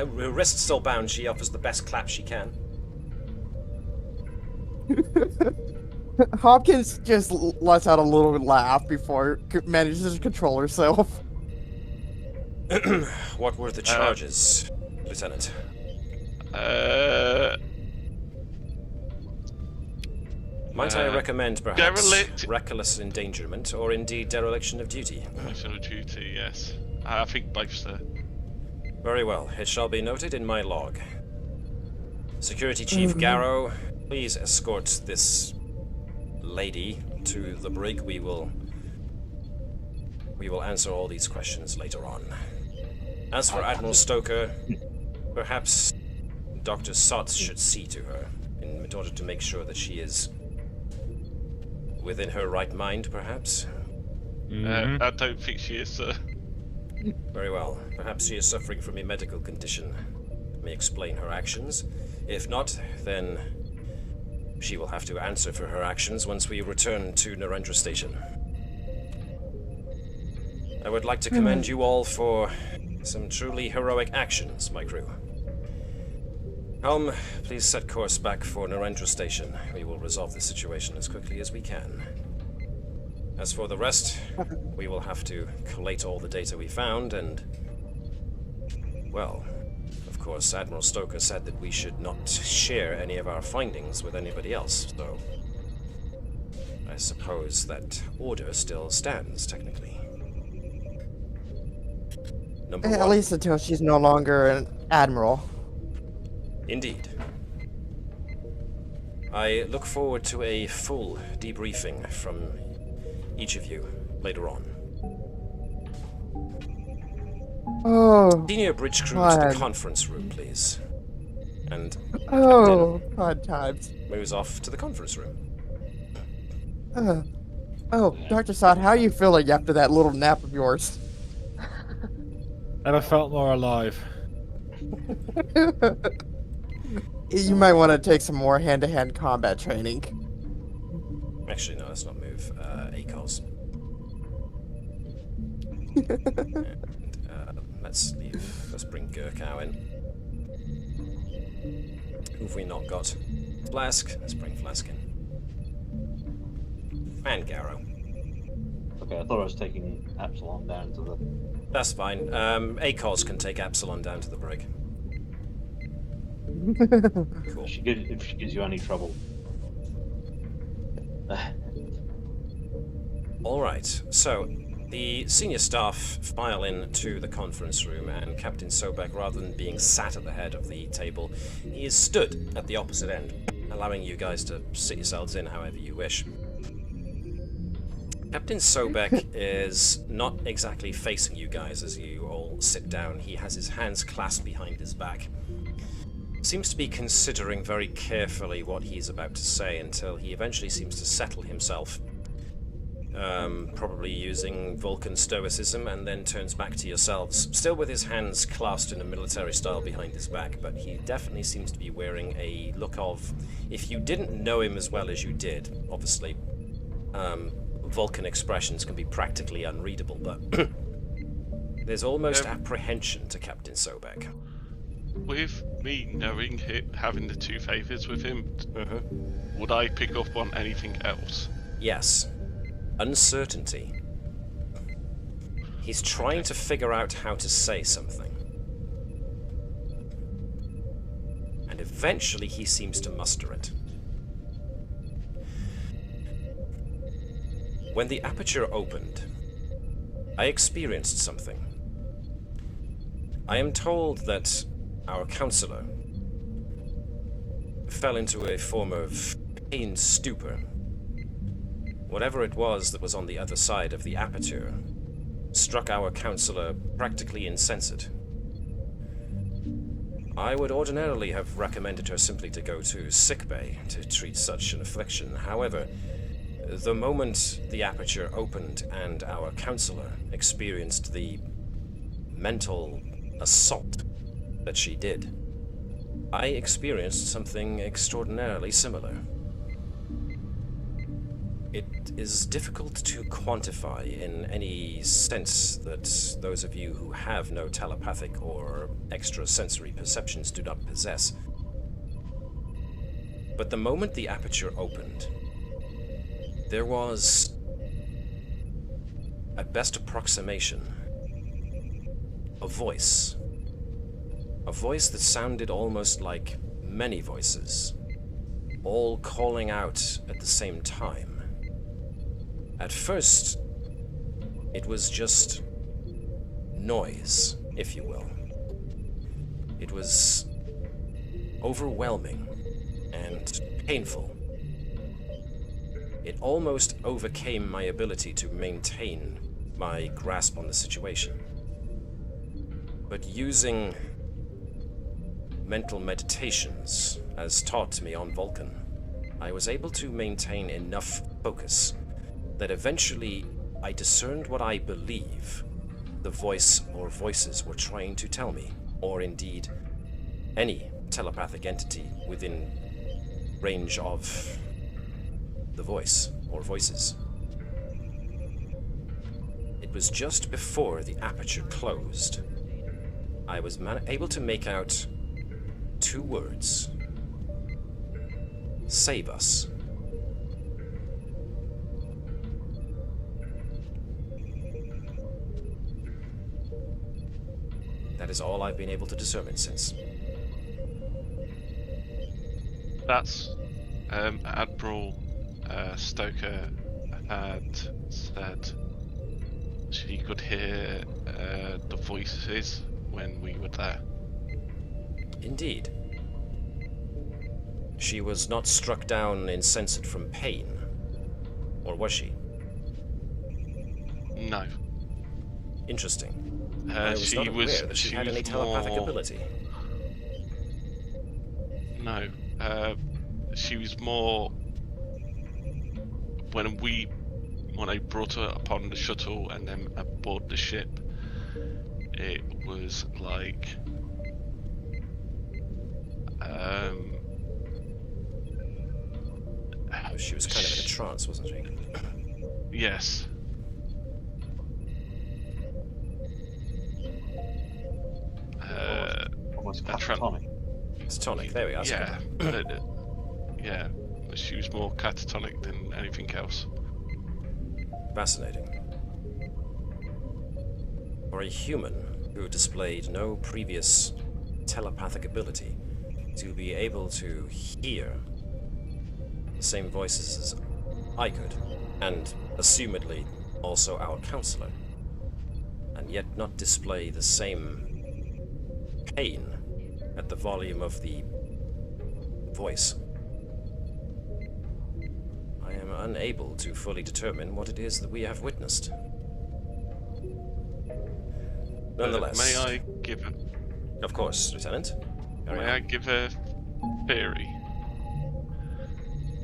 S1: wrist still bound, she offers the best clap she can.
S2: Hopkins just lets out a little laugh before manages to control herself.
S1: What were the charges, Lieutenant? Might I recommend, perhaps, reckless endangerment, or indeed dereliction of duty?
S3: Dereliction of duty, yes. I think both, sir.
S1: Very well. It shall be noted in my log. Security Chief Gerkow, please escort this lady to the brig. We will answer all these questions later on. As for Admiral Stoker, perhaps Dr. Sotz should see to her in order to make sure that she is within her right mind, perhaps?
S3: I don't think she is, sir.
S1: Very well. Perhaps she is suffering from a medical condition. May explain her actions. If not, then she will have to answer for her actions once we return to Narendra Station. I would like to commend you all for some truly heroic actions, my crew. Helm, please set course back for Narendra Station. We will resolve the situation as quickly as we can. As for the rest, we will have to collate all the data we found and... well, of course, Admiral Stoker said that we should not share any of our findings with anybody else, so... I suppose that order still stands, technically. Number
S2: At
S1: one.
S2: least until she's no longer an admiral.
S1: Indeed. I look forward to a full debriefing from each of you later on.
S2: Oh.
S1: Senior bridge crew to the conference room, please. And
S2: oh, fun times.
S1: moves off to the conference room.
S2: Oh, Dr. Sot, how are you feeling after that little nap of yours?
S6: Never felt more alive.
S2: You might want to take some more hand-to-hand combat training.
S1: Actually, no, let's not move. ACOS. And, let's leave. Let's bring Gerkow in. Who have we not got? Phlesc. Let's bring Phlesc in. And Gerkow.
S9: Okay, I thought I was taking Epsilon down to the...
S1: That's fine. ACOS can take Epsilon down to the brig. Cool.
S9: If she gives you any trouble.
S1: Alright, so the senior staff file in to the conference room, and Captain Sobek, rather than being sat at the head of the table, he is stood at the opposite end, allowing you guys to sit yourselves in however you wish. Captain Sobek is not exactly facing you guys as you all sit down. He has his hands clasped behind his back. Seems to be considering very carefully what he's about to say until he eventually seems to settle himself. Probably using Vulcan stoicism, and then turns back to yourselves, still with his hands clasped in a military style behind his back, but he definitely seems to be wearing a look of, if you didn't know him as well as you did, obviously, Vulcan expressions can be practically unreadable, but there's almost apprehension to Captain Sobek.
S3: With me knowing him, having the two favours with him, would I pick up on anything else?
S1: Yes. Uncertainty. He's trying to figure out how to say something. And eventually he seems to muster it. When the aperture opened, I experienced something. I am told that our counselor fell into a form of pained stupor. Whatever it was that was on the other side of the aperture struck our counselor practically insensate. I would ordinarily have recommended her simply to go to sickbay to treat such an affliction. However, the moment the aperture opened and our counselor experienced the mental assault that she did, I experienced something extraordinarily similar. It is difficult to quantify in any sense that those of you who have no telepathic or extrasensory perceptions do not possess. But the moment the aperture opened, there was, at best approximation, a voice. A voice that sounded almost like many voices, all calling out at the same time. At first, it was just noise, if you will. It was overwhelming and painful. It almost overcame my ability to maintain my grasp on the situation. But using mental meditations, as taught to me on Vulcan, I was able to maintain enough focus that eventually I discerned what I believe the voice or voices were trying to tell me, or indeed any telepathic entity within range of the voice or voices. It was just before the aperture closed. I was able to make out two words. Save us. That is all I've been able to discern since.
S3: That's Admiral Stoker had said she could hear the voices when we were there.
S1: Indeed. She was not struck down insensate from pain, or was she?
S3: No.
S1: Interesting. I was not aware that she had any telepathic ability.
S3: No. She was more... When I brought her upon the shuttle and then aboard the ship, it was like...
S1: She was kind of in a trance, wasn't she?
S3: Yes.
S9: Almost catatonic.
S1: It's tonic, there we are.
S3: Yeah. Yeah. She was more catatonic than anything else.
S1: Fascinating. For a human who displayed no previous telepathic ability to be able to hear the same voices as I could, and assumedly also our counselor, and yet not display the same pain at the volume of the voice. I am unable to fully determine what it is that we have witnessed. Nonetheless,
S3: may I give a
S1: of course, Lieutenant. Carry
S3: may
S1: on.
S3: I give a theory?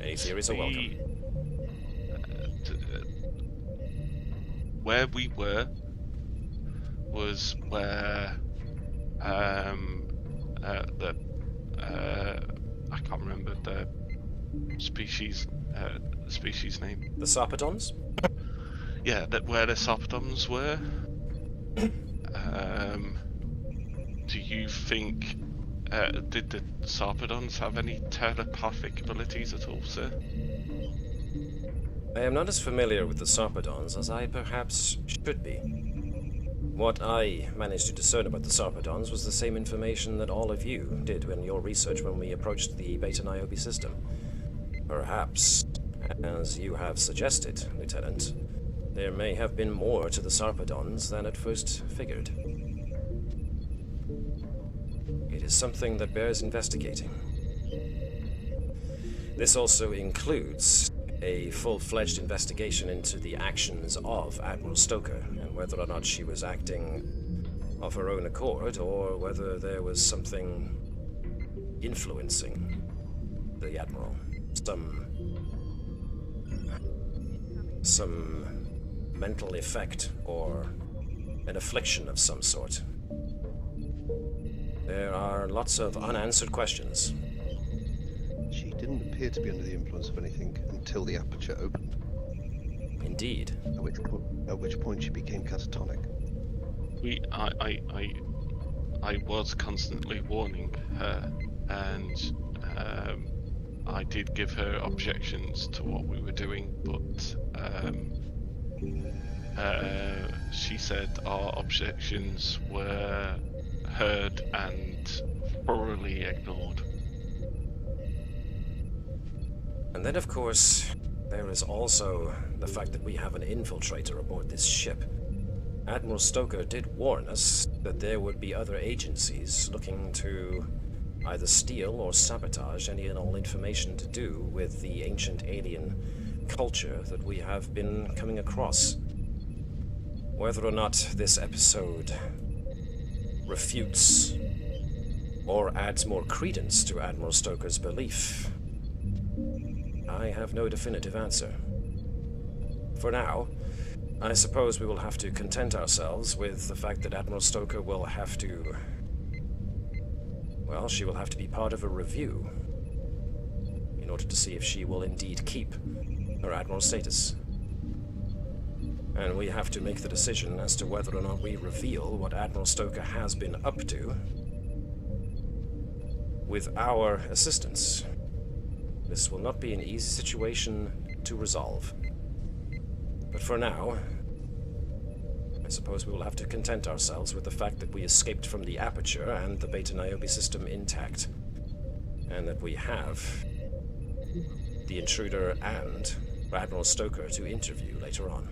S1: Any theories are welcome.
S3: Where we were was where I can't remember the species name.
S1: The Sarpedons?
S3: Yeah, that where the Sarpedons were. Do you think did the Sarpedons have any telepathic abilities at all, sir?
S1: I am not as familiar with the Sarpedons as I perhaps should be. What I managed to discern about the Sarpedons was the same information that all of you did in your research when we approached the Beta Niobe system. Perhaps, as you have suggested, Lieutenant, there may have been more to the Sarpedons than at first figured. It is something that bears investigating. This also includes a full-fledged investigation into the actions of Admiral Stoker and whether or not she was acting of her own accord or whether there was something influencing the Admiral. Some mental effect or an affliction of some sort. There are lots of unanswered questions.
S5: She didn't appear to be under the influence of anything until the aperture opened.
S1: Indeed.
S5: At which point she became catatonic.
S3: I was constantly warning her, and I did give her objections to what we were doing, but she said our objections were heard and thoroughly ignored.
S1: And then, of course, there is also the fact that we have an infiltrator aboard this ship. Admiral Stoker did warn us that there would be other agencies looking to either steal or sabotage any and all information to do with the ancient alien culture that we have been coming across. Whether or not this episode refutes or adds more credence to Admiral Stoker's belief, I have no definitive answer. For now, I suppose we will have to content ourselves with the fact that Admiral Stoker will have to... well, she will have to be part of a review in order to see if she will indeed keep her Admiral status. And we have to make the decision as to whether or not we reveal what Admiral Stoker has been up to with our assistance. This will not be an easy situation to resolve. But for now, I suppose we will have to content ourselves with the fact that we escaped from the aperture and the Beta Niobe system intact, and that we have the intruder and Admiral Stoker to interview later on.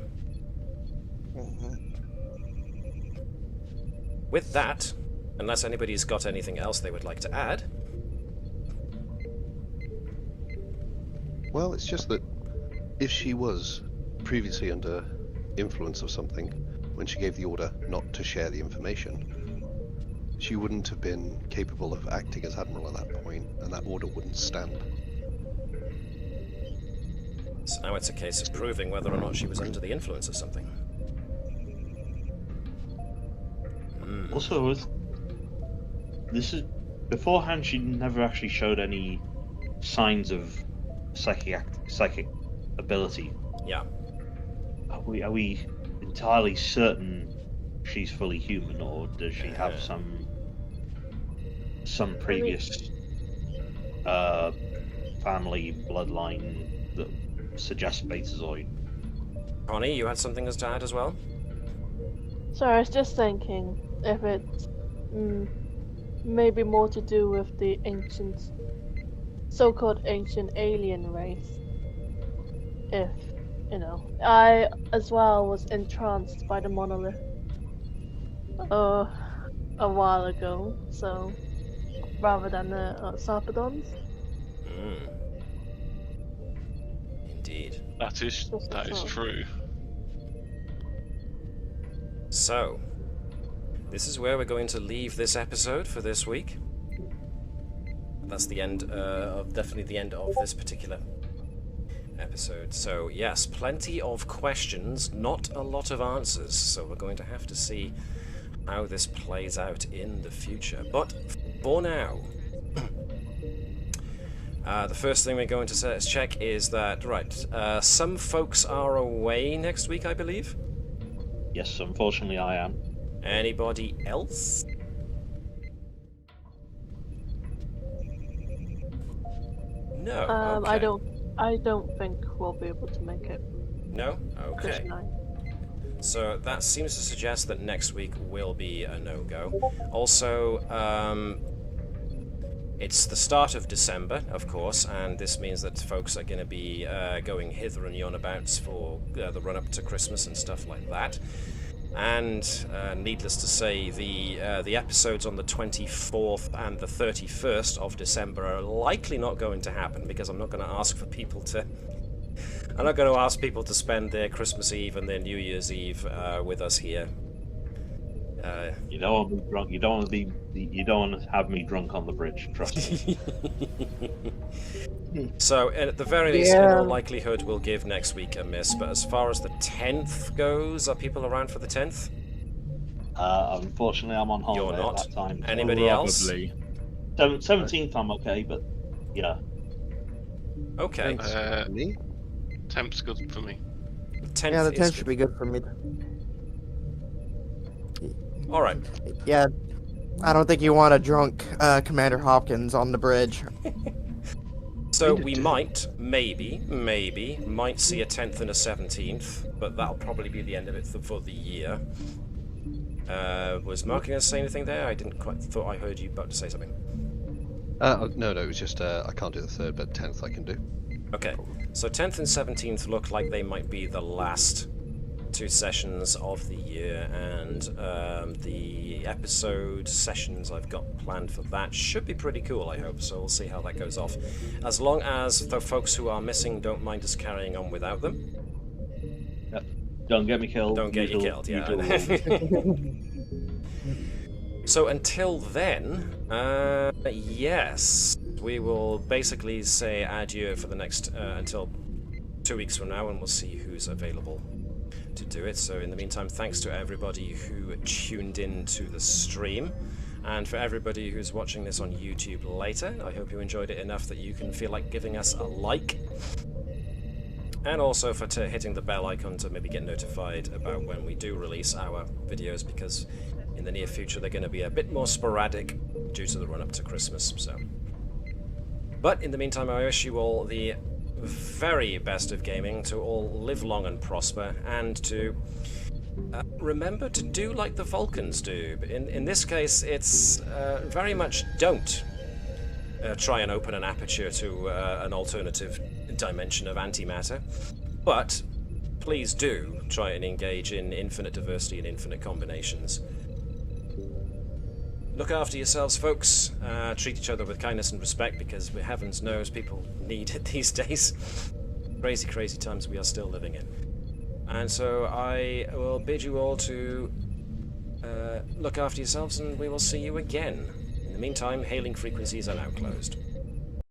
S1: With that, unless anybody's got anything else they would like to add...
S5: Well, it's just that if she was previously under influence of something when she gave the order not to share the information, she wouldn't have been capable of acting as Admiral at that point, and that order wouldn't stand.
S1: So now it's a case of proving whether or not she was under the influence of something.
S9: Also, this is beforehand. She never actually showed any signs of psychic ability.
S1: Yeah.
S9: Are we entirely certain she's fully human, or does she have some previous family bloodline that suggests Betazoid?
S1: Connie, you had something to add as well?
S7: Sorry, I was just thinking if it's maybe more to do with the ancient, so-called ancient alien race. If, you know, I as well was entranced by the monolith a while ago, so rather than the Sarpedons.
S1: Indeed.
S3: That is true.
S1: So, this is where we're going to leave this episode for this week. That's the end definitely the end of this particular episode. So yes, plenty of questions, not a lot of answers. So we're going to have to see how this plays out in the future. But for now, the first thing we're going to check is that, some folks are away next week, I believe.
S9: Yes, unfortunately I am.
S1: Anybody else? No. Okay.
S7: I don't think we'll be able to make it
S1: No?
S7: this
S1: Okay.
S7: night.
S1: So that seems to suggest that next week will be a no-go. Also, it's the start of December, of course, and this means that folks are going to be going hither and yon abouts for the run-up to Christmas and stuff like that. And needless to say, the episodes on the 24th and the 31st of December are likely not going to happen, because I'm not going to ask for people to... I'm not going to ask people to spend their Christmas Eve and their New Year's Eve with us here.
S9: You don't want to be drunk. You don't want to have me drunk on the bridge. Trust me.
S1: So, at the very least, in all likelihood, we'll give next week a miss. But as far as the 10th goes, are people around for the 10th?
S9: Unfortunately, I'm on holiday
S1: You're not.
S9: at that time.
S1: Anybody else?
S6: Probably.
S9: 17th, I'm okay, but yeah.
S1: Okay.
S5: Me?
S3: 10th's good for me.
S1: The 10th
S2: Yeah, the
S1: is
S2: 10th should be good for me.
S1: All right.
S2: Yeah, I don't think you want a drunk Commander Hopkins on the bridge.
S1: So we might, maybe, might see a 10th and a 17th, but that'll probably be the end of it for the year. Was Mark going to say anything there? I didn't quite thought I heard you about to say something.
S5: No, it was just I can't do the 3rd, but 10th I can do.
S1: Okay, so 10th and 17th look like they might be the last 2 sessions of the year, and the episode sessions I've got planned for that should be pretty cool, I hope, so we'll see how that goes off. As long as the folks who are missing don't mind us carrying on without them.
S9: Yep. Don't get me killed.
S1: Don't get you killed, yeah. So until then, yes, we will basically say adieu for the next, until 2 weeks from now, and we'll see who's available to do it. So in the meantime, thanks to everybody who tuned in to the stream, and for everybody who's watching this on YouTube later. I hope you enjoyed it enough that you can feel like giving us a like, and also for hitting the bell icon to maybe get notified about when we do release our videos, because in the near future they're going to be a bit more sporadic due to the run-up to Christmas. So, but in the meantime, I wish you all the very best of gaming, to all live long and prosper, and to remember to do like the Vulcans do. In this case, it's very much don't try and open an aperture to an alternative dimension of antimatter, but please do try and engage in infinite diversity and infinite combinations. Look after yourselves, folks. Treat each other with kindness and respect, because heavens knows people need it these days. Crazy, crazy times we are still living in. And so I will bid you all to look after yourselves, and we will see you again. In the meantime, hailing frequencies are now closed.